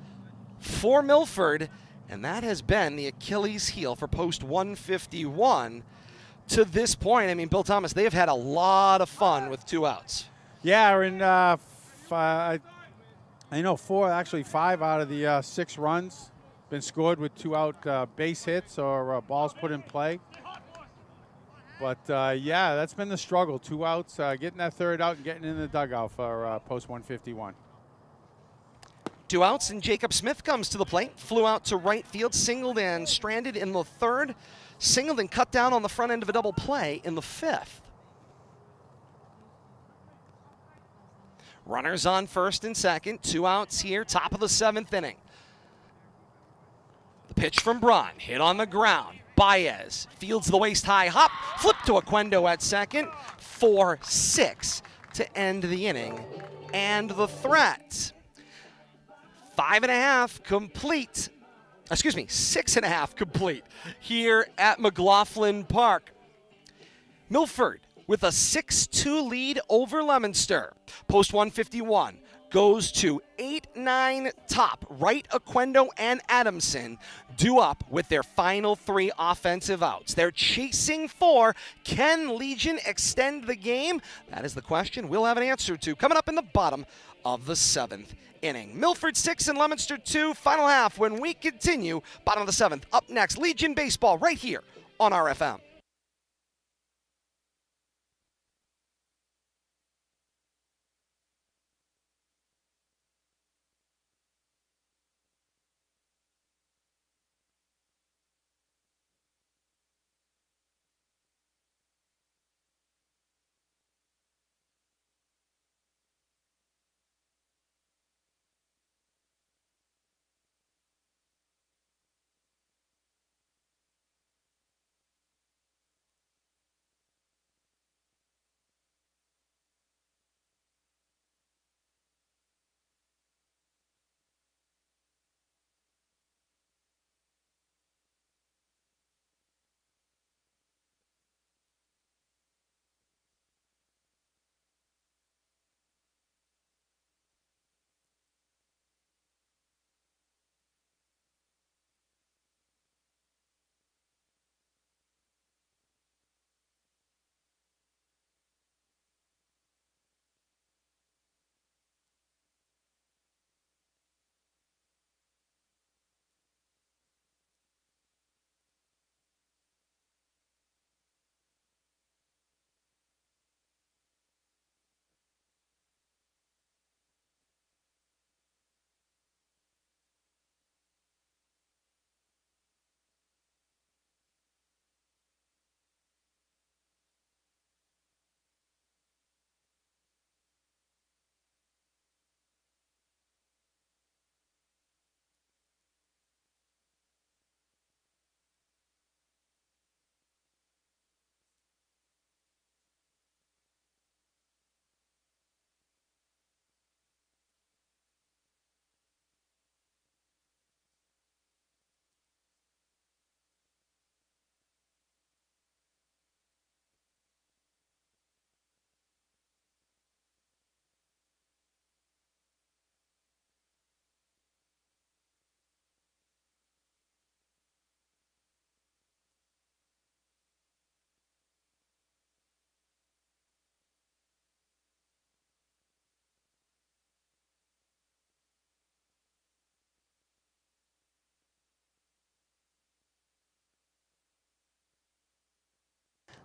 for Milford, and that has been the Achilles heel for Post 151 to this point. I mean, Bill Thomas, they have had a lot of fun with 2 outs. Yeah, and I know 5 out of the 6 runs been scored with 2-out base hits or balls put in play. But, yeah, that's been the struggle. 2 outs, getting that third out and getting in the dugout for Post 151. 2 outs, and Jacob Smith comes to the plate. Flew out to right field, singled and stranded in the third. Singled and cut down on the front end of a double play in the fifth. Runners on first and second. 2 outs here, top of the 7th inning. The pitch from Brunn, hit on the ground. Baez fields the waist-high hop, flip to Oquendo at second. 4-6 to end the inning. And the threat. 5.5 complete. Excuse me, 6.5 complete here at McLaughlin Park. Milford with a 6-2 lead over Leominster. Post 151 goes to 8-9 top. Wright, Oquendo, and Adamson due up with their final 3 offensive outs. They're chasing 4. Can Legion extend the game? That is the question we'll have an answer to coming up in the bottom of the 7th inning. Milford 6 and Leominster 2. Final half when we continue. Bottom of the 7th. Up next, Legion Baseball right here on RFM.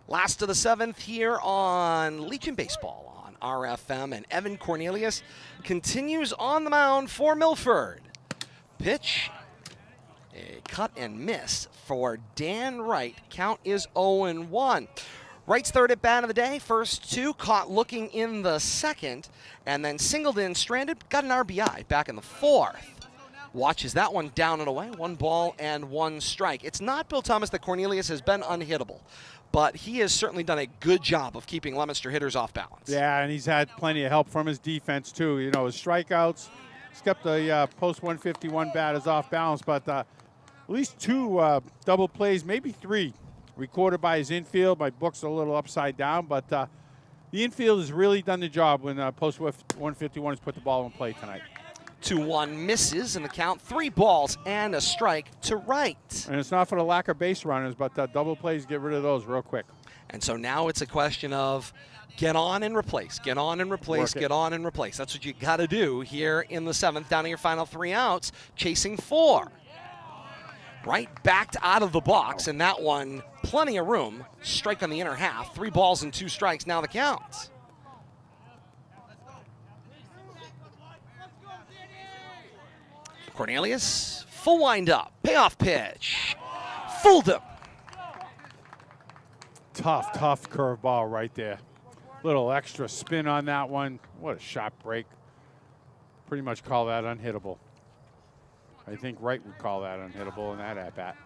Last of the 7th here on Legion Baseball on RFM, and Evan Cornelius continues on the mound for Milford. Pitch, a cut and miss for Dan Wright. Count is 0-1. Wright's third at bat of the day. First two caught looking in the second, and then singled in, stranded, got an RBI back in the fourth. Watches that one down and away. 1 ball and 1 strike. It's not Bill Thomas that Cornelius has been unhittable, but he has certainly done a good job of keeping Leominster hitters off balance. Yeah, and he's had plenty of help from his defense, too. You know, his strikeouts, he's kept the post 151 batters off balance, but at least 2 double plays, maybe 3, recorded by his infield. My book's a little upside down, but the infield has really done the job when post 151 has put the ball in play tonight. 2-1 misses in the count. 3 balls and a strike to Wright. And it's not for the lack of base runners, but double plays, get rid of those real quick. And so now it's a question of get on and replace, get on and replace, get on and replace. That's what you got to do here in the 7th, down to your final 3 outs, chasing 4. Wright backed out of the box, and that one, plenty of room. Strike on the inner half. 3 balls and 2 strikes, now the count. Cornelius, full wind-up, payoff pitch. Fooled him. Tough curveball right there. Little extra spin on that one. What a sharp break. Pretty much call that unhittable. I think Wright would call that unhittable in that at-bat.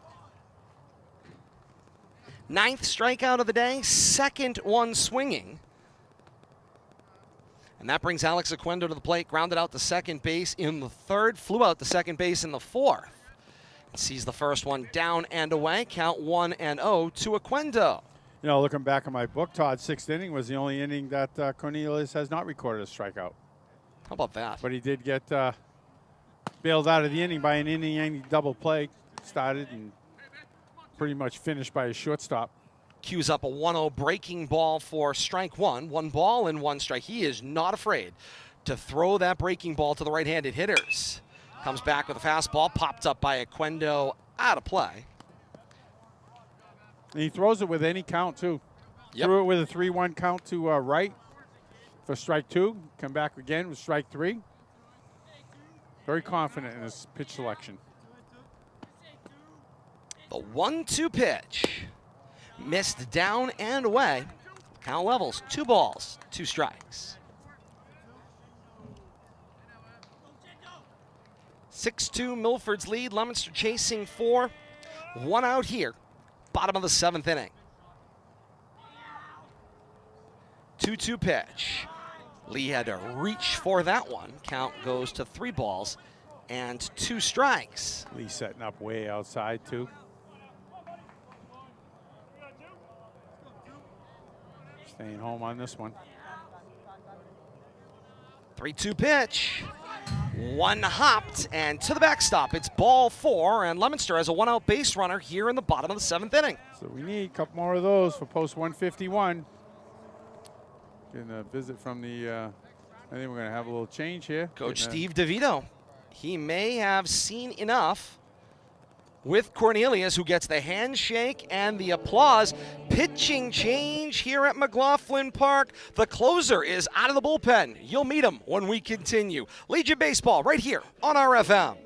9th strikeout of the day, 2nd one swinging. And that brings Alex Oquendo to the plate, grounded out to second base in the 3rd, flew out to second base in the 4th. Sees the first one down and away, count 1-0 to Oquendo. You know, looking back at my book, Todd's 6th inning was the only inning that Cornelius has not recorded a strikeout. How about that? But he did get bailed out of the inning by an inning double play. Started and pretty much finished by his shortstop. Cues up a 1-0 breaking ball for strike 1. 1 ball and 1 strike. He is not afraid to throw that breaking ball to the right-handed hitters. Comes back with a fastball, popped up by Oquendo, out of play. And he throws it with any count, too. Yep. Threw it with a 3-1 count to Wright for strike 2. Come back again with strike 3. Very confident in his pitch selection. The 1-2 pitch. Missed down and away. Count levels, 2 balls, 2 strikes. 6-2 Milford's lead. Leominster chasing 4. 1 out here. Bottom of the 7th inning. 2-2 pitch. Lee had to reach for that one. Count goes to 3 balls and 2 strikes. Lee setting up way outside, too. Staying home on this one. 3-2 pitch. 1 hopped and to the backstop. It's ball 4, and Leominster has a 1-out base runner here in the bottom of the 7th inning. So we need a couple more of those for post 151. Getting a visit from the, I think we're going to have a little change here. Coach Steve DeVito. He may have seen enough with Cornelius, who gets the handshake and the applause. Pitching change here at McLaughlin Park. The closer is out of the bullpen. You'll meet him when we continue. Legion Baseball right here on RFM.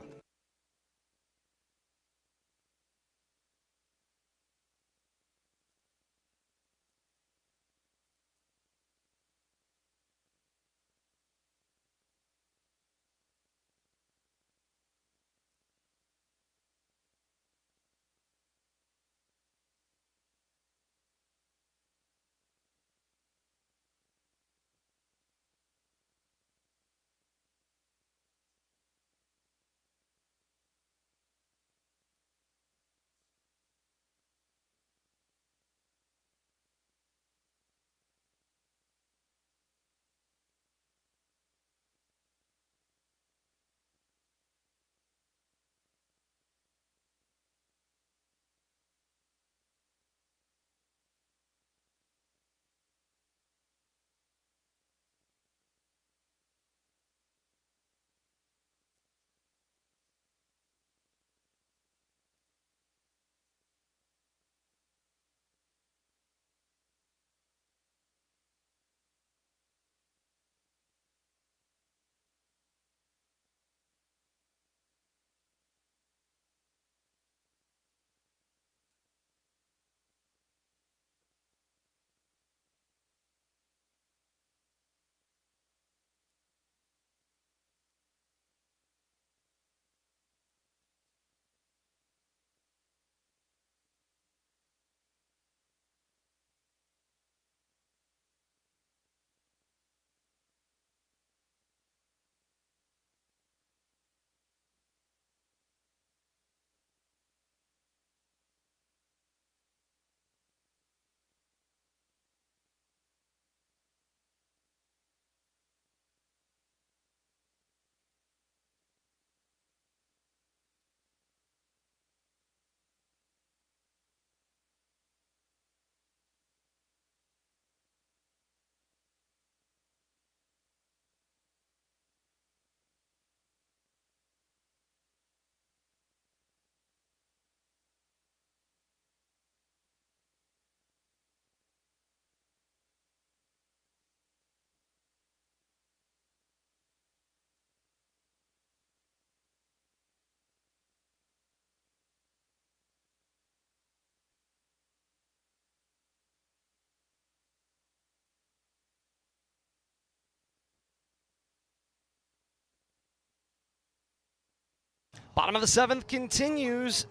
Bottom of the 7th continues.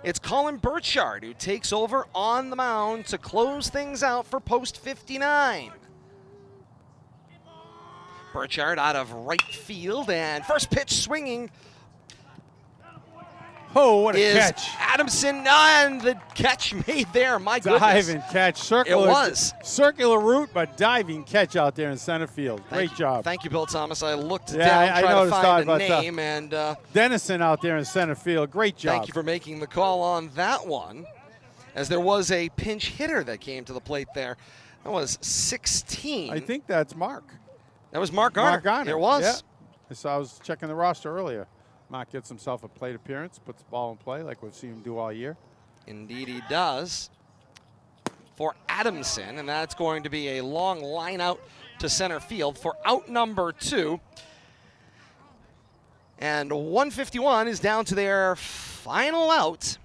It's Colin Burchard who takes over on the mound to close things out for Post 59. Burchard out of right field, and first pitch swinging Oh, what a is catch. Adamson, and the catch made there. My goodness. Diving catch. Circular, It was. Circular route, but diving catch out there in center field. Great job. Thank you, Bill Thomas. I looked Yeah, down, I tried to noticed find that, the but, name, and Dennison out there in center field. Great job. thank you for making the call on that one, as there was a pinch hitter that came to the plate there. That was 16. I think that's Mark. That was Mark Garner. Mark Garner. It was. Yeah. I was checking the roster earlier. Mark gets himself a plate appearance, puts the ball in play like we've seen him do all year. Indeed he does. For Adamson, and that's going to be a long line out to center field for out number 2. And 151 is down to their final out.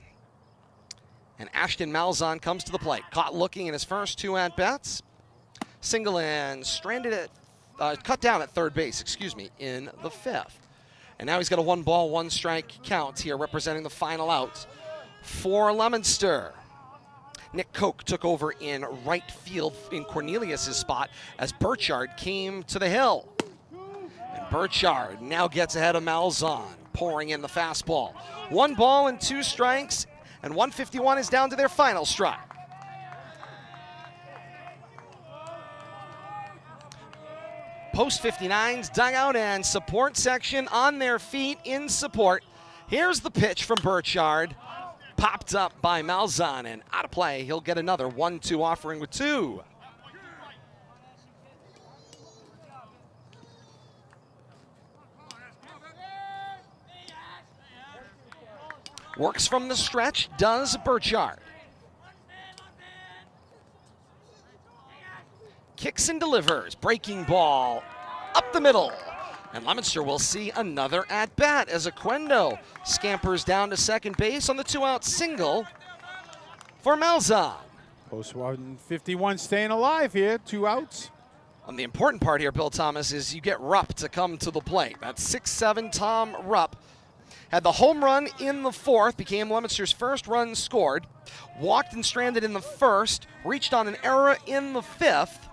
And Ashton Malzahn comes to the plate. Caught looking in his first 2 at-bats. Single and stranded at, cut down at third base, in the 5th. And now he's got a 1-ball, 1-strike count here, representing the final out for Leominster. Nick Koch took over in right field in Cornelius' spot as Burchard came to the hill. And Burchard now gets ahead of Malzahn, pouring in the fastball. 1 ball and 2 strikes, and 151 is down to their final strike. Post 59's dugout and support section on their feet in support. Here's the pitch from Burchard. Popped up by Malzahn and out of play. He'll get another 1-2 offering with 2. Works from the stretch, does Burchard. Kicks and delivers, breaking ball up the middle. And Leominster will see another at-bat as Aquendo scampers down to second base on the 2-out single for Malzahn. Post 151 staying alive here, 2 outs. And the important part here, Bill Thomas, is you get Rupp to come to the plate. That's 6'7" Tom Rupp. Had the home run in the 4th, became Leominster's first run scored. Walked and stranded in the 1st, reached on an error in the 5th.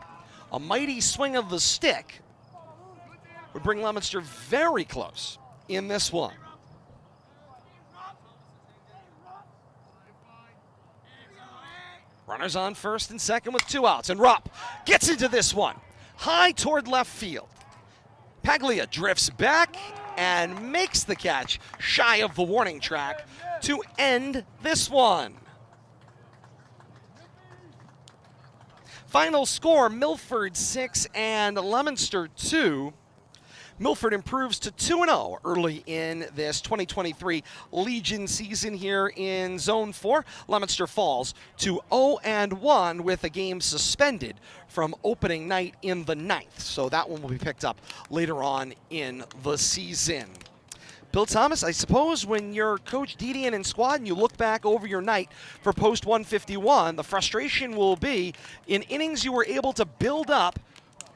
A mighty swing of the stick would bring Leominster very close in this one. Runners on first and second with 2 outs, and Rupp gets into this one. High toward left field. Paglia drifts back and makes the catch shy of the warning track to end this one. Final score, Milford 6 and Leominster 2. Milford improves to 2-0 early in this 2023 Legion season here in Zone 4. Leominster falls to 0-1 with a game suspended from opening night in the 9th. So that one will be picked up later on in the season. Bill Thomas, I suppose when you're Coach Didion and squad and you look back over your night for Post 151, the frustration will be in innings you were able to build up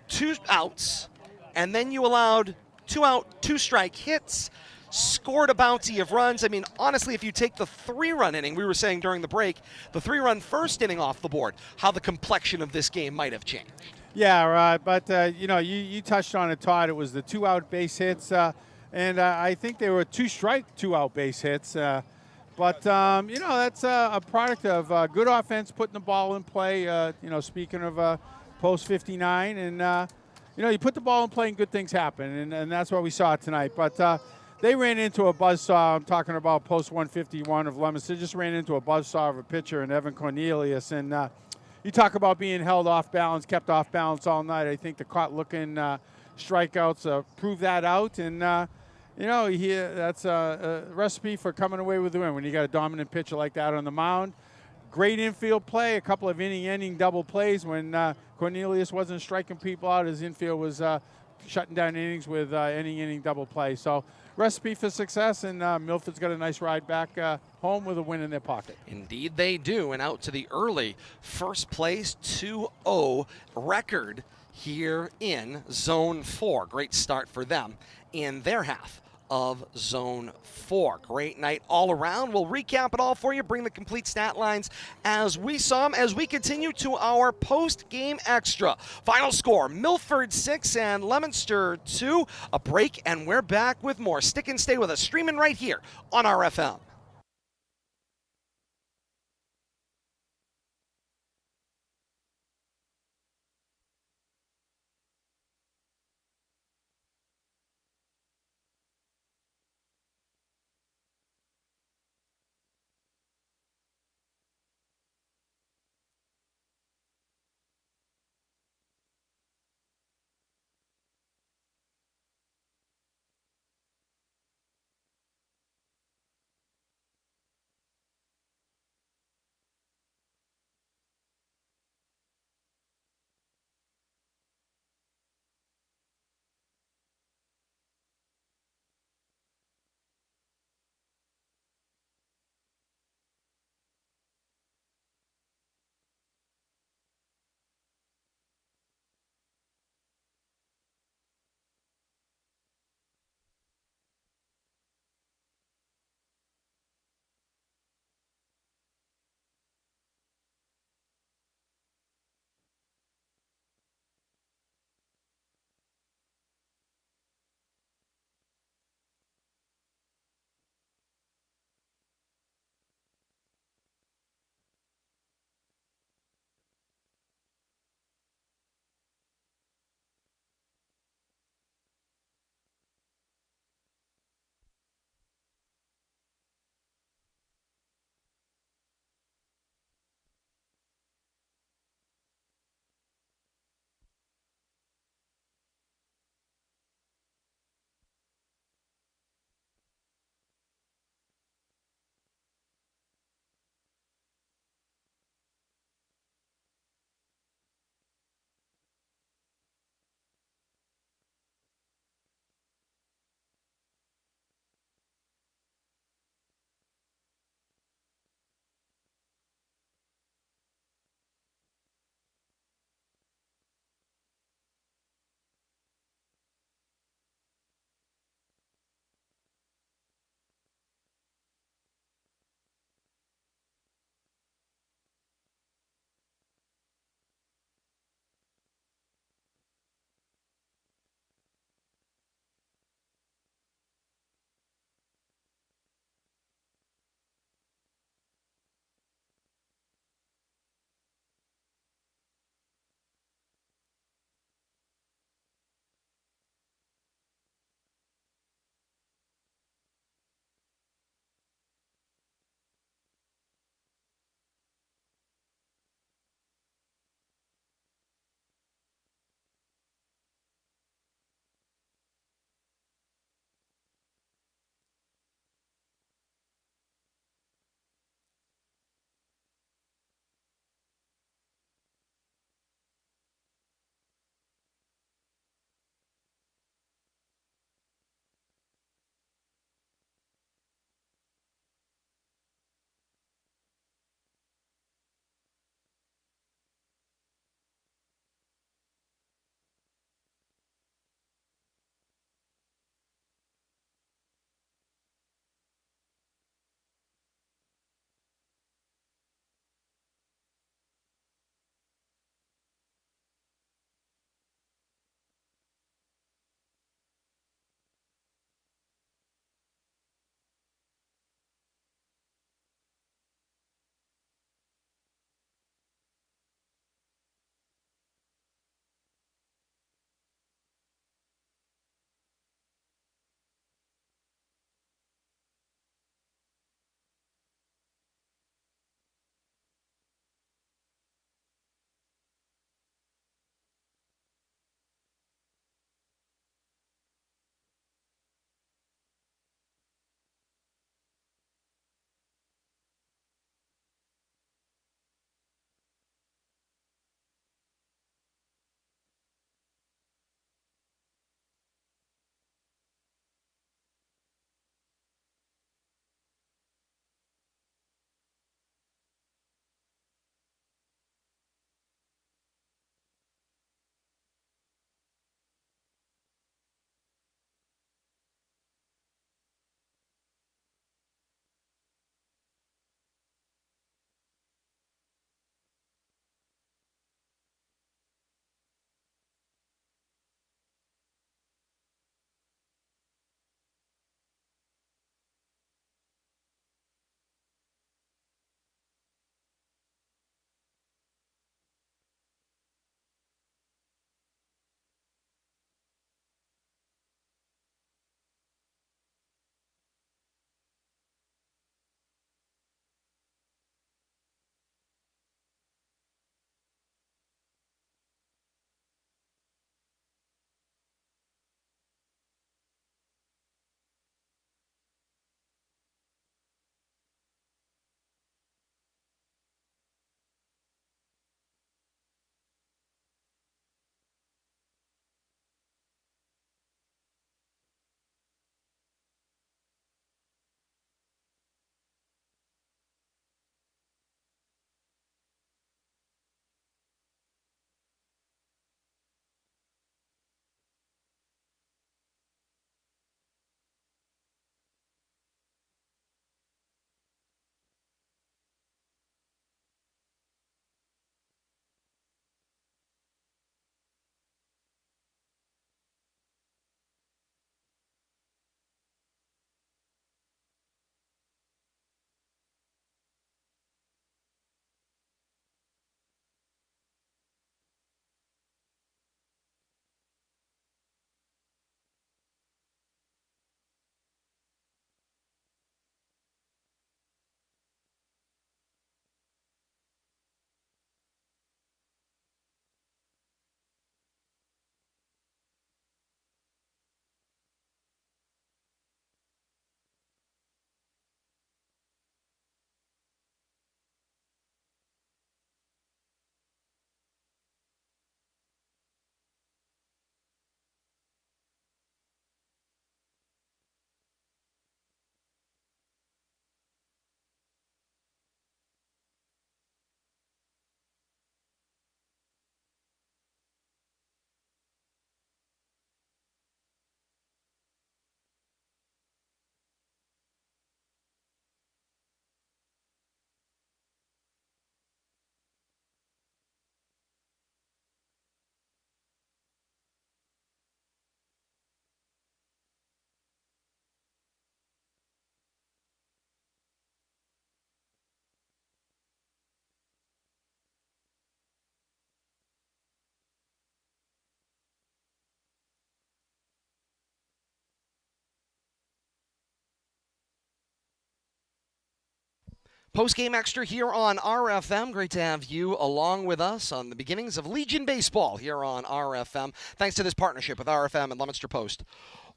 2 outs, and then you allowed 2-out, 2-strike hits, scored a bounty of runs. I mean, honestly, if you take the 3-run inning, we were saying during the break, the 3-run first inning off the board, how the complexion of this game might have changed. Yeah, but you touched on it, Todd. It was the 2-out base hits. And I think they were 2-strike, 2-out base hits. But that's a product of good offense, putting the ball in play. Speaking of Post 59. And, you put the ball in play and good things happen. And that's what we saw tonight. But they ran into a buzzsaw. I'm talking about Post 151 of Leominster. Just ran into a buzzsaw of a pitcher in Evan Cornelius. And you talk about being held off balance, kept off balance all night. I think the caught-looking strikeouts prove that out. And that's a recipe for coming away with the win when you got a dominant pitcher like that on the mound. Great infield play, a couple of inning double plays when Cornelius wasn't striking people out. His infield was shutting down innings with inning double play. So recipe for success, and Milford's got a nice ride back home with a win in their pocket. Indeed they do, and out to the early first place 2-0 record here in Zone 4. Great start for them in their half of Zone 4. Great night all around. We'll recap it all for you, bring the complete stat lines as we saw them, as we continue to our post-game extra. Final score, Milford 6 and Leominster 2. A break, and we're back with more. Stick and stay with us, streaming right here on RFM. Post-game extra here on RFM. Great to have you along with us on the beginnings of Legion Baseball here on RFM. Thanks to this partnership with RFM and Leominster Post.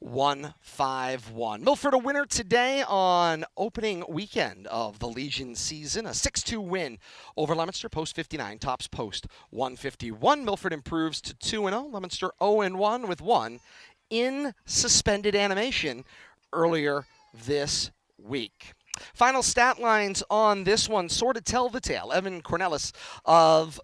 1-5-1. Milford a winner today on opening weekend of the Legion season. A 6-2 win over Leominster. Post 59 tops Post 151. Milford improves to 2-0. Leominster 0-1 with one in suspended animation earlier this week. Final stat lines on this one sort of tell the tale. Evan Cornelis of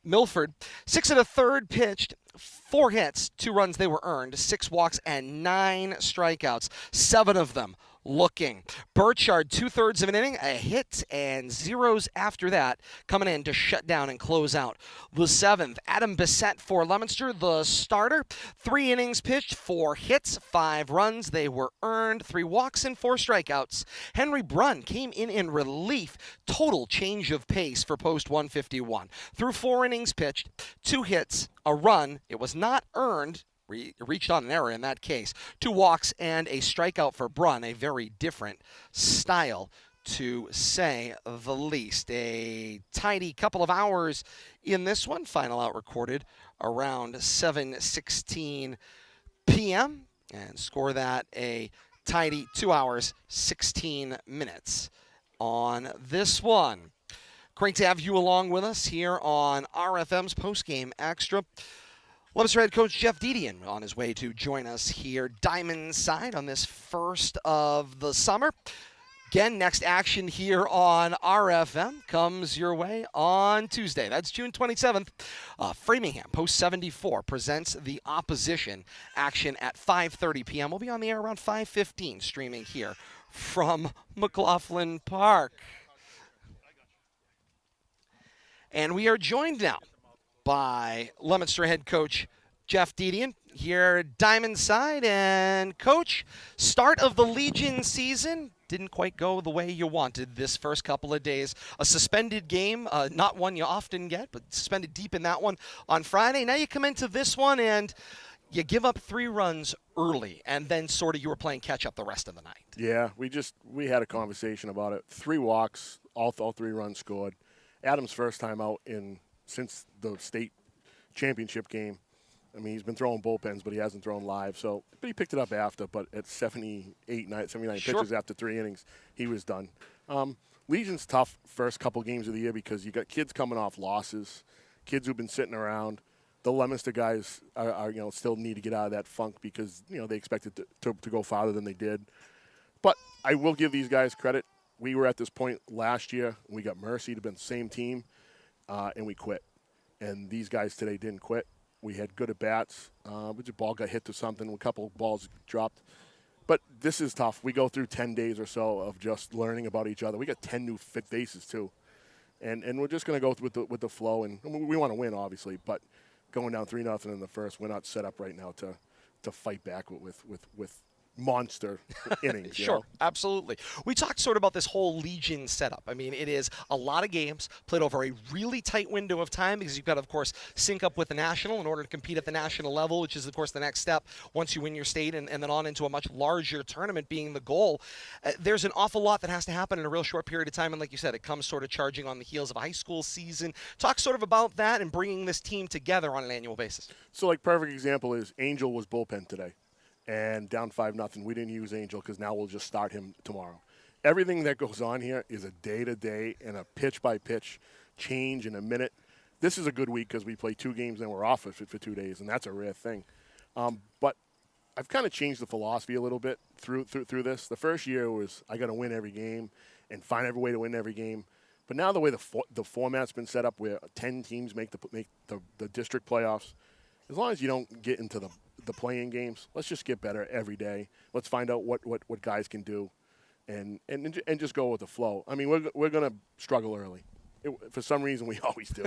Milford, 6 1/3 pitched, 4 hits, 2 runs they were earned, 6 walks and 9 strikeouts, 7 of them looking. Burchard, 2/3 of an inning, a hit and zeros after that, coming in to shut down and close out the 7th. Adam Bissett for Leominster, the starter, 3 innings pitched, 4 hits, 5 runs they were earned, 3 walks and 4 strikeouts. Henry Brunn came in relief, total change of pace for Post 151. Through 4 innings pitched, 2 hits, a run, it was not earned, reached on an error in that case. 2 walks and a strikeout for Brunn, a very different style to say the least. A tidy couple of hours in this one. Final out recorded around 7:16 p.m. and score that a tidy 2 hours, 16 minutes on this one. Great to have you along with us here on RFM's Postgame Extra. Leominster head coach Jeff Didion on his way to join us here Diamond side on this first of the summer. Again, next action here on RFM comes your way on Tuesday. That's June 27th. Framingham, Post 74, presents the opposition. Action at 5:30 p.m. We'll be on the air around 5:15, streaming here from McLaughlin Park. And we are joined now by Leominster head coach Jeff Didion here Diamond side. And coach, start of the Legion season didn't quite go the way you wanted this first couple of days. A suspended game, not one you often get, but suspended deep in that one on Friday. Now you come into this one and you give up 3 runs early, and then sort of you were playing catch up the rest of the night. Yeah, we had a conversation about it. 3 walks, all 3 runs scored. Adam's first time out since the state championship game. I mean, he's been throwing bullpens, but he hasn't thrown live. But he picked it up after. But at 79 Sure. pitches after 3 innings, he was done. Legion's tough first couple games of the year because you got kids coming off losses, kids who've been sitting around. The Leominster guys are still need to get out of that funk because they expected to go farther than they did. But I will give these guys credit. We were at this point last year. We got Mercy to be the same team, and we quit. And these guys today didn't quit. We had good at-bats. But the ball got hit to something. A couple of balls dropped. But this is tough. We go through 10 days or so of just learning about each other. We got 10 new fit faces, too. And we're just going to go with the flow. And we want to win, obviously. But going down 3-0 in the first, we're not set up right now to fight back with monster innings. Sure, absolutely. We talked sort of about this whole Legion setup. I mean, it is a lot of games played over a really tight window of time because you've got to, of course, sync up with the national in order to compete at the national level, which is, of course, the next step once you win your state and then on into a much larger tournament being the goal. There's an awful lot that has to happen in a real short period of time, and like you said, it comes sort of charging on the heels of a high school season. Talk sort of about that and bringing this team together on an annual basis. So, like, perfect example is Angel was bullpen today. And down 5-0, we didn't use Angel because now we'll just start him tomorrow. Everything that goes on here is a day-to-day and a pitch-by-pitch change in a minute. This is a good week because we play 2 games and we're off for 2 days, and that's a rare thing. But I've kind of changed the philosophy a little bit through this. The first year was I got to win every game and find every way to win every game. But now the way the format's been set up where 10 teams make the district playoffs, as long as you don't get into the playing games, let's just get better every day. Let's find out what guys can do, and just go with the flow. I mean, we're gonna struggle early. For some reason, we always do,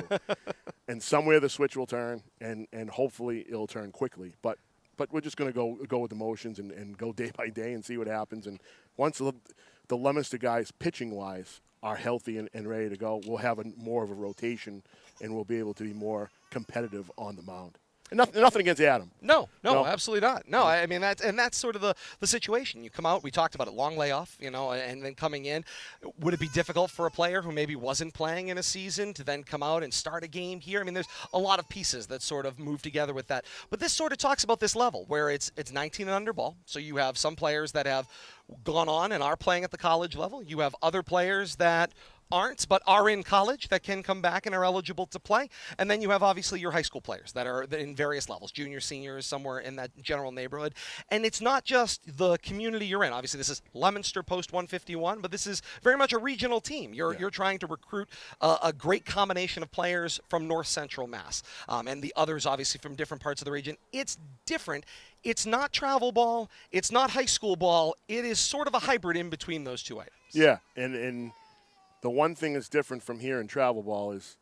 and somewhere the switch will turn, and hopefully it'll turn quickly. But we're just gonna go with the motions and go day by day and see what happens. And once the Leominster guys pitching wise are healthy and ready to go, we'll have more of a rotation, and we'll be able to be more competitive on the mound. Nothing against Adam. No, No? absolutely not. No, I mean that's sort of the situation. You come out. We talked about it, long layoff, and then coming in. Would it be difficult for a player who maybe wasn't playing in a season to then come out and start a game here? I mean, there's a lot of pieces that sort of move together with that. But this sort of talks about this level where it's 19 and under ball. So you have some players that have gone on and are playing at the college level. You have other players that aren't, but are in college that can come back and are eligible to play. And then you have obviously your high school players that are in various levels, juniors, seniors, somewhere in that general neighborhood. And it's not just the community you're in. Obviously, this is Leominster Post 151, but this is very much a regional team. You're trying to recruit a great combination of players from North Central Mass, and the others obviously from different parts of the region. It's different. It's not travel ball. It's not high school ball. It is sort of a hybrid in between those two items. Yeah, and the one thing that's different from here in travel ball is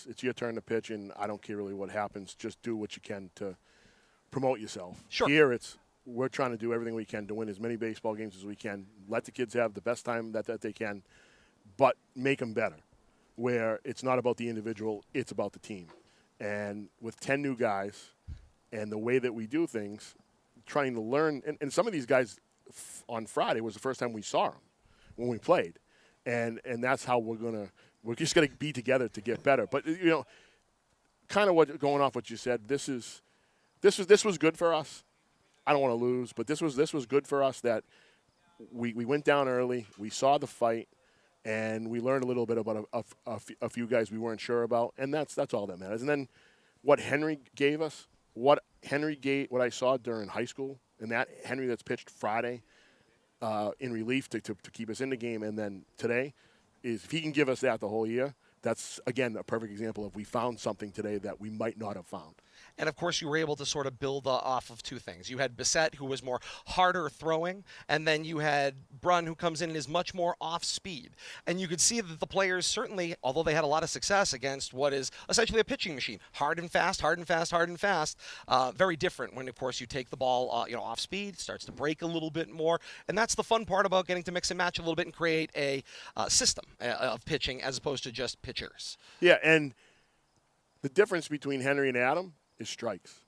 it's your turn to pitch, and I don't care really what happens. Just do what you can to promote yourself. Sure. Here we're trying to do everything we can to win as many baseball games as we can. Let the kids have the best time that they can, but make them better. Where it's not about the individual, it's about the team. And with 10 new guys and the way that we do things, trying to learn, and some of these guys on Friday was the first time we saw them when we played. And that's how we're just going to be together to get better. But, kind of going off what you said, this was good for us. I don't want to lose, but this was good for us that we went down early, we saw the fight, and we learned a little bit about a few guys we weren't sure about, and that's all that matters. And then what Henry gave us, what I saw during high school, and that Henry that's pitched Friday in relief to keep us in the game, and then today, is if he can give us that the whole year, that's, again, a perfect example of we found something today that we might not have found. And, of course, you were able to sort of build off of two things. You had Bissett, who was more harder throwing, and then you had Brunn, who comes in and is much more off-speed. And you could see that the players certainly, although they had a lot of success against what is essentially a pitching machine, hard and fast, hard and fast, hard and fast, very different when, of course, you take the ball off-speed, starts to break a little bit more. And that's the fun part about getting to mix and match a little bit and create a system of pitching as opposed to just pitchers. Yeah, and the difference between Henry and Adam is strikes.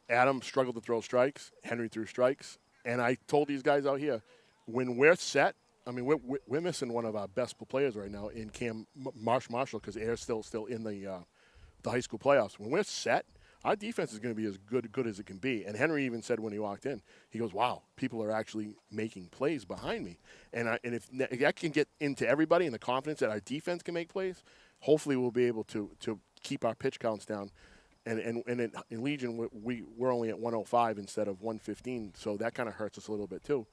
Adam struggled to throw strikes. Henry threw strikes. And I told these guys out here, when we're set, I mean, we're missing one of our best players right now in Cam Marshall because Air's still in the high school playoffs. When we're set, our defense is going to be as good as it can be. And Henry even said when he walked in, he goes, wow, people are actually making plays behind me. And if that can get into everybody and the confidence that our defense can make plays, hopefully we'll be able to keep our pitch counts down. And in Legion, we're only at 105 instead of 115, so that kind of hurts us a little bit too.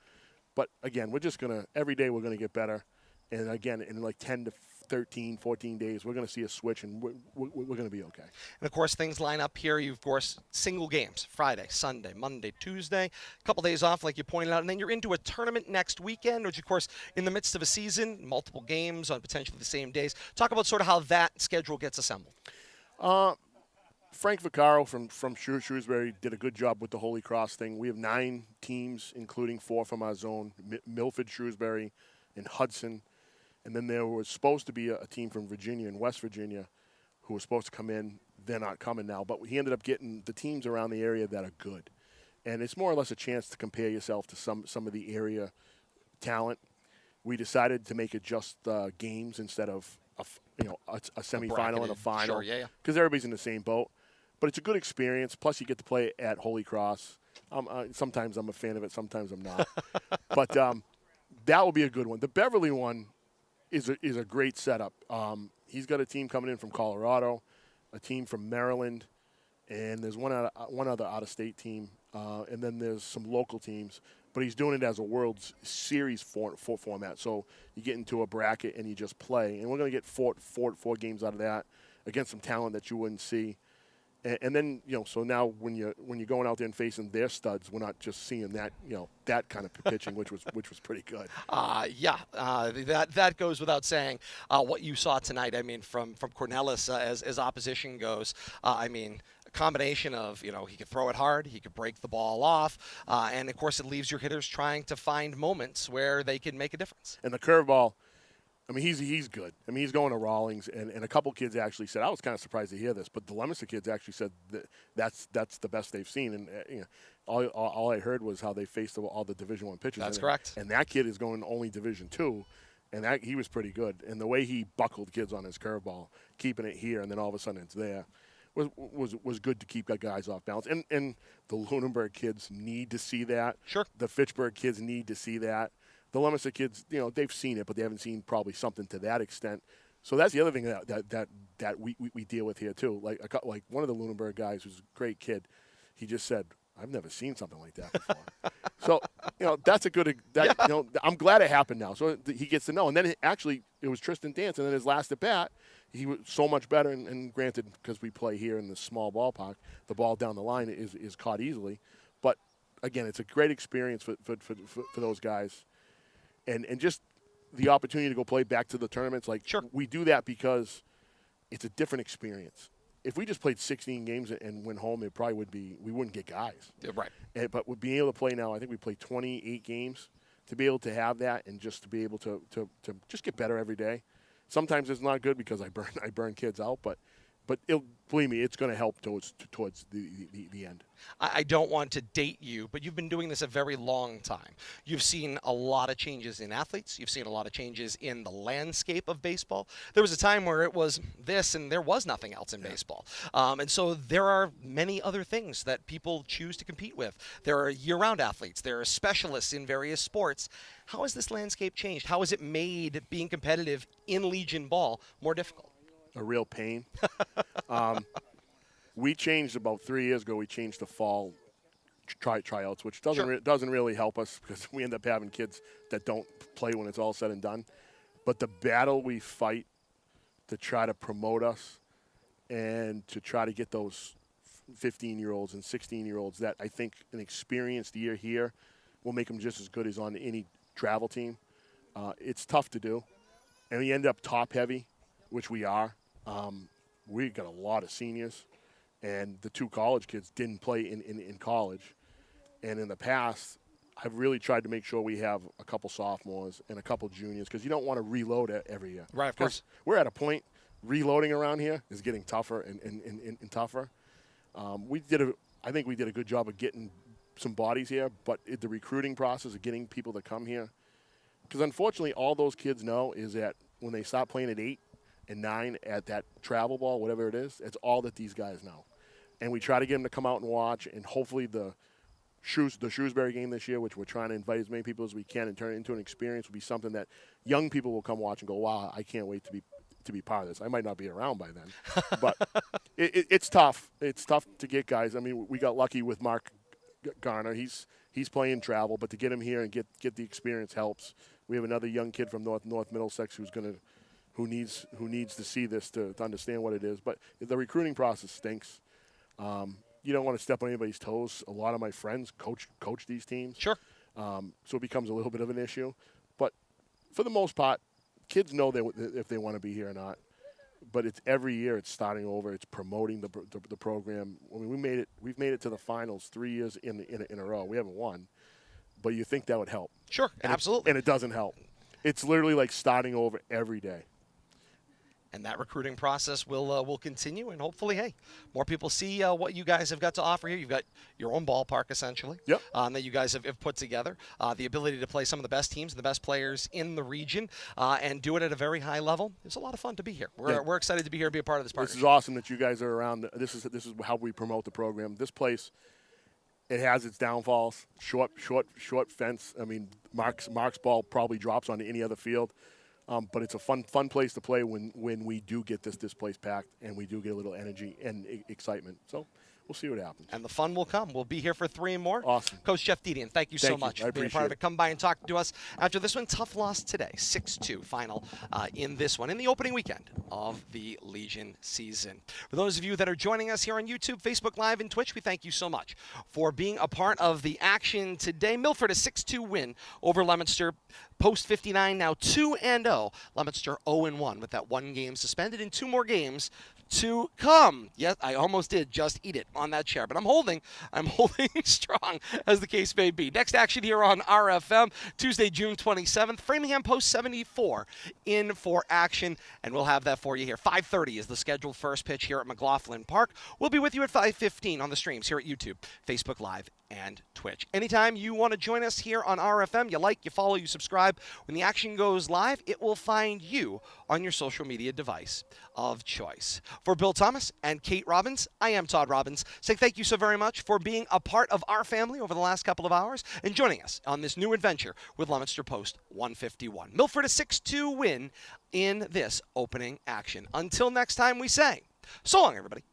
But, again, we're just going to – every day we're going to get better. And, again, in like 10 to 13, 14 days, we're going to see a switch, and we're going to be okay. And, of course, things line up here. You, of course, single games, Friday, Sunday, Monday, Tuesday, a couple days off, like you pointed out, and then you're into a tournament next weekend, which, of course, in the midst of a season, multiple games on potentially the same days. Talk about sort of how that schedule gets assembled. Frank Vaccaro from Shrewsbury did a good job with the Holy Cross thing. We have 9 teams, including 4 from our zone, Milford, Shrewsbury, and Hudson. And then there was supposed to be a team from Virginia and West Virginia who was supposed to come in. They're not coming now. But he ended up getting the teams around the area that are good. And it's more or less a chance to compare yourself to some of the area talent. We decided to make it just games instead of a semifinal and a final. Sure, yeah. Because everybody's in the same boat. But it's a good experience. Plus, you get to play at Holy Cross. Sometimes I'm a fan of it. Sometimes I'm not. But that will be a good one. The Beverly one is a great setup. He's got a team coming in from Colorado, a team from Maryland, and there's one other out-of-state team, and then there's some local teams. But he's doing it as a World Series format. So you get into a bracket and you just play. And we're going to get four games out of that against some talent that you wouldn't see. And then, so now when you're going out there and facing their studs, we're not just seeing that, that kind of pitching, which was pretty good. That goes without saying. What you saw tonight, I mean, from Cornelis as opposition goes, a combination of, he could throw it hard, he could break the ball off, and of course it leaves your hitters trying to find moments where they can make a difference. And the curveball, I mean, he's good. I mean, he's going to Rawlings, and a couple kids actually said, I was kind of surprised to hear this, but the Leominster kids actually said that's the best they've seen. And all I heard was how they faced all the Division I pitchers. That's correct. And that kid is going only Division II, and that he was pretty good. And the way he buckled kids on his curveball, keeping it here, and then all of a sudden it's there, was good to keep guys off balance. And the Lunenburg kids need to see that. Sure. The Fitchburg kids need to see that. The Leominster kids, they've seen it, but they haven't seen probably something to that extent. So that's the other thing that we deal with here too. Like one of the Lunenburg guys, who's a great kid, he just said, "I've never seen something like that before." So that's a good. I'm glad it happened now. So he gets to know. And then it was Tristan Dance, and then his last at bat, he was so much better. And granted, because we play here in the small ballpark, the ball down the line is caught easily. But again, it's a great experience for those guys. And just the opportunity to go play back to the tournaments, sure. We do that because it's a different experience. If we just played 16 games and went home, it probably we wouldn't get guys. Yeah, right. But with being able to play now, I think we play 28 games, to be able to have that and just to be able to just get better every day. Sometimes it's not good because I burn kids out, but believe me, it's going to help towards the end. I don't want to date you, but you've been doing this a very long time. You've seen a lot of changes in athletes. You've seen a lot of changes in the landscape of baseball. There was a time where it was this and there was nothing else in baseball. And so there are many other things that people choose to compete with. There are year-round athletes. There are specialists in various sports. How has this landscape changed? How has it made being competitive in Legion ball more difficult? A real pain. We changed about 3 years ago. We changed the fall tryouts, which doesn't really help us because we end up having kids that don't play when it's all said and done. But the battle we fight to try to promote us and to try to get those 15-year-olds and 16-year-olds that I think an experienced year here will make them just as good as on any travel team. It's tough to do, and we end up top-heavy, which we are. We got a lot of seniors, and the two college kids didn't play in college. And in the past, I've really tried to make sure we have a couple sophomores and a couple juniors because you don't want to reload every year. Right, of course. We're at a point, reloading around here is getting tougher and tougher. I think we did a good job of getting some bodies here, but the recruiting process of getting people to come here, because unfortunately all those kids know is that when they stop playing at 8 and 9 at that travel ball, whatever it is, it's all that these guys know. And we try to get them to come out and watch, and hopefully the Shrewsbury game this year, which we're trying to invite as many people as we can and turn it into an experience, will be something that young people will come watch and go, wow, I can't wait to be part of this. I might not be around by then. But it's tough. It's tough to get guys. I mean, we got lucky with Mark Garner. He's playing travel, but to get him here and get the experience helps. We have another young kid from North Middlesex who needs to see this to understand what it is. But the recruiting process stinks. You don't want to step on anybody's toes. A lot of my friends coach these teams. Sure. So it becomes a little bit of an issue. But for the most part, kids know if they want to be here or not. But it's every year it's starting over. It's promoting the program. I mean, we've made it to the finals 3 years in a row. We haven't won. But you think that would help. Sure, absolutely. And it doesn't help. It's literally like starting over every day. And that recruiting process will continue, and hopefully, hey, more people see what you guys have got to offer here. You've got your own ballpark, essentially, yep. That you guys have put together. The ability to play some of the best teams and the best players in the region and do it at a very high level. It's a lot of fun to be here. We're excited to be here and be a part of this partnership. This is awesome that you guys are around. This is how we promote the program. This place, it has its downfalls. Short fence. I mean, Mark's ball probably drops onto any other field. But it's a fun place to play when we do get this place packed and we do get a little energy and excitement. So we'll see what happens. And the fun will come. We'll be here for 3 more. Awesome. Coach Jeff Dedian, thank you so much for being a part of it. Come by and talk to us after this one. Tough loss today, 6-2 final in this one, in the opening weekend of the Legion season. For those of you that are joining us here on YouTube, Facebook Live, and Twitch, we thank you so much for being a part of the action today. Milford, a 6-2 win over Leominster Post 59, now 2-0. Leominster 0-1 with that 1 game suspended and 2 more games to come. Yes, I almost did just eat it. on that chair. But I'm holding strong, as the case may be. Next action here on RFM, Tuesday, June 27th. Framingham Post 74 in for action, and we'll have that for you here. 5:30 is the scheduled first pitch here at McLaughlin Park. We'll be with you at 5:15 on the streams here at YouTube, Facebook Live, and Twitch. Anytime you want to join us here on RFM, you like, you follow, you subscribe. When the action goes live, it will find you on your social media device of choice. For Bill Thomas and Kate Robbins, I am Todd Robbins. Say thank you so very much for being a part of our family over the last couple of hours and joining us on this new adventure with Leominster Post 151. Milford a 6-2 win in this opening action. Until next time, we say so long, everybody.